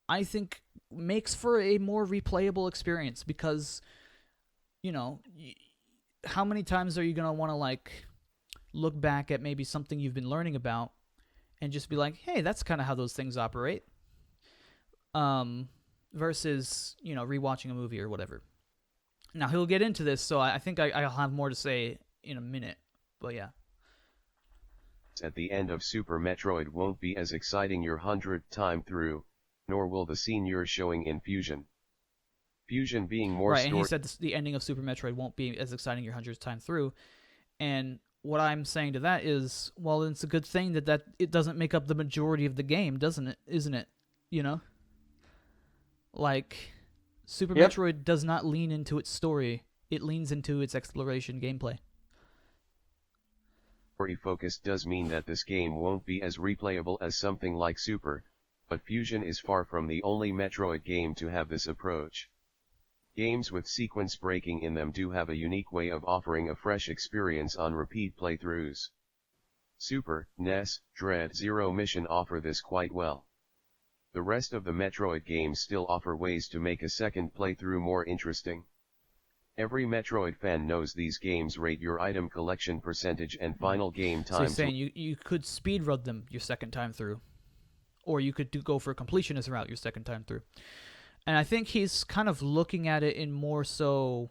I think makes for a more replayable experience, because, you know, how many times are you going to want to, like, look back at maybe something you've been learning about and just be like, hey, that's kind of how those things operate, versus, you know, rewatching a movie or whatever. Now, he'll get into this, so I think I'll have more to say in a minute, but yeah. At the end of Super Metroid won't be as exciting your 100th time through, nor will the scene you're showing in Fusion. Fusion being more right, and he said the ending of Super Metroid won't be as exciting your 100th time through, and what I'm saying to that is, well, it's a good thing that it doesn't make up the majority of the game, doesn't it? Isn't it? You know? Like, Super Metroid does not lean into its story, it leans into its exploration gameplay. Story focus does mean that this game won't be as replayable as something like Super, but Fusion is far from the only Metroid game to have this approach. Games with sequence breaking in them do have a unique way of offering a fresh experience on repeat playthroughs. Super, NES, Dread Zero Mission offer this quite well. The rest of the Metroid games still offer ways to make a second playthrough more interesting. Every Metroid fan knows these games rate your item collection percentage and final game time. So you're saying you could speedrun them your second time through, or you could go for a completionist route your second time through. And I think he's kind of looking at it in more so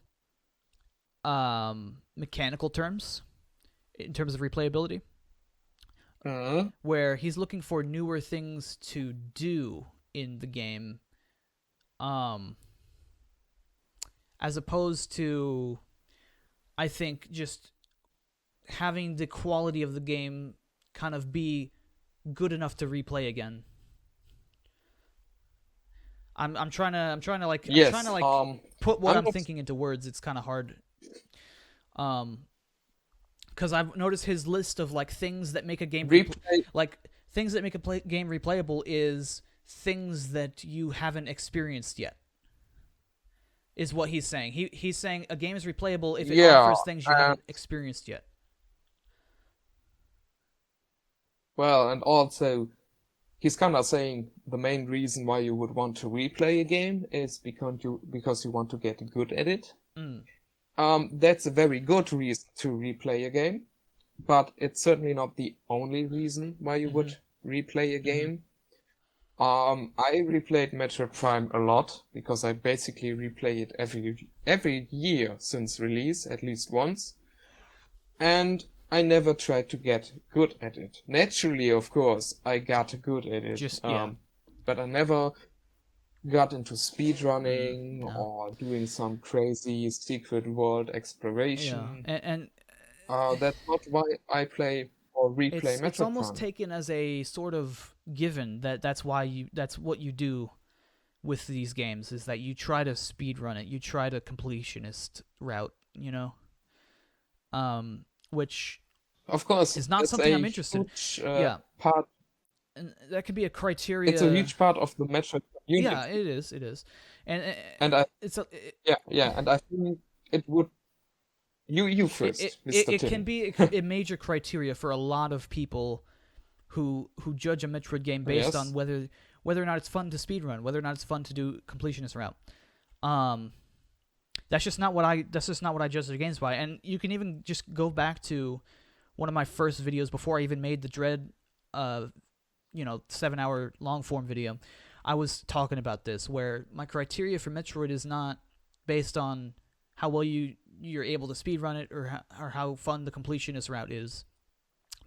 mechanical terms, in terms of replayability, where he's looking for newer things to do in the game, as opposed to, I think, just having the quality of the game kind of be good enough to replay again. I'm trying to put what I'm thinking into words. It's kind of hard. Because I've noticed his list of like things that make a game things that make a game replayable is things that you haven't experienced yet. Is what he's saying. He's saying a game is replayable if it offers things you haven't experienced yet. Well, and also, he's kind of saying the main reason why you would want to replay a game is because you want to get good at it. That's a very good reason to replay a game, but it's certainly not the only reason why you would replay a game. I replayed Metroid Prime a lot because I basically replay it every year since release, at least once, and I never tried to get good at it. Naturally, of course, I got good at it, but I never got into speedrunning or doing some crazy secret world exploration. Yeah, and that's not why I play or replay Metroid It's almost Prime. taken as a sort of given that's what you do with these games, is that you try to speedrun it, you try to completionist route, you know, which of course is not something I'm interested in. Part. And that could be a criteria. It's a huge part of the Metroid community. Yeah, it is, and I it's and I think it would. You first, Mr. It Tim. can be a major criteria for a lot of people who judge a Metroid game based on whether or not it's fun to speedrun, whether or not it's fun to do completionist route. That's just not what I judge the games by. And you can even just go back to one of my first videos before I even made the Dread 7-hour long form video. I was talking about this, where my criteria for Metroid is not based on how well you're able to speedrun it or how fun the completionist route is,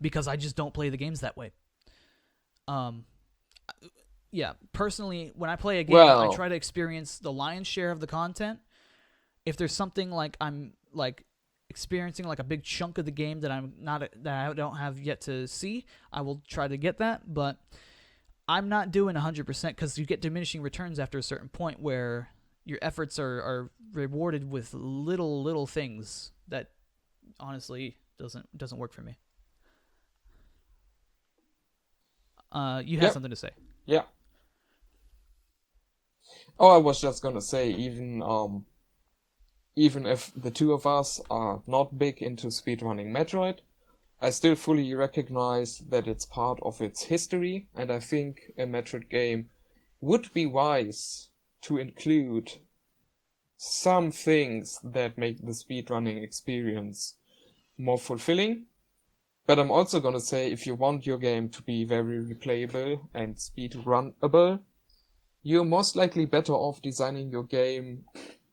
because I just don't play the games that way. yeah, personally, when I play a game, I Well, try to experience the lion's share of the content. If there's something like I'm like experiencing like a big chunk of the game that I don't have yet to see, I will try to get that, but I'm not doing 100% because you get diminishing returns after a certain point where your efforts are rewarded with little things that honestly doesn't work for me. You had yep, something to say. yeah. Oh, I was just gonna say, even if the two of us are not big into speedrunning Metroid, I still fully recognize that it's part of its history, and I think a Metroid game would be wise to include some things that make the speedrunning experience more fulfilling. But I'm also gonna say, if you want your game to be very replayable and speedrunnable, you're most likely better off designing your game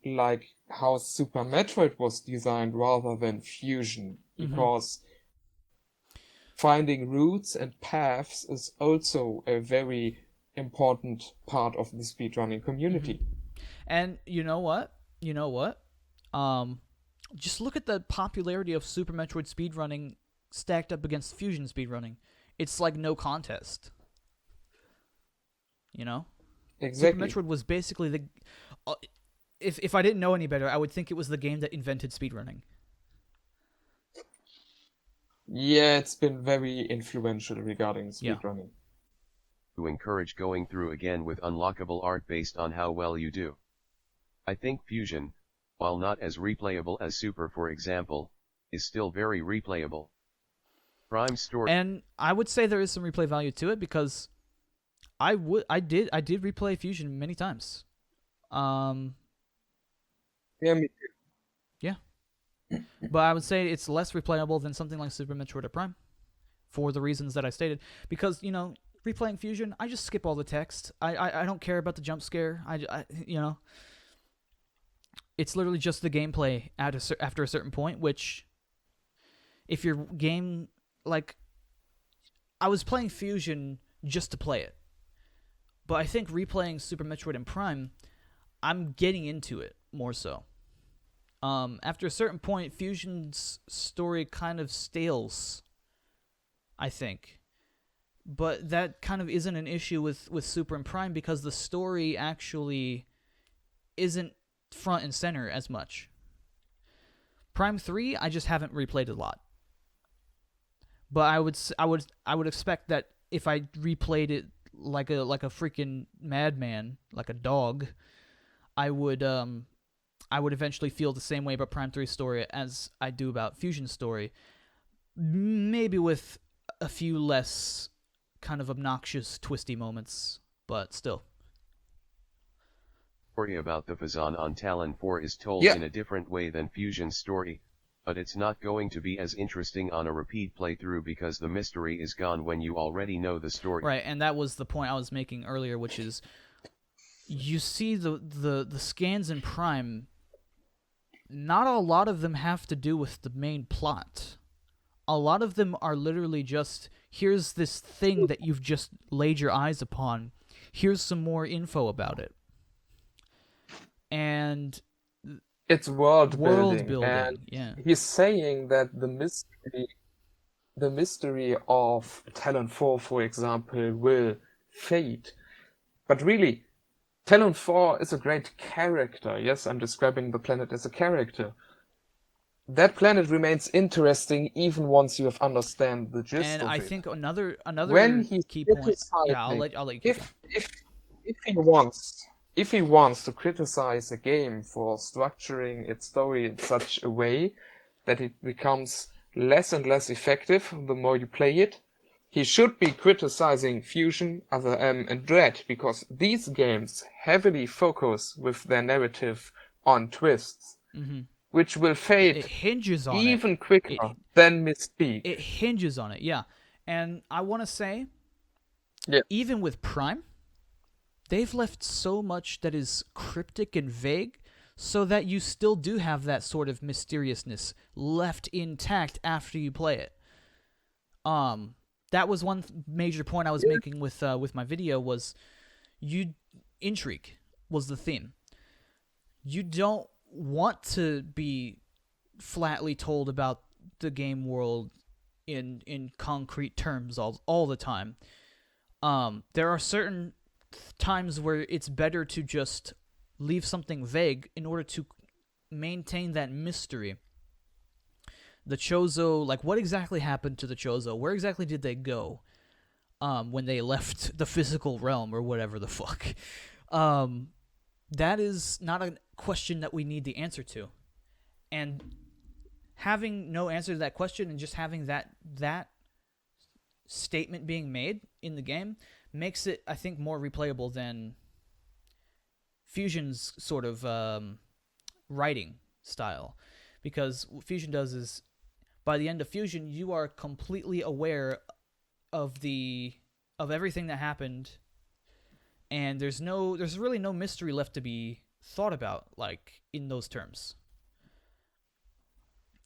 like how Super Metroid was designed rather than Fusion, because finding routes and paths is also a very important part of the speedrunning community. And you know what? Just look at the popularity of Super Metroid speedrunning stacked up against Fusion speedrunning. It's like no contest. You know? Exactly. Super Metroid was basically the... If I didn't know any better, I would think it was the game that invented speedrunning. Yeah, it's been very influential regarding Yeah. speedrunning. To encourage going through again with unlockable art based on how well you do. I think Fusion, while not as replayable as Super for example, is still very replayable. Prime story. And I would say there is some replay value to it because I did replay Fusion many times. Yeah, me too. Yeah. But I would say it's less replayable than something like Super Metroid or Prime for the reasons that I stated. Because, replaying Fusion, I just skip all the text. I don't care about the jump scare. It's literally just the gameplay after a certain point, which if your game, like, I was playing Fusion just to play it. But I think replaying Super Metroid and Prime, I'm getting into it more so. After a certain point, Fusion's story kind of stales, I think. But that kind of isn't an issue with Super and Prime because the story actually isn't front and center as much. Prime 3, I just haven't replayed a lot. But I would expect that if I replayed it like a freaking madman, like a dog, I would eventually feel the same way about Prime 3's story as I do about Fusion's story. Maybe with a few less kind of obnoxious, twisty moments, but still. Story about the Phazon on Talon 4 is told Yeah. in a different way than Fusion's story, but it's not going to be as interesting on a repeat playthrough because the mystery is gone when you already know the story. Right, and that was the point I was making earlier, which is you see the scans in Prime, not a lot of them have to do with the main plot. A lot of them are literally just, here's this thing that you've just laid your eyes upon. Here's some more info about it. And It's world world building, and yeah. he's saying that the mystery of Talon 4, for example, will fade. But really, Talon 4 is a great character. Yes, I'm describing the planet as a character. That planet remains interesting even once you have understand the gist And of I it. think another When he's key point. criticizing, Yeah, I'll let you keep going. if he wants to criticize a game for structuring its story in such a way that it becomes less and less effective the more you play it, he should be criticizing Fusion, Other M, and Dread, because these games heavily focus with their narrative on twists, which will It fade hinges on even it. quicker than Mystique. It hinges on it, yeah. And I want to say, Yeah. even with Prime, they've left so much that is cryptic and vague so that you still do have that sort of mysteriousness left intact after you play it. That was one major point I was making with my video was intrigue was the theme. You don't want to be flatly told about the game world in concrete terms all the time. There are certain times where it's better to just leave something vague in order to maintain that mystery. The Chozo, like, what exactly happened to the Chozo? Where exactly did they go when they left the physical realm or whatever the fuck? That is not a question that we need the answer to. And having no answer to that question and just having that statement being made in the game makes it, I think, more replayable than Fusion's sort of writing style. Because what Fusion does is, by the end of Fusion, you are completely aware of everything that happened, and there's really no mystery left to be thought about, like, in those terms.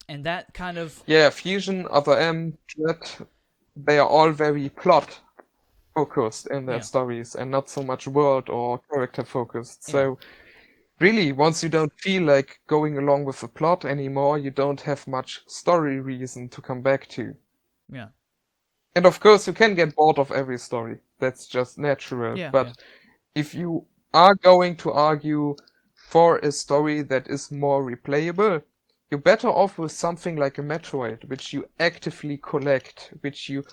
And that kind of... Yeah, Fusion, Other M, Dread, they are all very plot focused in their stories and not so much world or character focused. So really, once you don't feel like going along with the plot anymore, you don't have much story reason to come back to. Yeah. And of course, you can get bored of every story. That's just natural. Yeah, but yeah. if you are going to argue for a story that is more replayable, you're better off with something like a Metroid, which you actively collect, which you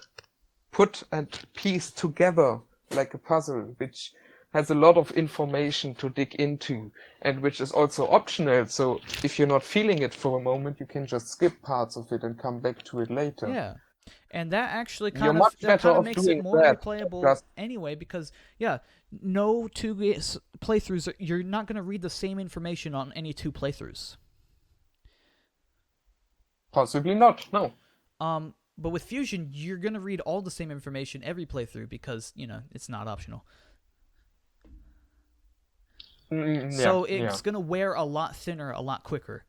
put and piece together like a puzzle, which has a lot of information to dig into, and which is also optional. So if you're not feeling it for a moment, you can just skip parts of it and come back to it later. Yeah. And that actually You're kind much of better off makes it doing more that, replayable just- anyway, because no two playthroughs you're not going to read the same information on any two playthroughs. Possibly not, no. But with Fusion, you're going to read all the same information every playthrough because, it's not optional. So it's going to wear a lot thinner a lot quicker.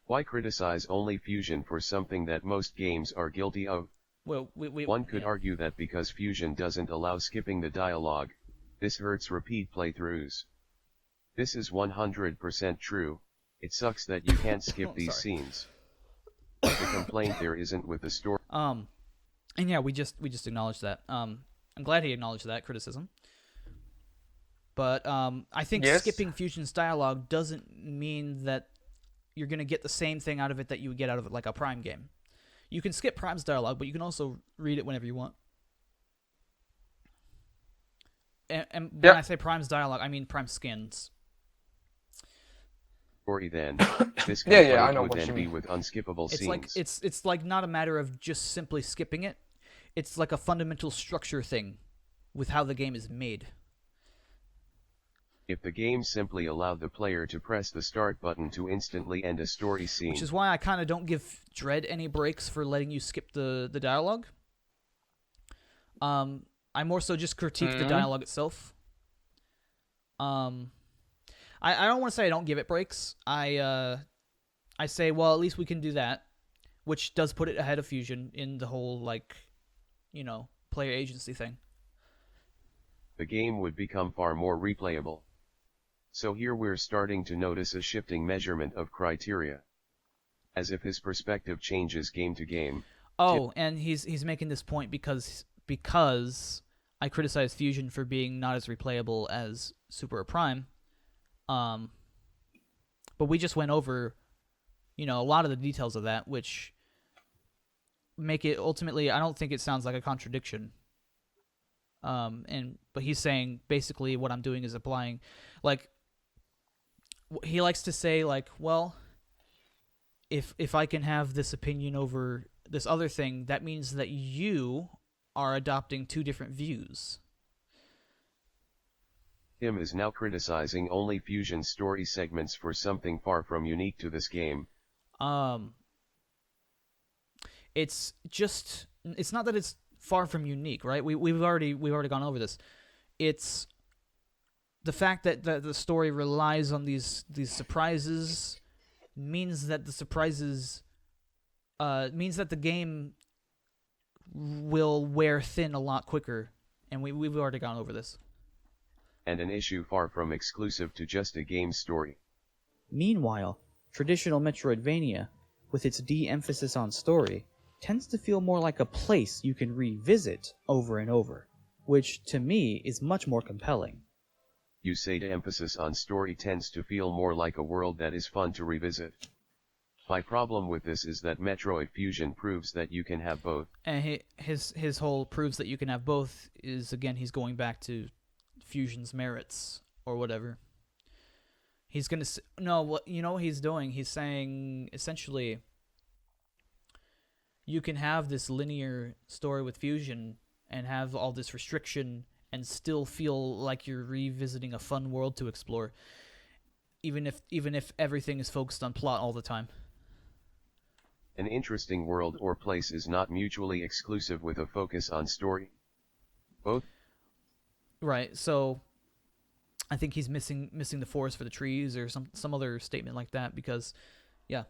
Why criticize only Fusion for something that most games are guilty of? Well, One could argue that because Fusion doesn't allow skipping the dialogue, this hurts repeat playthroughs. This is 100% true. It sucks that you can't skip these scenes. But the complaint there isn't with the story. And yeah, we just acknowledged that. I'm glad he acknowledged that criticism. But I think skipping Fusion's dialogue doesn't mean that you're going to get the same thing out of it that you would get out of it like a Prime game. You can skip Prime's dialogue, but you can also read it whenever you want. And when I say Prime's dialogue, I mean Prime skins. Story then, this complaint I know would what then you be mean. with unskippable It's scenes. like it's like not a matter of just simply skipping it. It's like a fundamental structure thing with how the game is made. If the game simply allowed the player to press the start button to instantly end a story scene. Which is why I kind of don't give Dread any breaks for letting you skip the dialogue. I more so just critique the dialogue itself. I don't want to say I don't give it breaks. I say, well, at least we can do that, which does put it ahead of Fusion in the whole, player agency thing. The game would become far more replayable. So here we're starting to notice a shifting measurement of criteria. As if his perspective changes game to game. Oh, and he's making this point because I criticize Fusion for being not as replayable as Super or Prime. But we just went over, a lot of the details of that, which make it ultimately, I don't think it sounds like a contradiction. But he's saying basically what I'm doing is applying, he likes to say, well, if I can have this opinion over this other thing, that means that you are adopting two different views. Tim is now criticizing only Fusion story segments for something far from unique to this game. It's not that it's far from unique, right? We've already gone over this. It's the fact that the story relies on these surprises means that the surprises means that the game will wear thin a lot quicker, and we've already gone over this. And an issue far from exclusive to just a game's story. Meanwhile, traditional Metroidvania, with its de-emphasis on story, tends to feel more like a place you can revisit over and over, which, to me, is much more compelling. You say the emphasis on story tends to feel more like a world that is fun to revisit. My problem with this is that Metroid Fusion proves that you can have both. And his whole proves that you can have both is, again, he's going back to Fusion's merits or whatever. He's gonna what he's doing? He's saying essentially, you can have this linear story with Fusion and have all this restriction and still feel like you're revisiting a fun world to explore, even if everything is focused on plot all the time. An interesting world or place is not mutually exclusive with a focus on story. Both. Right. So I think he's missing the forest for the trees or some other statement like that, because yeah.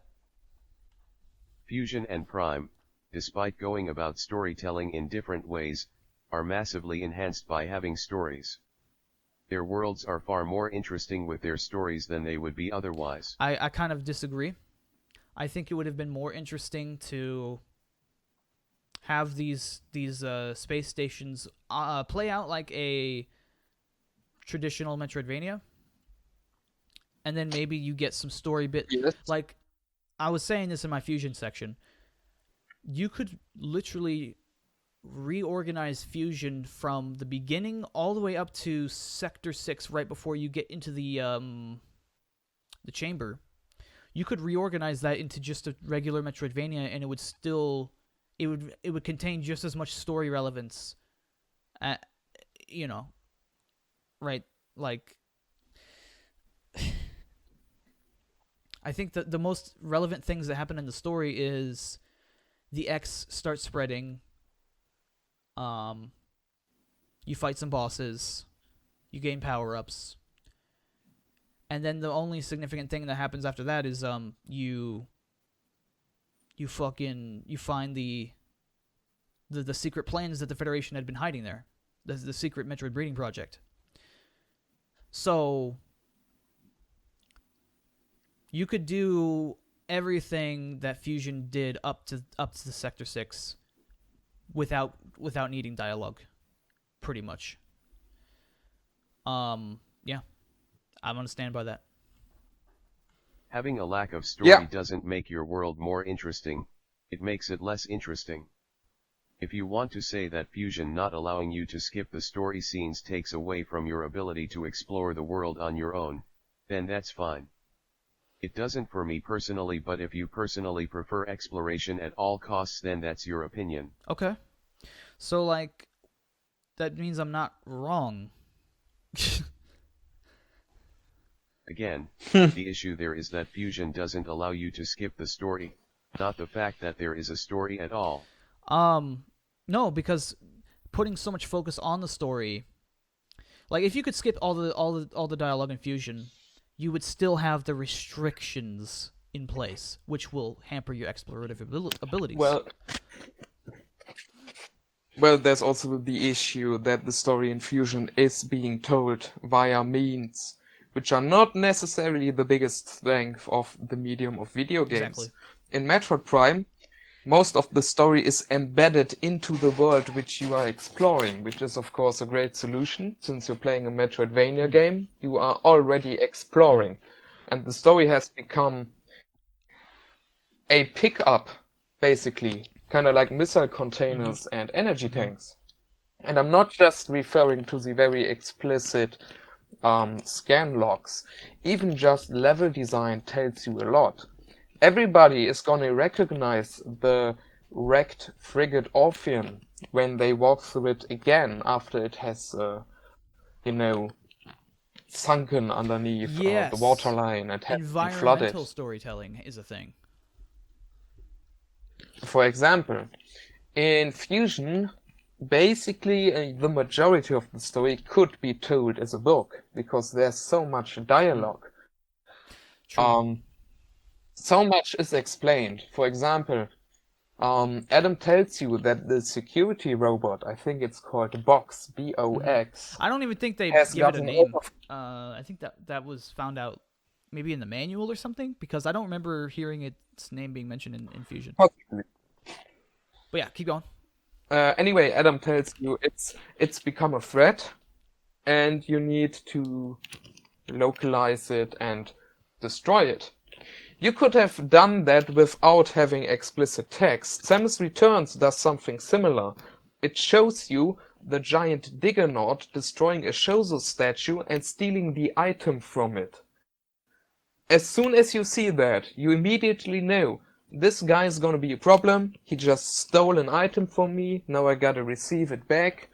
Fusion and Prime, despite going about storytelling in different ways, are massively enhanced by having stories. Their worlds are far more interesting with their stories than they would be otherwise. I kind of disagree. I think it would have been more interesting to have these space stations play out like a traditional Metroidvania, and then maybe you get some story bit. Yes. Like I was saying this in my Fusion section, you could literally reorganize Fusion from the beginning all the way up to Sector 6, right before you get into the chamber. You could reorganize that into just a regular Metroidvania, and it would still it would contain just as much story relevance. Right? Like, I think that the most relevant things that happen in the story is the X starts spreading. You fight some bosses, you gain power-ups, and then the only significant thing that happens after that is you find the secret plans that the Federation had been hiding there, the secret Metroid breeding project. So you could do everything that Fusion did up to the Sector 6 without needing dialogue, pretty much. Yeah, I'm gonna stand by that. Having a lack of story doesn't make your world more interesting, it makes it less interesting. If you want to say that Fusion not allowing you to skip the story scenes takes away from your ability to explore the world on your own, then that's fine. It doesn't for me personally, but if you personally prefer exploration at all costs, then that's your opinion. Okay. So, like, that means I'm not wrong. Again, the issue there is that Fusion doesn't allow you to skip the story, not the fact that there is a story at all. No, because putting so much focus on the story, like if you could skip all the dialogue in Fusion, you would still have the restrictions in place, which will hamper your explorative abilities. Well, there's also the issue that the story in Fusion is being told via means which are not necessarily the biggest strength of the medium of video games. Exactly. In Metroid Prime, most of the story is embedded into the world which you are exploring, which is of course a great solution. Since you're playing a Metroidvania game, you are already exploring. And the story has become a pickup, basically, kind of like missile containers and energy tanks. And I'm not just referring to the very explicit scan logs. Even just level design tells you a lot. Everybody is gonna recognize the wrecked frigate Orpheum when they walk through it again after it has, sunken underneath the waterline and has been flooded. Environmental storytelling is a thing. For example, in Fusion, basically the majority of the story could be told as a book because there's so much dialogue. True. So much is explained. For example, Adam tells you that the security robot, I think it's called Box, B-O-X, I don't even think they has give it a gotten name. over. I think that was found out maybe in the manual or something, because I don't remember hearing its name being mentioned in Fusion. Possibly. But yeah, keep going. Anyway, Adam tells you it's become a threat, and you need to localize it and destroy it. You could have done that without having explicit text. Samus Returns does something similar. It shows you the giant Diggernaut destroying a Shozo statue and stealing the item from it. As soon as you see that, you immediately know this guy is gonna be a problem. He just stole an item from me. Now I gotta receive it back.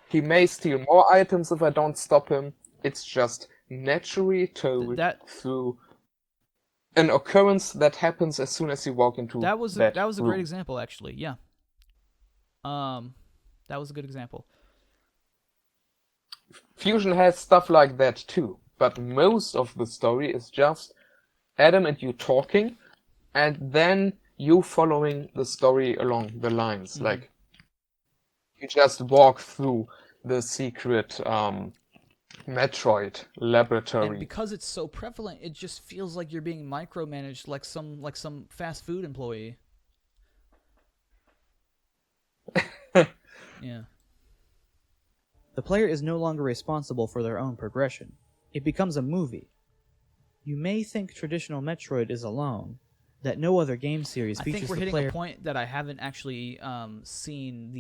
He may steal more items if I don't stop him. It's just naturally told through an occurrence that happens as soon as you walk into that was that a room. great example, actually. Yeah. That was a good example. Fusion has stuff like that too, but most of the story is just Adam and you talking, and then you following the story along the lines. Like, you just walk through the secret Metroid laboratory. And because it's so prevalent, it just feels like you're being micromanaged like some fast food employee. Yeah. The player is no longer responsible for their own progression. It becomes a movie. You may think traditional Metroid is alone, that no other game series I features think we're the hitting player. a point that I haven't actually seen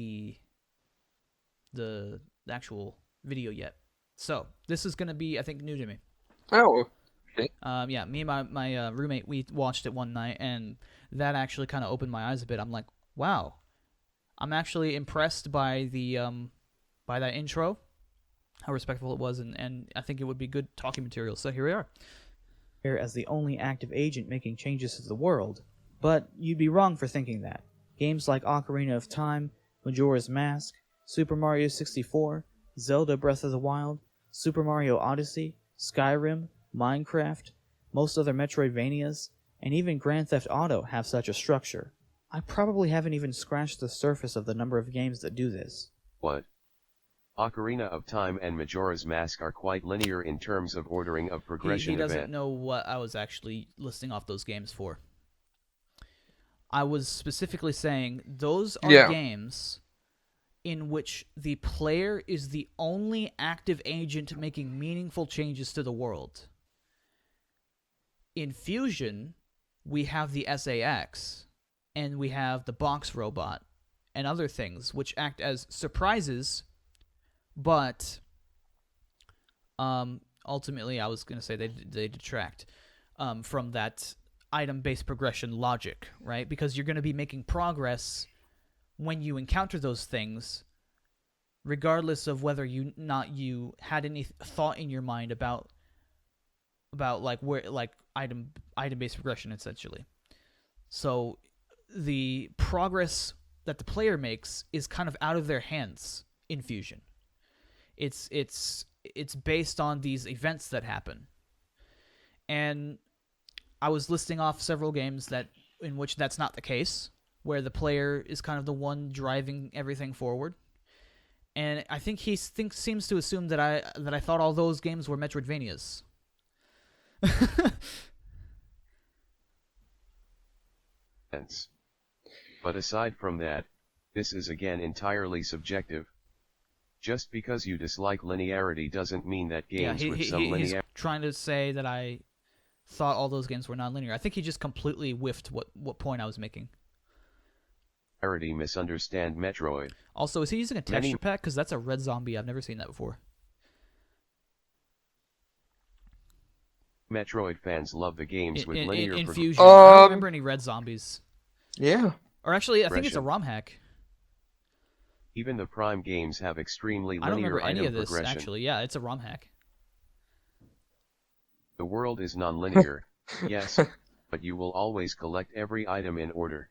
the actual video yet. So this is gonna be, I think, new to me. Oh, okay. Yeah, me and my roommate, we watched it one night, and that actually kind of opened my eyes a bit. I'm like, wow, I'm actually impressed by the by that intro, how respectful it was, and I think it would be good talking material. So here we are. As the only active agent making changes to the world, but you'd be wrong for thinking that. Games like Ocarina of Time, Majora's Mask, Super Mario 64, Zelda Breath of the Wild, Super Mario Odyssey, Skyrim, Minecraft, most other Metroidvanias, and even Grand Theft Auto have such a structure. I probably haven't even scratched the surface of the number of games that do this. What? Ocarina of Time and Majora's Mask are quite linear in terms of ordering of progression He doesn't event. know what I was actually listing off those games for. I was specifically saying those are games in which the player is the only active agent making meaningful changes to the world. In Fusion, we have the SAX, and we have the box robot, and other things which act as surprises, but ultimately, I was going to say they detract from that item-based progression logic, right? Because you're going to be making progress when you encounter those things, regardless of whether you had any thought in your mind about like where, like, item-based progression, essentially. So the progress that the player makes is kind of out of their hands in Fusion. It's based on these events that happen. And I was listing off several games in which that's not the case, where the player is kind of the one driving everything forward. And I think he seems to assume that I thought all those games were Metroidvanias. But aside from that, this is again entirely subjective. Just because you dislike linearity doesn't mean that games with some linearity... He's trying to say that I thought all those games were non-linear. I think he just completely whiffed what point I was making. Misunderstand Metroid. Also, is he using a texture pack? Because that's a red zombie. I've never seen that before. Metroid fans love the games with linear in progression. Fusion. I don't remember any red zombies. Yeah. Or actually, I think it's a ROM hack. Even the Prime games have extremely linear I don't remember any of this, progression. actually. Yeah, it's a ROM hack. The world is non-linear, yes, but you will always collect every item in order.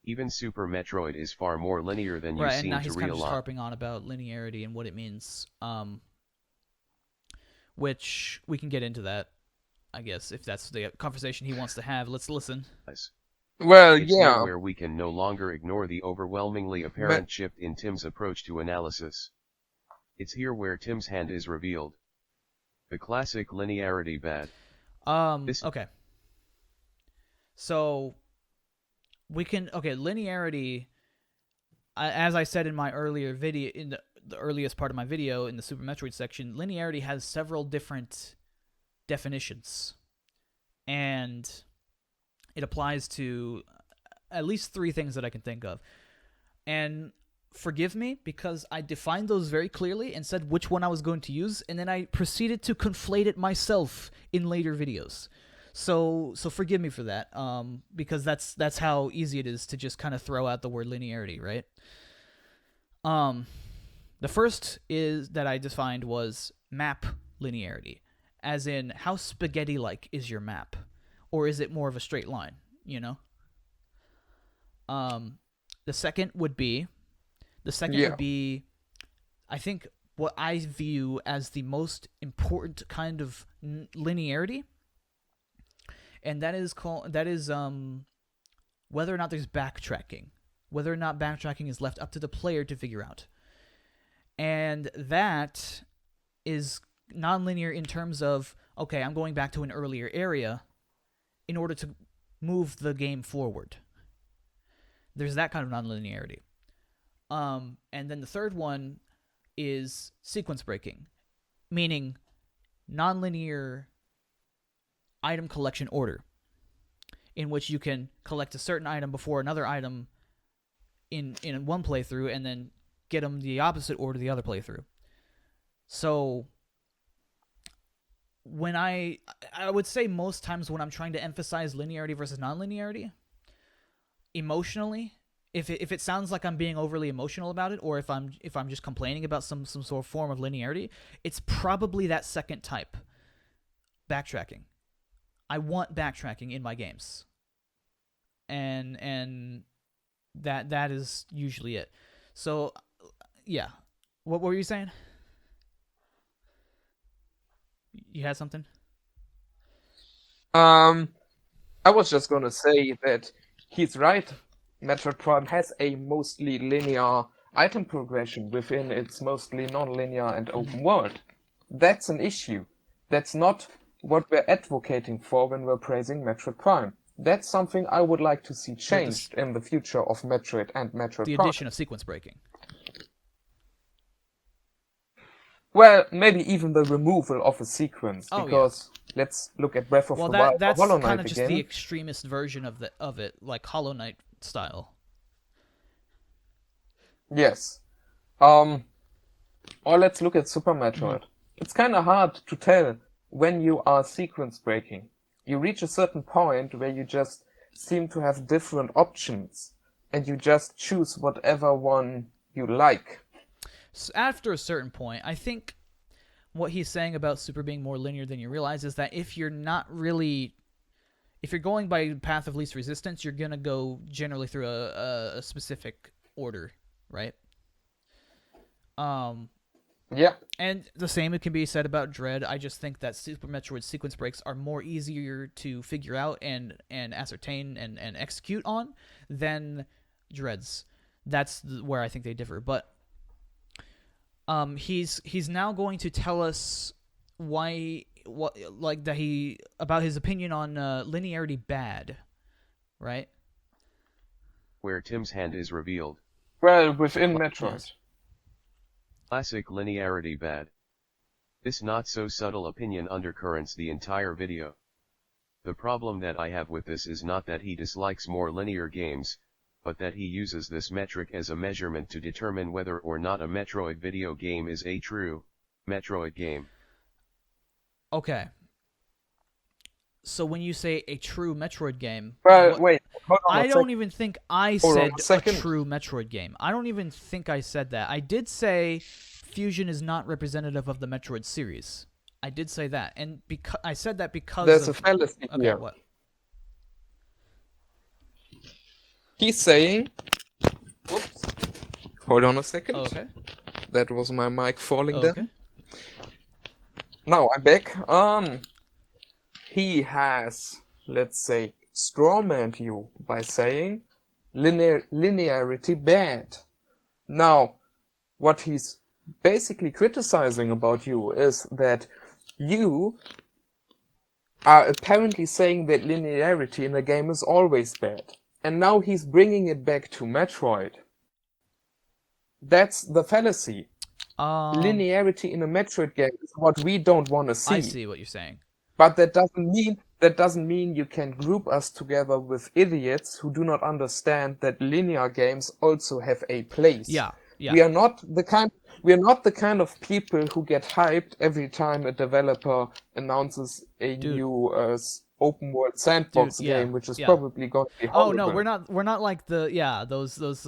Even Super Metroid is far more linear than you right, seem and now to he's kind of realize. just harping on about linearity and what it means, which we can get into that, I guess, if that's the conversation he wants to have. Let's listen. Well, It's here yeah. where we can no longer ignore the overwhelmingly apparent shift in Tim's approach to analysis. It's here where Tim's hand is revealed. The classic linearity bad. Okay. So we can linearity. As I said in my earlier video, in the earliest part of my video in the Super Metroid section, linearity has several different definitions, and it applies to at least 3 things that I can think of. And forgive me because I defined those very clearly and said which one I was going to use, and then I proceeded to conflate it myself in later videos. So forgive me for that, because that's how easy it is to just kind of throw out the word linearity, right? The first is that I defined was map linearity, as in how spaghetti-like is your map, or is it more of a straight line? You know. The second would be, I think what I view as the most important kind of linearity, and that is whether or not there's backtracking, whether or not backtracking is left up to the player to figure out. And that is nonlinear in terms of, okay, I'm going back to an earlier area in order to move the game forward. There's that kind of nonlinearity. And then the third one is sequence breaking, meaning nonlinear item collection order, in which you can collect a certain item before another item in one playthrough, and then get them the opposite order the other playthrough. So when I would say most times when I'm trying to emphasize linearity versus nonlinearity, emotionally, if it sounds like I'm being overly emotional about it, or if I'm just complaining about some sort of form of linearity, it's probably that second type, backtracking. I want backtracking in my games, and that is usually it. So, yeah, what were you saying? You had something? I was just gonna say that he's right. Metroid Prime has a mostly linear item progression within its mostly non-linear and open world. That's an issue. That's not what we're advocating for when we're praising Metroid Prime. That's something I would like to see changed in the future of Metroid and Metroid The Prime. addition of sequence breaking. Well, maybe even the removal of a sequence, Oh, because let's look at Breath of the Well, Wild, that's Hollow Knight kind of just again. the extremist version of it, like Hollow Knight style. Yes. Or let's look at Super Metroid. It's kind of hard to tell when you are sequence breaking. You reach a certain point where you just seem to have different options, and you just choose whatever one you like. So after a certain point, I think what he's saying about Super being more linear than you realize is that if you're going by path of least resistance, you're gonna go generally through a specific order, right? Yeah. And the same can be said about Dread. I just think that Super Metroid sequence breaks are more easier to figure out and ascertain and execute on than Dread's. That's where I think they differ. But he's now going to tell us about his opinion on linearity bad, right? Where Tim's hand is revealed. Well, within Metroid. Yes. Classic linearity bad. This not so subtle opinion undercurrents the entire video. The problem that I have with this is not that he dislikes more linear games, but that he uses this metric as a measurement to determine whether or not a Metroid video game is a true Metroid game. Okay. So when you say a true Metroid game, Well, wait. Hold on I don't even think I Hold on said a second. a true Metroid game. I don't even think I said that. I did say Fusion is not representative of the Metroid series. I did say that, and I said that because There's of... a fallacy Okay, here. what? He's saying... Oops. Hold on a second. Oh, okay. That was my mic falling Oh, down. okay. Now I'm back. He has, let's say, strawmanned you by saying linearity bad. Now, what he's basically criticizing about you is that you are apparently saying that linearity in a game is always bad. And now he's bringing it back to Metroid. That's the fallacy. Linearity in a Metroid game is what we don't want to see. I see what you're saying. But that doesn't mean you can group us together with idiots who do not understand that linear games also have a place. Yeah. We are not the kind of people who get hyped every time a developer announces a new open world sandbox game, which is probably going to be horrible. Oh no, we're not like those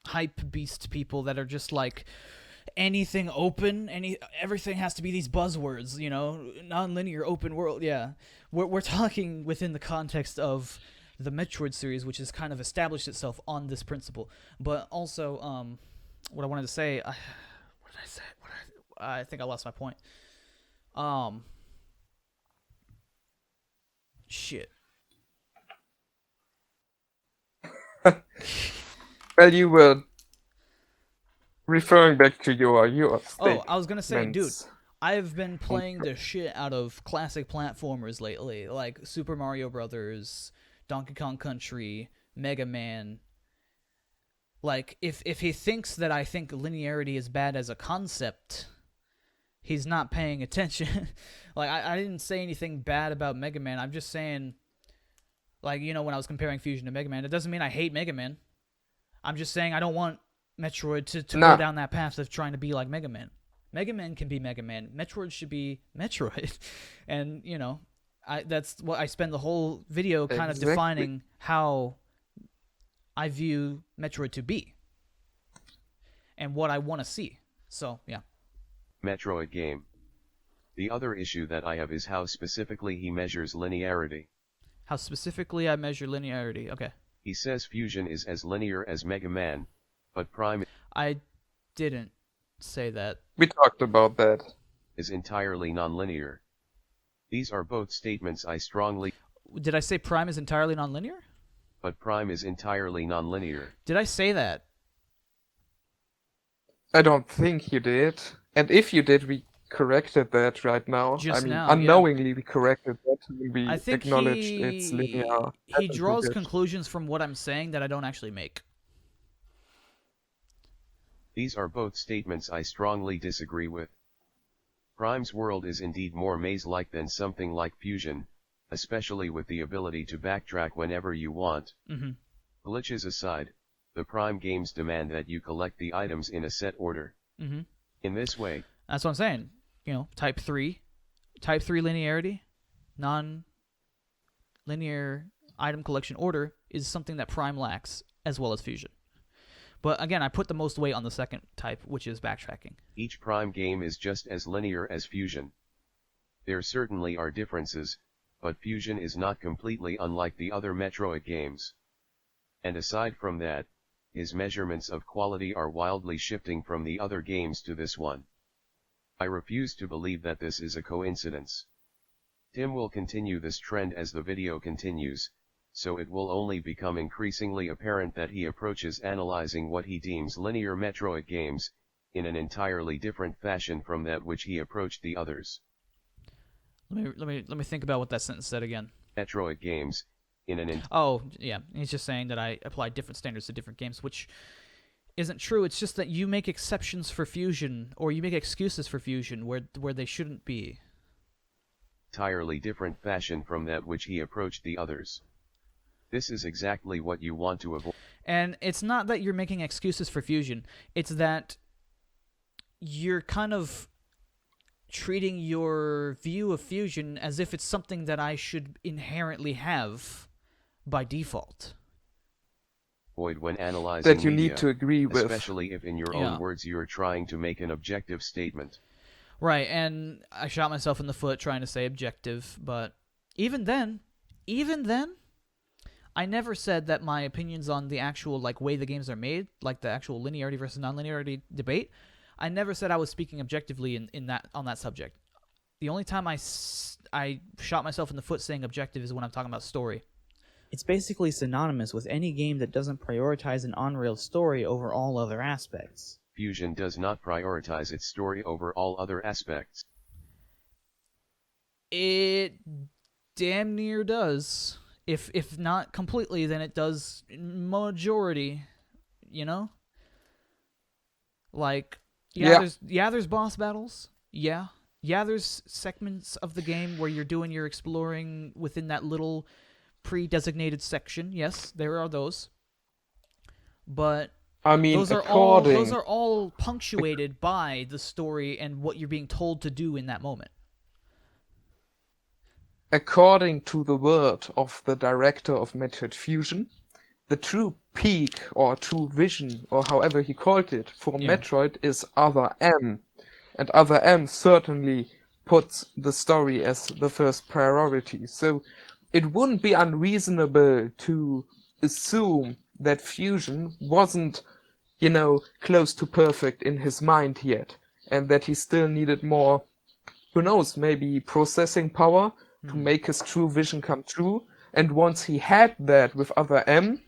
hype beast people that are just like anything open, everything has to be these buzzwords, you know, non-linear open world. Yeah, we're talking within the context of the Metroid series, which has kind of established itself on this principle. But also, what I wanted to say, what did I say? I think I lost my point. Shit. Well, you were referring back to your Oh, I was gonna say, dude, I've been playing the shit out of classic platformers lately, like Super Mario Brothers, Donkey Kong Country, Mega Man. Like, if he thinks that I think linearity is bad as a concept, he's not paying attention. Like, I didn't say anything bad about Mega Man. I'm just saying, like, you know, when I was comparing Fusion to Mega Man, it doesn't mean I hate Mega Man. I'm just saying I don't want Metroid to go down that path of trying to be like Mega Man. Mega Man can be Mega Man. Metroid should be Metroid. And, you know, that's what I spend the whole video kind of defining how I view Metroid to be and what I want to see. So, yeah. Metroid game. The other issue that I have is how specifically he measures linearity. How specifically I measure linearity. Okay. He says Fusion is as linear as Mega Man, but Prime I didn't say that. We talked about that. Is entirely nonlinear. These are both statements I strongly... Did I say Prime is entirely nonlinear? But Prime is entirely nonlinear. Did I say that? I don't think you did. And if you did, we corrected that right now. Just now, unknowingly we corrected that and we I think acknowledged it's linear. He draws conclusions from what I'm saying that I don't actually make. These are both statements I strongly disagree with. Prime's world is indeed more maze-like than something like Fusion, especially with the ability to backtrack whenever you want. Mm-hmm. Glitches aside, the Prime games demand that you collect the items in a set order. Mm-hmm. In this way... That's what I'm saying. You know, Type 3 linearity, non-linear item collection order is something that Prime lacks, as well as Fusion. But again, I put the most weight on the second type, which is backtracking. Each Prime game is just as linear as Fusion. There certainly are differences, but Fusion is not completely unlike the other Metroid games. And aside from that, his measurements of quality are wildly shifting from the other games to this one. I refuse to believe that this is a coincidence. Tim will continue this trend as the video continues, so it will only become increasingly apparent that he approaches analyzing what he deems linear Metroid games, in an entirely different fashion from that which he approached the others. Let me think about what that sentence said again. Metroid games, in an Oh, yeah, he's just saying that I apply different standards to different games, which isn't true. It's just that you make exceptions for Fusion, or you make excuses for Fusion where they shouldn't be. Entirely different fashion from that which he approached the others. This is exactly what you want to avoid. And it's not that you're making excuses for Fusion, it's that you're kind of treating your view of Fusion as if it's something that I should inherently have by default. When analyzing that you media, need to agree with. Especially if in your own words you're trying to make an objective statement. Right, and I shot myself in the foot trying to say objective, but even then, I never said that my opinions on the actual way the games are made, like the actual linearity versus non-linearity debate, I never said I was speaking objectively on that subject. The only time I shot myself in the foot saying objective is when I'm talking about story. It's basically synonymous with any game that doesn't prioritize an on-rail story over all other aspects. Fusion does not prioritize its story over all other aspects. It damn near does. If not completely, then it does majority, you know? Like, there's boss battles. Yeah, there's segments of the game where you're doing your exploring within that little pre-designated section. Yes, there are those. But I mean, those are all punctuated by the story and what you're being told to do in that moment. According to the word of the director of Metroid Fusion, the true peak or true vision, or however he called it, for Metroid is Other M. And Other M certainly puts the story as the first priority. So it wouldn't be unreasonable to assume that Fusion wasn't, close to perfect in his mind yet, and that he still needed more, who knows, maybe processing power to make his true vision come true. And once he had that with Other M,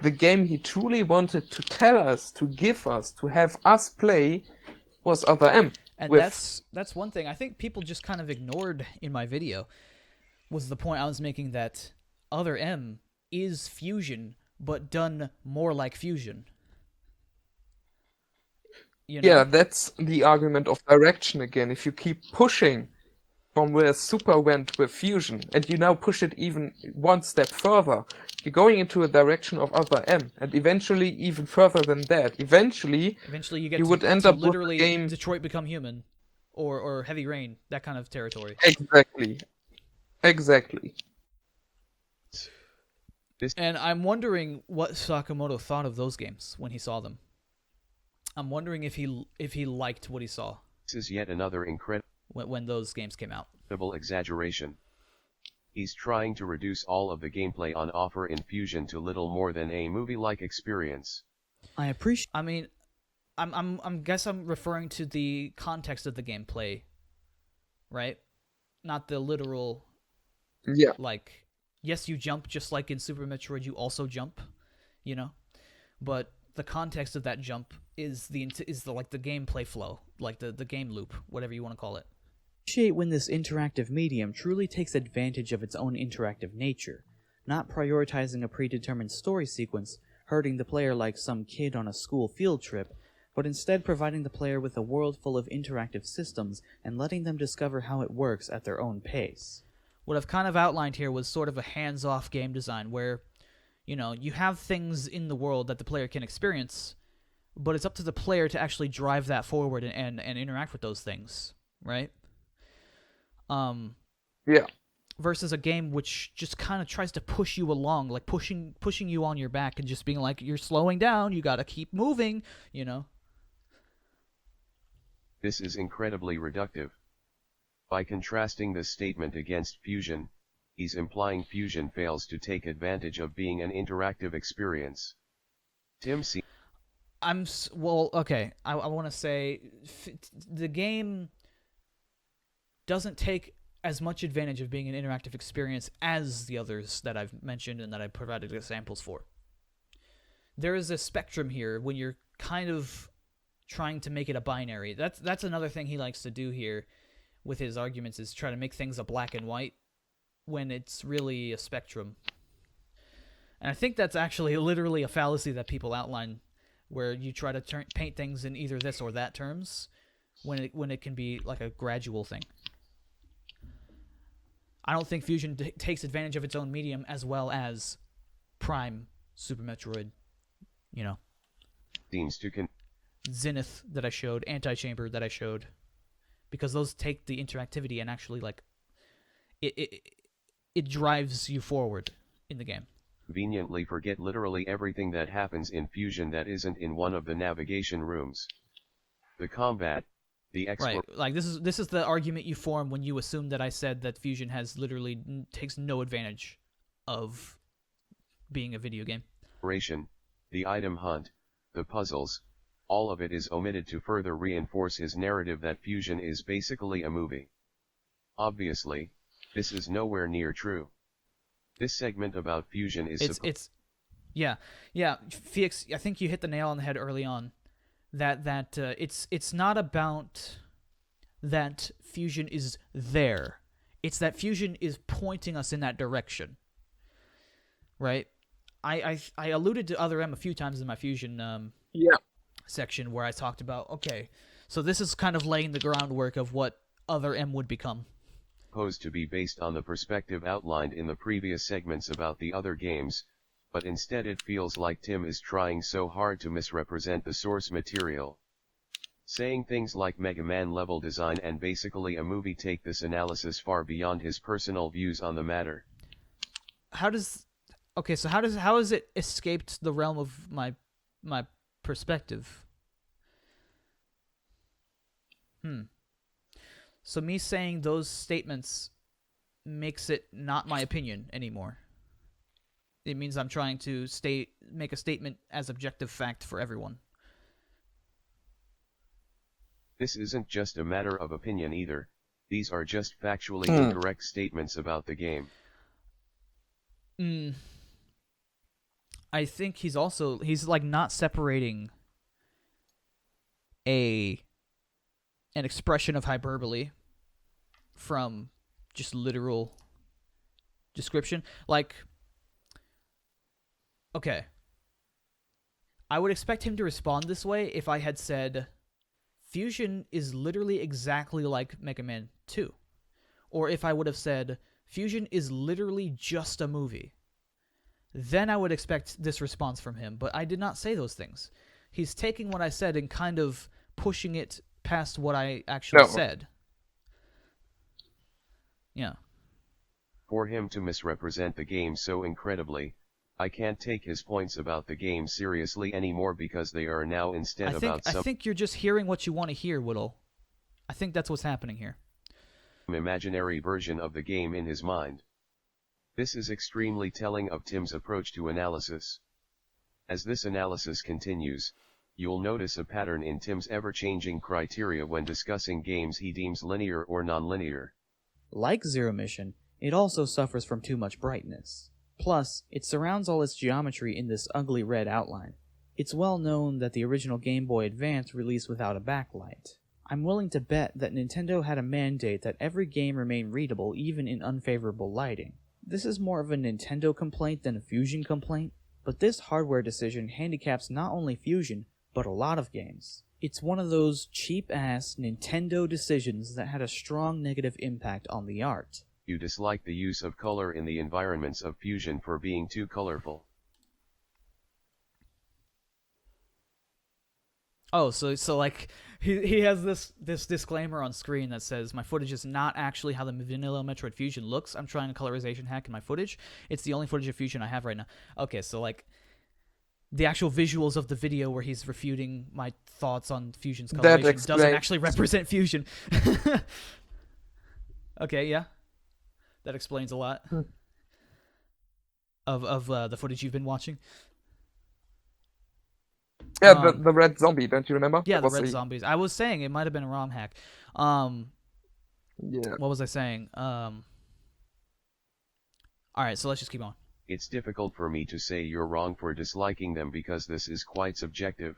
the game he truly wanted to tell us, to give us, to have us play was Other M. And that's one thing I think people just kind of ignored in my video, was the point I was making that Other M is Fusion, but done more like Fusion. Yeah, that's the argument of direction again. If you keep pushing from where Super went with Fusion, and you now push it even one step further, you're going into a direction of Other M, and eventually even further than that. Eventually you would end up literally with a game... Detroit Become Human, or Heavy Rain, that kind of territory. Exactly. And I'm wondering what Sakamoto thought of those games when he saw them. I'm wondering if he liked what he saw. This is yet another incredible when those games came out. Exaggeration. He's trying to reduce all of the gameplay on offer in Fusion to little more than a movie-like experience. I appreciate. I mean, I'm referring to the context of the gameplay, right? Not the literal. Yeah. Like, yes, you jump just like in Super Metroid. You also jump, but the context of that jump is the gameplay flow, like the game loop, whatever you want to call it. Appreciate when this interactive medium truly takes advantage of its own interactive nature, not prioritizing a predetermined story sequence, hurting the player like some kid on a school field trip, but instead providing the player with a world full of interactive systems and letting them discover how it works at their own pace. What I've kind of outlined here was sort of a hands-off game design where, you have things in the world that the player can experience, but it's up to the player to actually drive that forward and interact with those things, right? Yeah. Versus a game which just kind of tries to push you along, like pushing you on your back and just being like, you're slowing down, you gotta keep moving, This is incredibly reductive. By contrasting this statement against Fusion, he's implying Fusion fails to take advantage of being an interactive experience. Tim C. Okay. I want to say the game doesn't take as much advantage of being an interactive experience as the others that I've mentioned and that I provided examples for. There is a spectrum here when you're kind of trying to make it a binary. That's another thing he likes to do here with his arguments, is try to make things a black and white when it's really a spectrum. And I think that's actually literally a fallacy that people outline, where you try to paint things in either this or that terms when it can be like a gradual thing. I don't think Fusion takes advantage of its own medium as well as Prime, Super Metroid, Seems to Zenith that I showed, Anti-Chamber that I showed, because those take the interactivity and actually it drives you forward in the game. Conveniently forget literally everything that happens in Fusion that isn't in one of the navigation rooms. The combat, the Right, like this is the argument you form when you assume that I said that Fusion takes no advantage of being a video game. Exploration, the item hunt, the puzzles, all of it is omitted to further reinforce his narrative that Fusion is basically a movie. Obviously, this is nowhere near true. This segment about fusion is Felix, I think you hit the nail on the head early on. That it's not about that fusion is there. It's that fusion is pointing us in that direction. Right? I alluded to Other M a few times in my fusion section where I talked about, okay, so this is kind of laying the groundwork of what Other M would become. supposed to be based on the perspective outlined in the previous segments about the other games, but instead it feels like Tim is trying so hard to misrepresent the source material. Saying things like Mega Man level design and basically a movie take this analysis far beyond his personal views on the matter. How has it escaped the realm of my perspective? So me saying those statements makes it not my opinion anymore. It means I'm trying to make a statement as objective fact for everyone. This isn't just a matter of opinion either. These are just factually incorrect statements about the game. I think he's like not separating an expression of hyperbole from just literal description. Like, okay, I would expect him to respond this way if I had said Fusion is literally exactly like Mega Man 2. Or if I would have said Fusion is literally just a movie. Then I would expect this response from him, but I did not say those things. He's taking what I said and kind of pushing it past what I actually said. Yeah. For him to misrepresent the game so incredibly, I can't take his points about the game seriously anymore because they are now instead about some... I think you're just hearing what you want to hear, Whittle. I think that's what's happening here. Imaginary version of the game in his mind. This is extremely telling of Tim's approach to analysis. As this analysis continues, you'll notice a pattern in Tim's ever-changing criteria when discussing games he deems linear or non-linear. Like Zero Mission, it also suffers from too much brightness. Plus, it surrounds all its geometry in this ugly red outline. It's well known that the original Game Boy Advance released without a backlight. I'm willing to bet that Nintendo had a mandate that every game remain readable even in unfavorable lighting. This is more of a Nintendo complaint than a Fusion complaint, but this hardware decision handicaps not only Fusion, but a lot of games. It's one of those cheap-ass Nintendo decisions that had a strong negative impact on the art. You dislike the use of color in the environments of Fusion for being too colorful. Oh, so like he has this disclaimer on screen that says my footage is not actually how the vanilla Metroid Fusion looks. I'm trying a colorization hack in my footage. It's the only footage of Fusion I have right now. Okay, so like the actual visuals of the video where he's refuting my thoughts on Fusion's colorization doesn't actually represent Fusion. Okay, yeah. That explains a lot of the footage you've been watching. Yeah, the red zombie, don't you remember? Yeah, the red zombies. I was saying it might have been a ROM hack. Yeah. What was I saying? All right, so let's just keep on. It's difficult for me to say you're wrong for disliking them because this is quite subjective.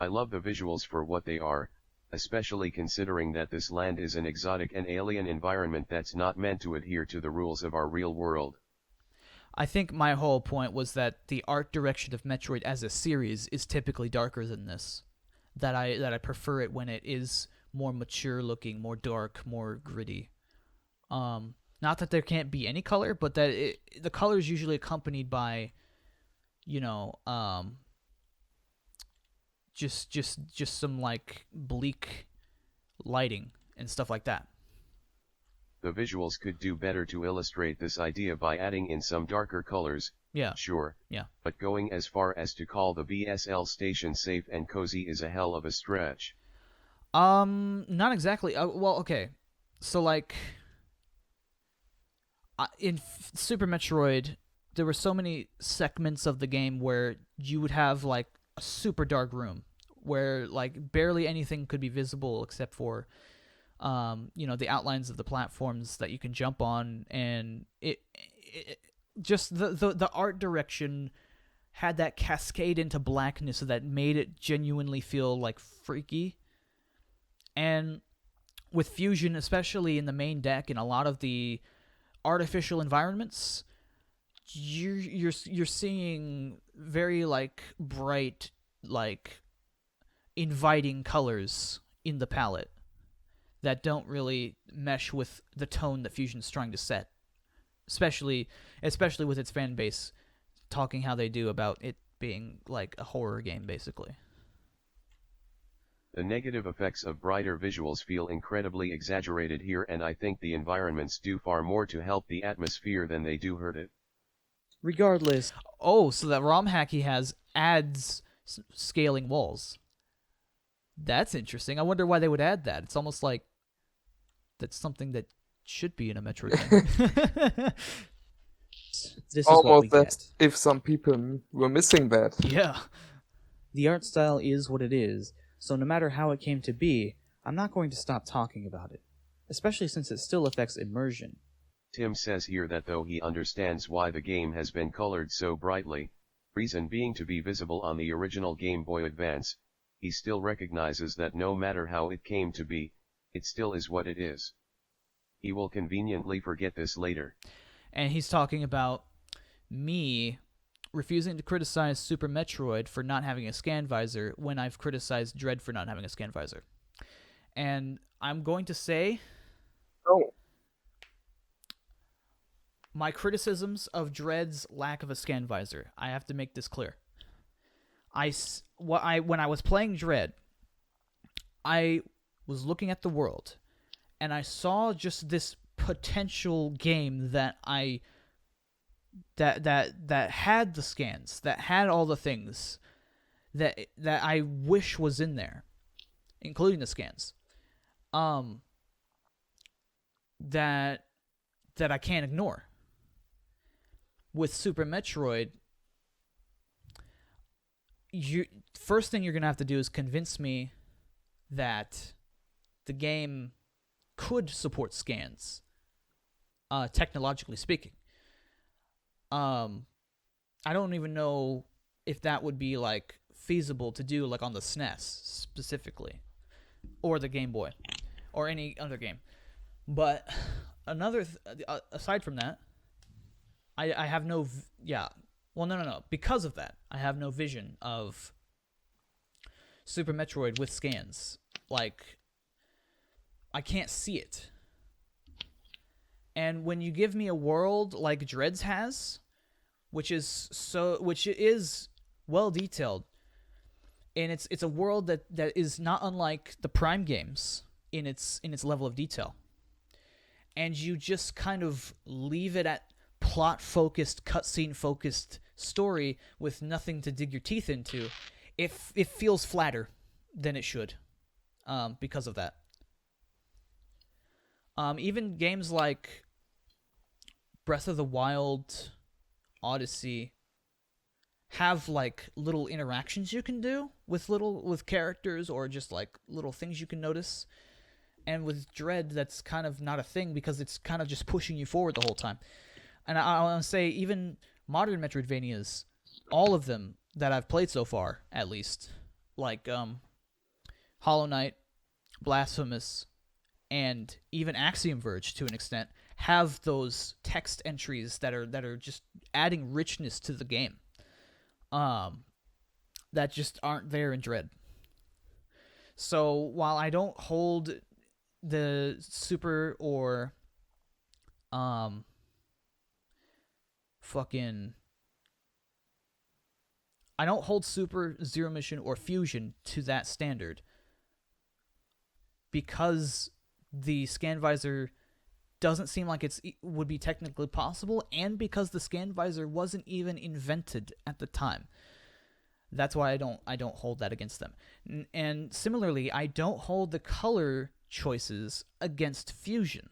I love the visuals for what they are, especially considering that this land is an exotic and alien environment that's not meant to adhere to the rules of our real world. I think my whole point was that the art direction of Metroid as a series is typically darker than this. That I prefer it when it is more mature looking, more dark, more gritty. Not that there can't be any color, but that the color is usually accompanied by, just some like bleak lighting and stuff like that. The visuals could do better to illustrate this idea by adding in some darker colors. Yeah. Sure. Yeah. But going as far as to call the BSL station safe and cozy is a hell of a stretch. Not exactly. Well, okay. So like in Super Metroid, there were so many segments of the game where you would have like a super dark room where like barely anything could be visible except for the outlines of the platforms that you can jump on, and just the art direction had that cascade into blackness that made it genuinely feel like freaky. And with Fusion, especially in the main deck and a lot of the artificial environments, you're seeing very like bright, like inviting colors in the palette that don't really mesh with the tone that Fusion's trying to set. Especially with its fan base talking how they do about it being like a horror game, basically. The negative effects of brighter visuals feel incredibly exaggerated here, and I think the environments do far more to help the atmosphere than they do hurt it. Regardless, Oh, so that ROM hack he has adds scaling walls. That's interesting. I wonder why they would add that. It's almost like that's something that should be in a Metroid game. this is what we Almost get. that if some people were missing that. Yeah. The art style is what it is, so no matter how it came to be, I'm not going to stop talking about it, especially since it still affects immersion. Tim says here that though he understands why the game has been colored so brightly, reason being to be visible on the original Game Boy Advance, he still recognizes that no matter how it came to be, it still is what it is. He will conveniently forget this later. And he's talking about me refusing to criticize Super Metroid for not having a scan visor when I've criticized Dread for not having a scan visor. And I'm going to say Oh, my criticisms of Dread's lack of a scan visor, I have to make this clear. When I was playing Dread, I was looking at the world, and I saw just this potential game that that had the scans, that had all the things that I wish was in there, including the scans. That I can't ignore. With Super Metroid, first thing you're gonna have to do is convince me that the game could support scans, technologically speaking. I don't even know if that would be like feasible to do, like on the SNES specifically, or the Game Boy, or any other game. But aside from that, I have no no. Because of that, I have no vision of Super Metroid with scans. Like, I can't see it. And when you give me a world like Dreads has, which is well detailed, and it's a world that is not unlike the Prime games in its level of detail, and you just kind of leave it at plot focused, cutscene focused story with nothing to dig your teeth into, it feels flatter than it should, because of that. Even games like Breath of the Wild, Odyssey have like little interactions you can do with characters, or just like little things you can notice. And with Dread, that's kind of not a thing because it's kind of just pushing you forward the whole time. And I want to say, even modern Metroidvanias, all of them that I've played so far, at least, like Hollow Knight, Blasphemous, and even Axiom Verge to an extent, have those text entries that are just adding richness to the game, that just aren't there in Dread. So while I don't hold the Super or I don't hold Super, Zero Mission, or Fusion to that standard, because the scan visor doesn't seem like it would be technically possible, and because the scan visor wasn't even invented at the time. That's why I don't hold that against them. And similarly, I don't hold the color choices against Fusion.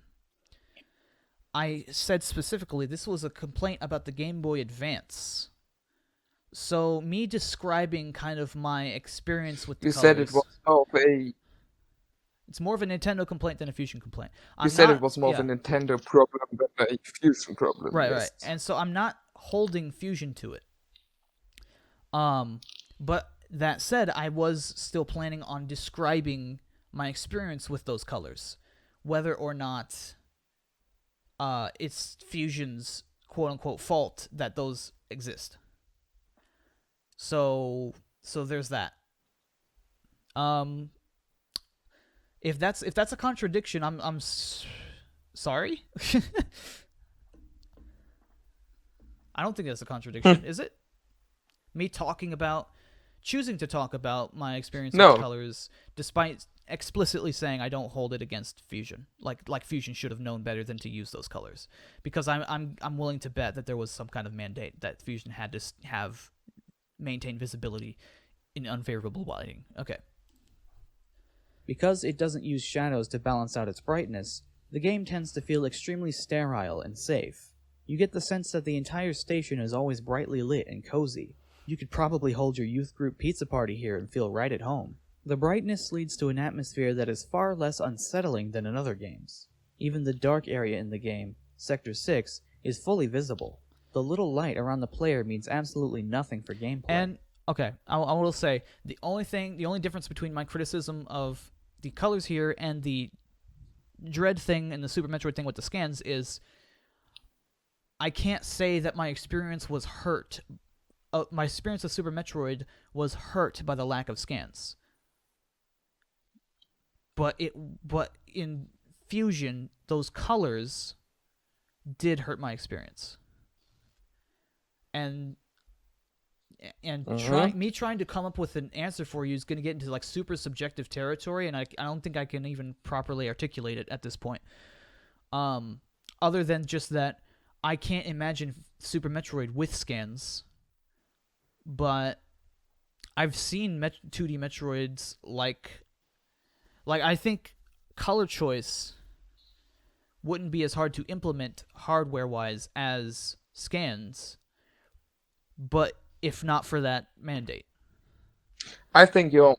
I said specifically this was a complaint about the Game Boy Advance. So me describing kind of my experience with the you colors, said it was of a It's more of a Nintendo complaint than a Fusion complaint. You said it was more of a Nintendo problem than a Fusion problem. Right, yes. right. And so I'm not holding Fusion to it. But that said, I was still planning on describing my experience with those colors, whether or not it's Fusion's quote-unquote fault that those exist. So there's that. If that's a contradiction, I'm sorry. I don't think that's a contradiction, is it? Me choosing to talk about my experience with colors, despite explicitly saying I don't hold it against Fusion. Like Fusion should have known better than to use those colors, because I'm willing to bet that there was some kind of mandate that Fusion had to maintain visibility in unfavorable lighting. Okay. Because it doesn't use shadows to balance out its brightness, the game tends to feel extremely sterile and safe. You get the sense that the entire station is always brightly lit and cozy. You could probably hold your youth group pizza party here and feel right at home. The brightness leads to an atmosphere that is far less unsettling than in other games. Even the dark area in the game, Sector 6, is fully visible. The little light around the player means absolutely nothing for gameplay. And okay, I will say the only difference between my criticism of the colors here and the Dread thing and the Super Metroid thing with the scans is I can't say that my experience was hurt. My experience with Super Metroid was hurt by the lack of scans. But in Fusion, those colors did hurt my experience. And trying to come up with an answer for you is going to get into like super subjective territory, and I don't think I can even properly articulate it at this point. Other than just that, I can't imagine Super Metroid with scans, but I've seen 2D Metroids like I think color choice wouldn't be as hard to implement hardware-wise as scans, but if not for that mandate. I think your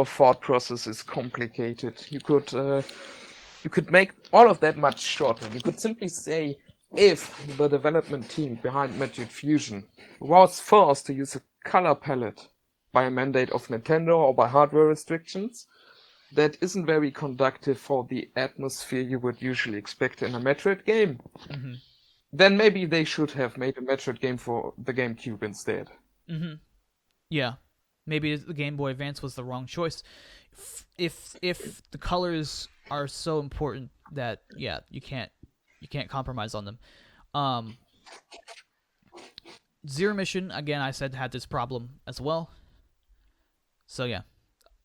thought process is complicated. You could make all of that much shorter. You could simply say, if the development team behind Metroid Fusion was forced to use a color palette by a mandate of Nintendo or by hardware restrictions, that isn't very conducive for the atmosphere you would usually expect in a Metroid game. Mm-hmm. Then maybe they should have made a Metroid game for the GameCube instead. Mm-hmm. Yeah. Maybe the Game Boy Advance was the wrong choice. If the colors are so important that you can't compromise on them. Zero Mission, again, I said had this problem as well. So yeah,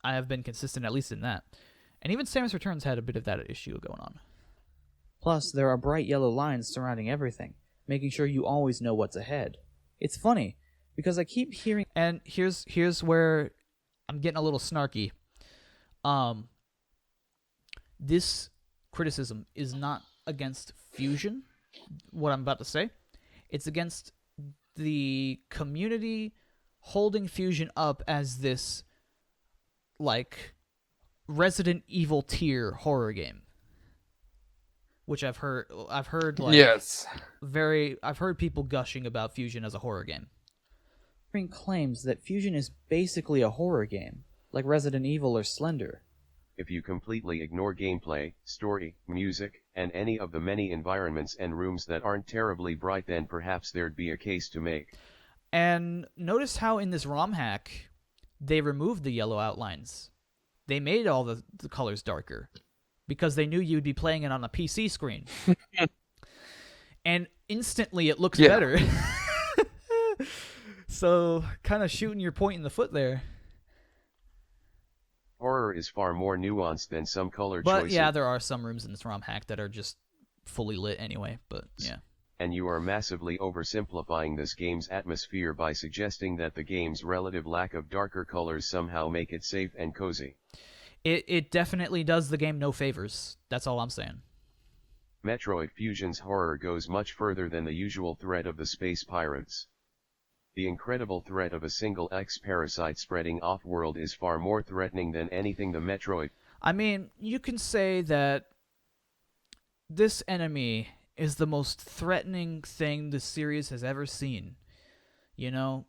I have been consistent at least in that. And even Samus Returns had a bit of that issue going on. Plus, there are bright yellow lines surrounding everything, making sure you always know what's ahead. It's funny, because I keep hearing... And here's where I'm getting a little snarky. This criticism is not against Fusion, what I'm about to say. It's against the community holding Fusion up as this, like, Resident Evil tier horror game. Which I've heard like yes. I've heard people gushing about Fusion as a horror game. Claims that Fusion is basically a horror game, like Resident Evil or Slender. If you completely ignore gameplay, story, music, and any of the many environments and rooms that aren't terribly bright, then perhaps there'd be a case to make. And notice how in this ROM hack, they removed the yellow outlines. They made all the colors darker, because they knew you'd be playing it on a PC screen. And instantly it looks better. So, kind of shooting your point in the foot there. Horror is far more nuanced than some color choices. But yeah, there are some rooms in this ROM hack that are just fully lit anyway, but yeah. And you are massively oversimplifying this game's atmosphere by suggesting that the game's relative lack of darker colors somehow make it safe and cozy. It definitely does the game no favors. That's all I'm saying. Metroid Fusion's horror goes much further than the usual threat of the space pirates. The incredible threat of a single X parasite spreading off-world is far more threatening than anything the Metroid. I mean, you can say that this enemy is the most threatening thing the series has ever seen. You know?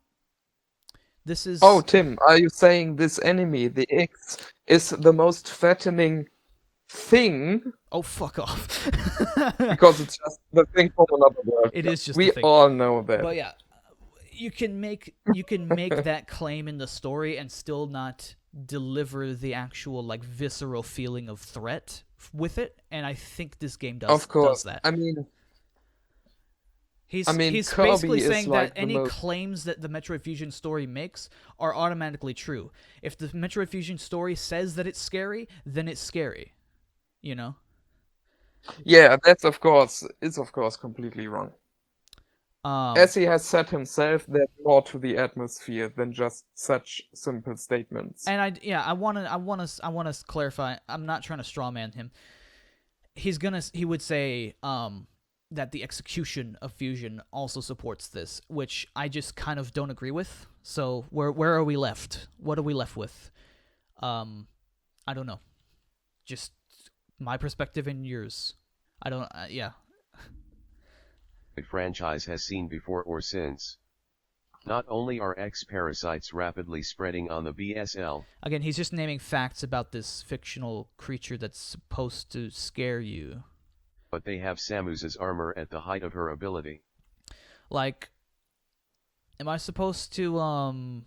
This is... Oh, Tim, are you saying this enemy, the X, is the most threatening thing? Oh, fuck off. Because it's just the thing from another world. It is just we the thing. all know that. But yeah, you can make that claim in the story and still not deliver the actual like visceral feeling of threat with it, and I think this game does that. I mean, He's Kirby basically is saying like that any most... claims that the Metroid Fusion story makes are automatically true. If the Metroid Fusion story says that it's scary, then it's scary. You know? Yeah, that's of course completely wrong. As he has said himself, there's more to the atmosphere than just such simple statements. And I want to clarify. I'm not trying to strawman him. He would say that the execution of Fusion also supports this, which I just kind of don't agree with. So where are we left? What are we left with? I don't know. Just my perspective and yours. I don't. Yeah. Franchise has seen before or since. Not only are X parasites rapidly spreading on the BSL. Again, he's just naming facts about this fictional creature that's supposed to scare you. But they have Samus's armor at the height of her ability. Like, am I supposed to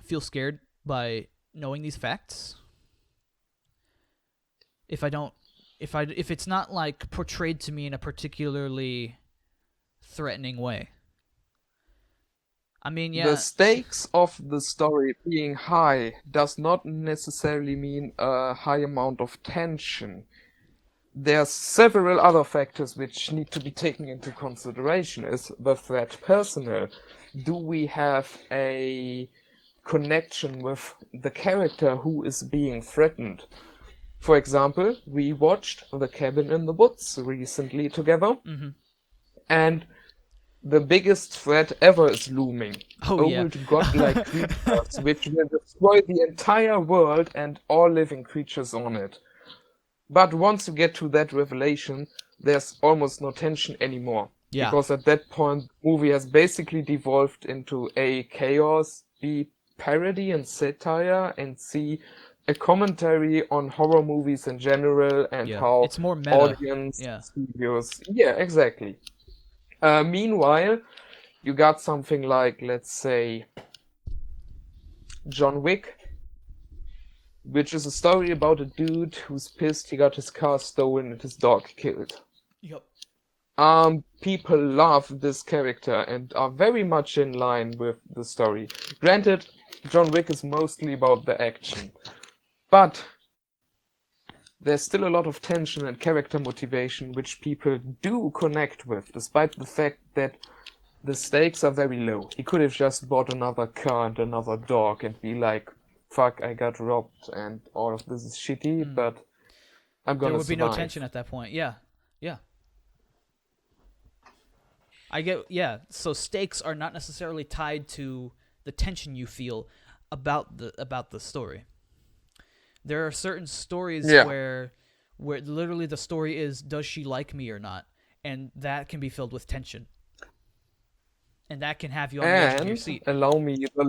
feel scared by knowing these facts? If it's not like portrayed to me in a particularly threatening way. I mean, yeah. The stakes of the story being high does not necessarily mean a high amount of tension. There's several other factors which need to be taken into consideration. Is the threat personal? Do we have a connection with the character who is being threatened? For example, we watched The Cabin in the Woods recently together, and the biggest threat ever is looming. Over godlike creatures which will destroy the entire world and all living creatures on it. But once you get to that revelation, there's almost no tension anymore. Yeah. Because at that point, the movie has basically devolved into A, chaos, B, parody and satire, and C, a commentary on horror movies in general and how it's more meta. Audience studios... Yeah, exactly. Meanwhile, you got something like, let's say, John Wick, which is a story about a dude who's pissed he got his car stolen and his dog killed. Yep. People love this character and are very much in line with the story. Granted, John Wick is mostly about the action, but there's still a lot of tension and character motivation which people do connect with, despite the fact that the stakes are very low. He could have just bought another car and another dog and be like, fuck, I got robbed and all of this is shitty, but I'm gonna survive. There would be no tension at that point. Yeah. So stakes are not necessarily tied to the tension you feel about the story. There are certain stories where literally the story is, does she like me or not? And that can be filled with tension. And that can have you on the edge of your seat. Allow me the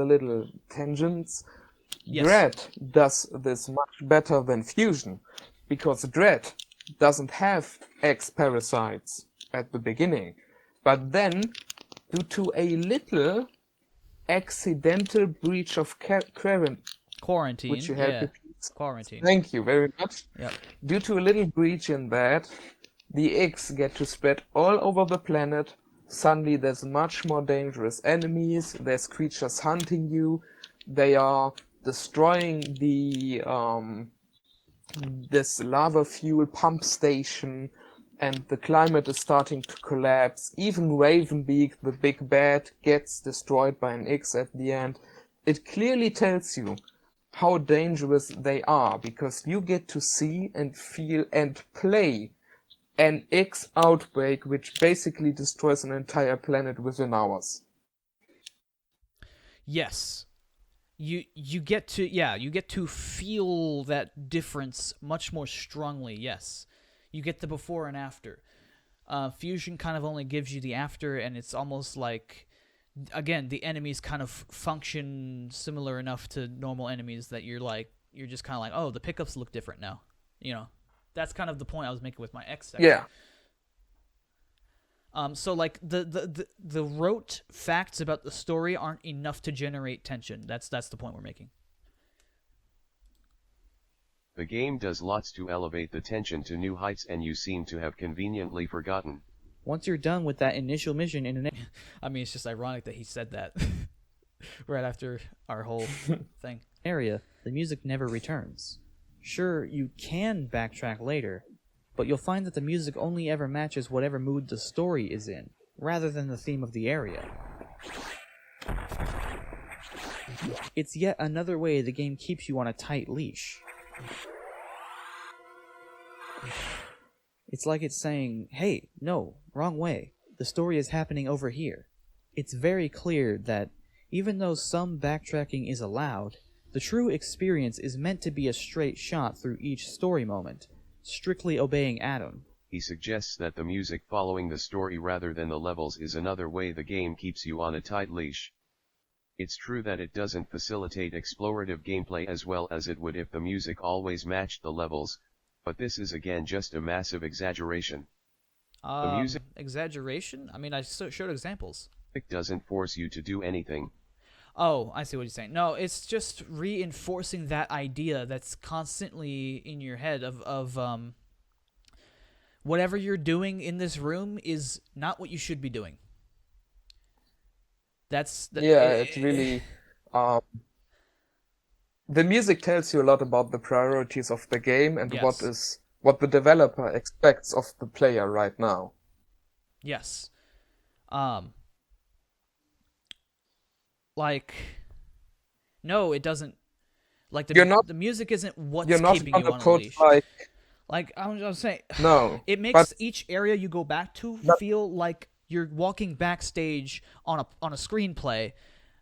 little tangents. Yes. Dread does this much better than Fusion, because Dread doesn't have X parasites at the beginning. But then, due to a little accidental breach of quarantine, which you had to quarantine. Thank you very much. Yep. Due to a little breach in that, the X get to spread all over the planet. Suddenly there's much more dangerous enemies, there's creatures hunting you, they are destroying the this lava fuel pump station, and the climate is starting to collapse. Even Ravenbeak, the big bad, gets destroyed by an X at the end. It clearly tells you how dangerous they are, because you get to see and feel and play an X outbreak which basically destroys an entire planet within hours. Yes. You get to feel that difference much more strongly. Yes. You get the before and after. Fusion kind of only gives you the after, and it's almost like, again, the enemies kind of function similar enough to normal enemies that you're just kind of like, oh, the pickups look different now. That's kind of the point I was making with my X section. Yeah. So like the rote facts about the story aren't enough to generate tension. That's the point we're making. The game does lots to elevate the tension to new heights, and you seem to have conveniently forgotten. Once you're done with that initial mission in an I mean, it's just ironic that he said that right after our whole thing. area, the music never returns. Sure, you can backtrack later, but you'll find that the music only ever matches whatever mood the story is in, rather than the theme of the area. It's yet another way the game keeps you on a tight leash. It's like it's saying, hey, no, wrong way. The story is happening over here. It's very clear that, even though some backtracking is allowed, the true experience is meant to be a straight shot through each story moment, strictly obeying Adam. He suggests that the music following the story rather than the levels is another way the game keeps you on a tight leash. It's true that it doesn't facilitate explorative gameplay as well as it would if the music always matched the levels, but this is again just a massive exaggeration. The music Exaggeration? I mean, I showed examples. doesn't force you to do anything. Oh, I see what you're saying. No, it's just reinforcing that idea that's constantly in your head of whatever you're doing in this room is not what you should be doing. It's really the music tells you a lot about the priorities of the game and Yes. what the developer expects of the player right now. Yes. No, it doesn't. Like the music isn't what's You're not keeping on you a on a approach leash. like I'm saying, no, it makes but each area you go back to feel like you're walking backstage on a screenplay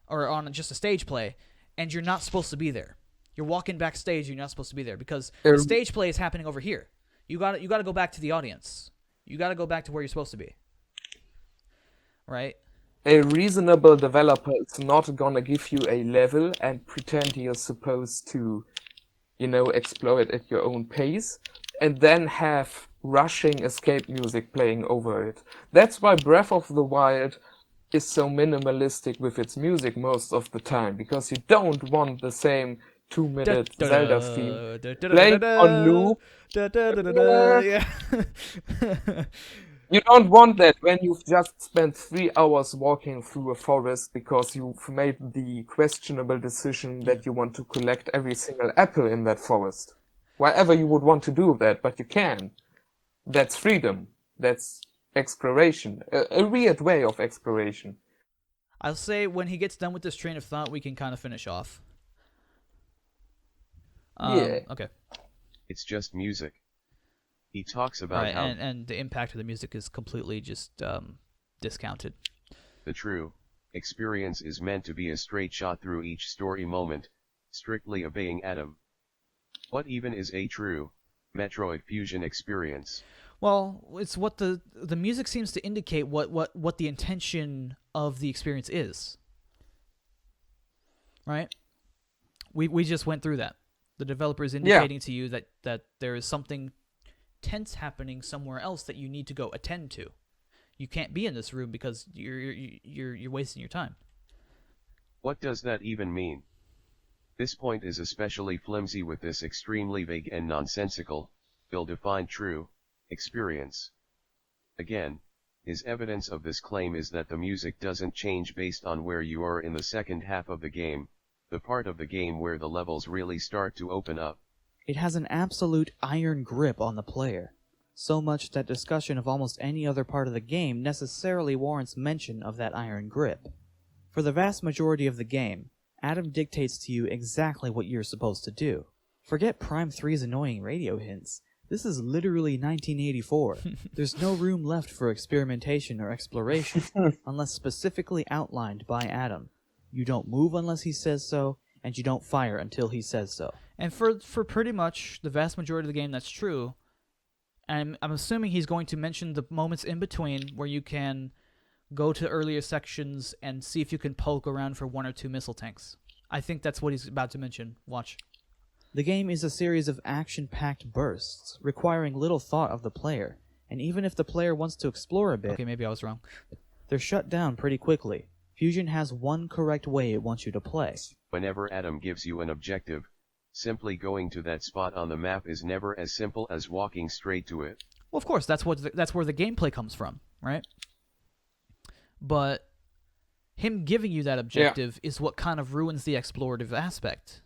or on just a stage play, and you're not supposed to be there. You're walking backstage, you're not supposed to be there because the stage play is happening over here. You got to go back to the audience. You got to go back to where you're supposed to be. Right? a reasonable developer is not gonna give you a level and pretend you're supposed to, explore it at your own pace, and then have rushing escape music playing over it. That's why Breath of the Wild is so minimalistic with its music most of the time, because you don't want the same 2-minute Zelda theme playing on loop. Yeah. You don't want that when you've just spent 3 hours walking through a forest because you've made the questionable decision that you want to collect every single apple in that forest. Wherever you would want to do that, but you can. That's freedom. That's exploration. A weird way of exploration. I'll say when he gets done with this train of thought, we can kind of finish off. Yeah. Okay. It's just music. He talks about Right, how and the impact of the music is completely just discounted. the true experience is meant to be a straight shot through each story moment, strictly obeying Adam. What even is a true Metroid Fusion experience? Well, it's what the music seems to indicate what the intention of the experience is. Right? We just went through that. The developer is indicating to you that there is something tense happening somewhere else that you need to go attend to. You can't be in this room because you're wasting your time. What does that even mean? This point is especially flimsy with this extremely vague and nonsensical, ill-defined true experience. Again, his evidence of this claim is that the music doesn't change based on where you are in the second half of the game, the part of the game where the levels really start to open up. It has an absolute iron grip on the player, so much that discussion of almost any other part of the game necessarily warrants mention of that iron grip. For the vast majority of the game, Adam dictates to you exactly what you're supposed to do. Forget Prime 3's annoying radio hints. This is literally 1984. There's no room left for experimentation or exploration unless specifically outlined by Adam. You don't move unless he says so, and you don't fire until he says so. And for pretty much the vast majority of the game, that's true. And I'm assuming he's going to mention the moments in between where you can go to earlier sections and see if you can poke around for 1 or 2 missile tanks. I think that's what he's about to mention. Watch. The game is a series of action-packed bursts, requiring little thought of the player, and even if the player wants to explore a bit, Okay, maybe I was wrong. they're shut down pretty quickly. Fusion has one correct way it wants you to play. Whenever Adam gives you an objective, simply going to that spot on the map is never as simple as walking straight to it. Well, of course, that's where the gameplay comes from, right? But him giving you that objective is what kind of ruins the explorative aspect.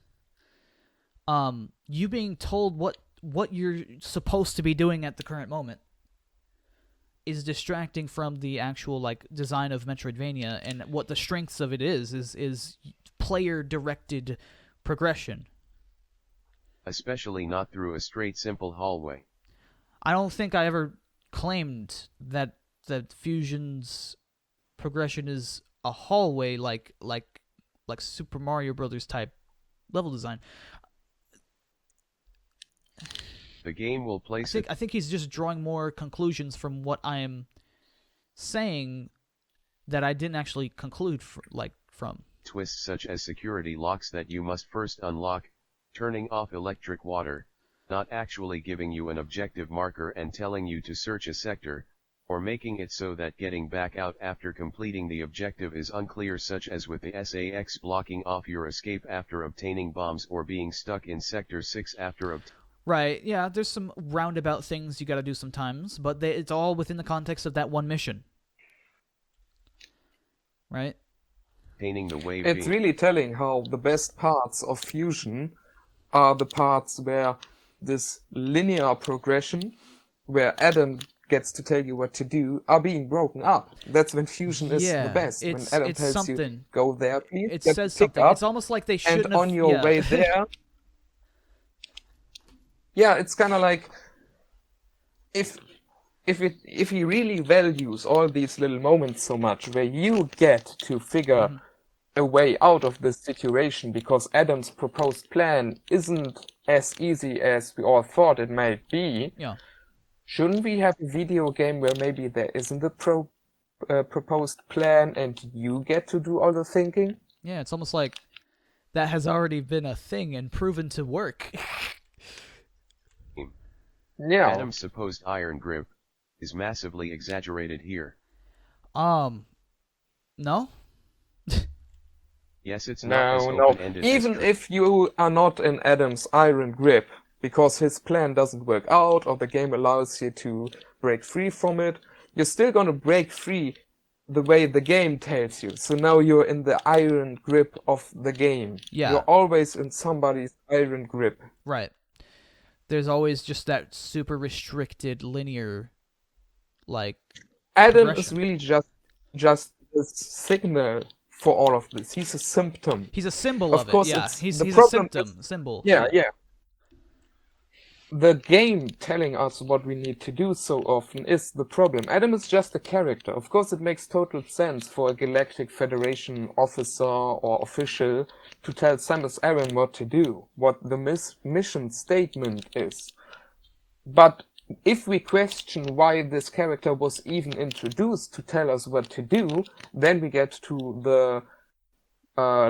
You being told what you're supposed to be doing at the current moment is distracting from the actual design of Metroidvania, and what the strengths of it is player directed progression. Especially not through a straight simple hallway. I don't think I ever claimed that Fusion's progression is a hallway like Super Mario Brothers type level design. The game will place I think he's just drawing more conclusions from what I am saying that I didn't actually conclude from. twists such as security locks that you must first unlock, turning off electric water, not actually giving you an objective marker and telling you to search a sector, or making it so that getting back out after completing the objective is unclear, such as with the SAX blocking off your escape after obtaining bombs, or being stuck in Sector 6 after Right, yeah, there's some roundabout things you gotta do sometimes, but it's all within the context of that one mission. Right? obtaining the wave. It's really telling how the best parts of Fusion are the parts where this linear progression, where Adam gets to tell you what to do, are being broken up. That's when Fusion is the best. When Adam tells something. you, go there, please. It get says the something. pickup, It's almost like they shouldn't and have... on your way there... Yeah, it's kind of like... If he really values all these little moments so much, where you get to figure a way out of this situation, because Adam's proposed plan isn't as easy as we all thought it might be, shouldn't we have a video game where maybe there isn't a proposed plan and you get to do all the thinking? Yeah, it's almost like that has already been a thing and proven to work. Yeah. Adam's supposed iron grip is massively exaggerated here. No? Yes, it's not as open-ended. Even if you are not in Adam's iron grip, because his plan doesn't work out, or the game allows you to break free from it, you're still gonna break free the way the game tells you. So now you're in the iron grip of the game. Yeah. You're always in somebody's iron grip. Right. There's always just that super restricted linear, Adam progression. is really just a signal for all of this. He's a symptom. He's a symbol of course, it. Yeah, it's, he's the a problem symbol. Yeah. The game telling us what we need to do so often is the problem. Adam is just a character. Of course, it makes total sense for a Galactic Federation officer or official to tell Samus Aran what to do, what the mission statement is. But if we question why this character was even introduced to tell us what to do, then we get to the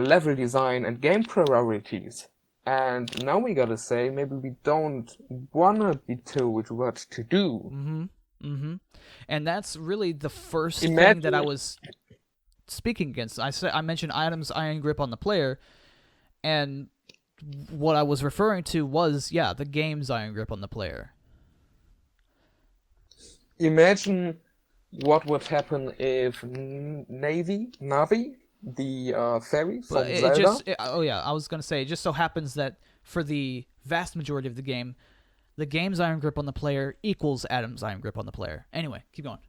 level design and game priorities. And now we gotta say, maybe we don't wanna be told what to do. And that's really the first thing that I was speaking against. I mentioned Adam's iron grip on the player, and what I was referring to was, the game's iron grip on the player. Imagine what would happen if Navi, the fairy from Zelda. I was going to say, it just so happens that for the vast majority of the game's iron grip on the player equals Adam's iron grip on the player. Anyway, keep going.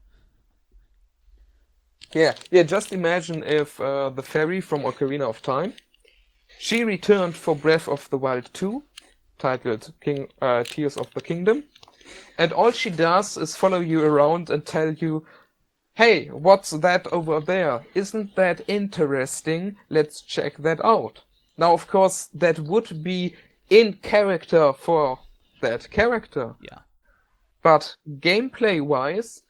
Yeah, just imagine if the fairy from Ocarina of Time, she returned for Breath of the Wild 2, titled Tears of the Kingdom, And all she does is follow you around and tell you, hey, what's that over there? Isn't that interesting? Let's check that out. Now, of course, that would be in character for that character. Yeah. But gameplay-wise,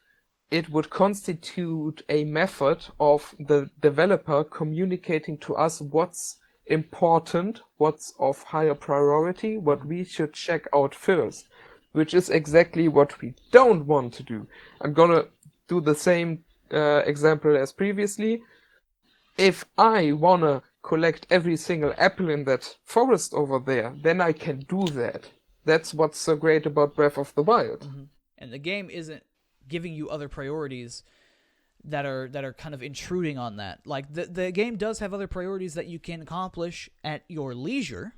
it would constitute a method of the developer communicating to us what's important, what's of higher priority, what we should check out first, which is exactly what we don't want to do. I'm gonna do the same example as previously. If I wanna collect every single apple in that forest over there, then I can do that. That's what's so great about Breath of the Wild. Mm-hmm. And the game isn't giving you other priorities that are kind of intruding on that. Like the game does have other priorities that you can accomplish at your leisure.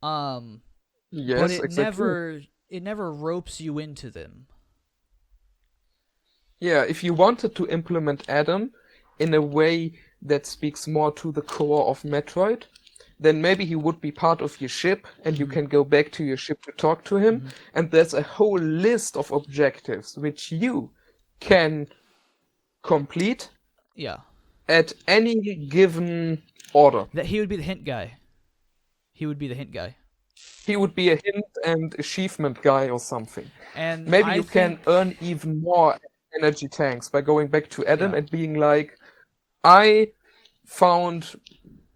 Yes, but it exactly. never ropes you into them. Yeah, if you wanted to implement Adam in a way that speaks more to the core of Metroid, then maybe he would be part of your ship and you can go back to your ship to talk to him. And there's a whole list of objectives which you can complete Yeah. at any given order. That he would be the hint guy. He would be the hint guy. He would be a hint and achievement guy or something. And Maybe I you think, can earn even more energy tanks by going back to Adam Yeah. and being like, I found...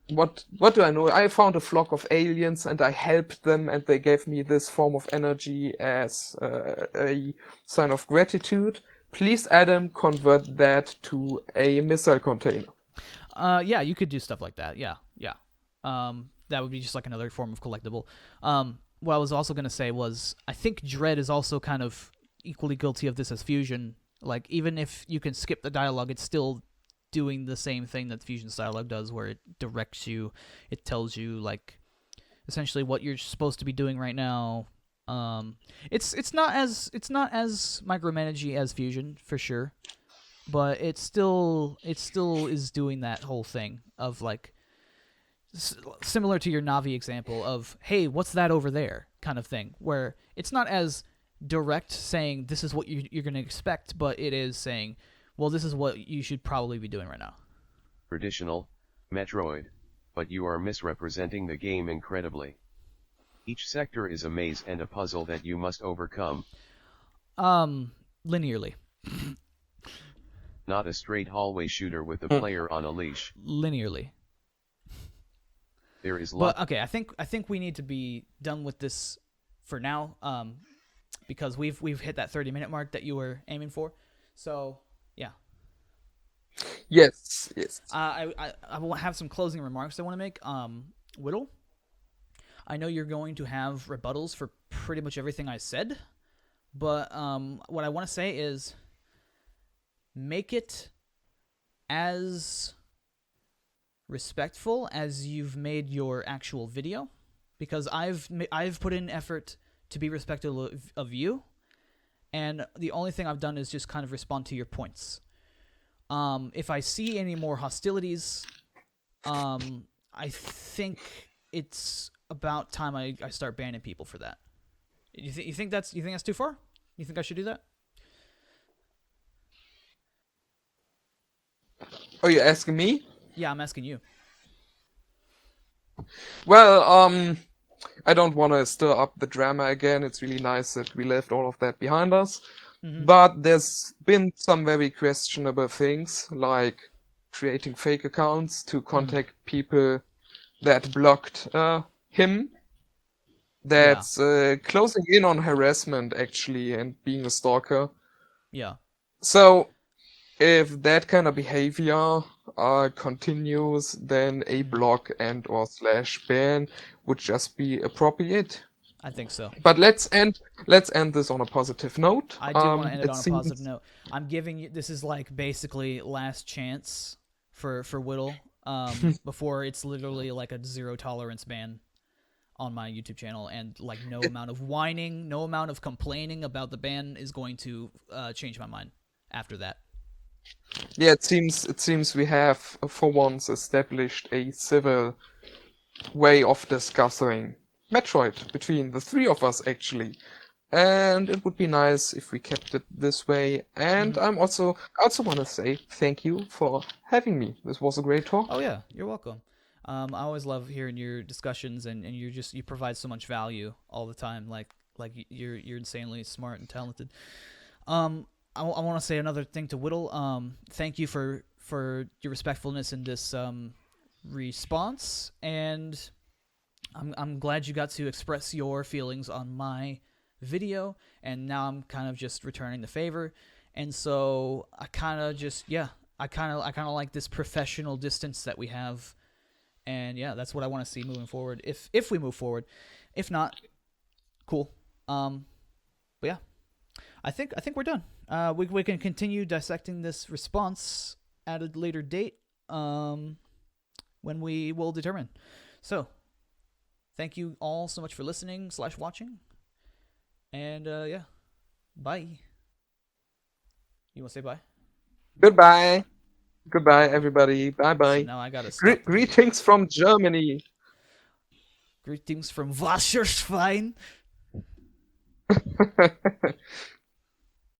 What do I know? I found a flock of aliens and I helped them and they gave me this form of energy as a sign of gratitude. Please, Adam, convert that to a missile container. yeah, you could do stuff like that. Yeah. That would be just like another form of collectible. What I was also going to say was, I think Dread is also kind of equally guilty of this as Fusion. Like, even if you can skip the dialogue, it's still doing the same thing that Fusion's dialogue does, where it directs you, it tells you, like, essentially what you're supposed to be doing right now. It's not as micromanagey as Fusion, for sure, but it still is doing that whole thing of, like, similar to your Navi example of, hey, what's that over there, kind of thing, where it's not as direct saying this is what you're going to expect, but it is saying, well, this is what you should probably be doing right now. Traditional, Metroid, but you are misrepresenting the game incredibly. Each sector is a maze and a puzzle that you must overcome. Linearly. Not a straight hallway shooter with the player on a leash. Linearly. There is But okay, I think we need to be done with this for now, because we've hit that 30-minute mark that you were aiming for. So yeah. Yes. I will have some closing remarks I want to make. Whittle, I know you're going to have rebuttals for pretty much everything I said, but what I want to say is, make it as respectful as you've made your actual video, because I've put in effort to be respectful of you, and the only thing I've done is just kind of respond to your points. If I see any more hostilities, I think it's about time I start banning people for that. You think that's too far? You think I should do that? Are you asking me? Yeah, I'm asking you. Well, I don't want to stir up the drama again. It's really nice that we left all of that behind us. But there's been some very questionable things, like creating fake accounts to contact people that blocked him. That's closing in on harassment, actually, and being a stalker. Yeah. So, if that kind of behavior continues, then a block and/or /ban would just be appropriate. I think so. But let's end this on a positive note. I do want to end it on a seems... positive note. I'm giving you, this is like basically last chance for Whittle, before it's literally like a 0 tolerance ban on my YouTube channel, and like no amount of whining, no amount of complaining about the ban is going to change my mind after that. Yeah, it seems we have for once established a civil way of discussing Metroid between the three of us, actually. and it would be nice if we kept it this way. And I also want to say thank you for having me. This was a great talk. Oh yeah, you're welcome. I always love hearing your discussions, and you provide so much value all the time. Like you're insanely smart and talented. I want to say another thing to Whittle. Thank you for your respectfulness in this response, and I'm glad you got to express your feelings on my video, and now I'm kind of just returning the favor. And so I kind of like this professional distance that we have. And yeah, that's what I want to see moving forward. If we move forward, if not, cool. But yeah, I think we're done. We can continue dissecting this response at a later date. When we will determine. So, thank you all so much for listening / watching. And yeah, bye. You want to say bye? Goodbye. Goodbye, everybody. Bye-bye. So now I gotta stop. Greetings from Germany. Greetings from Wasserschwein.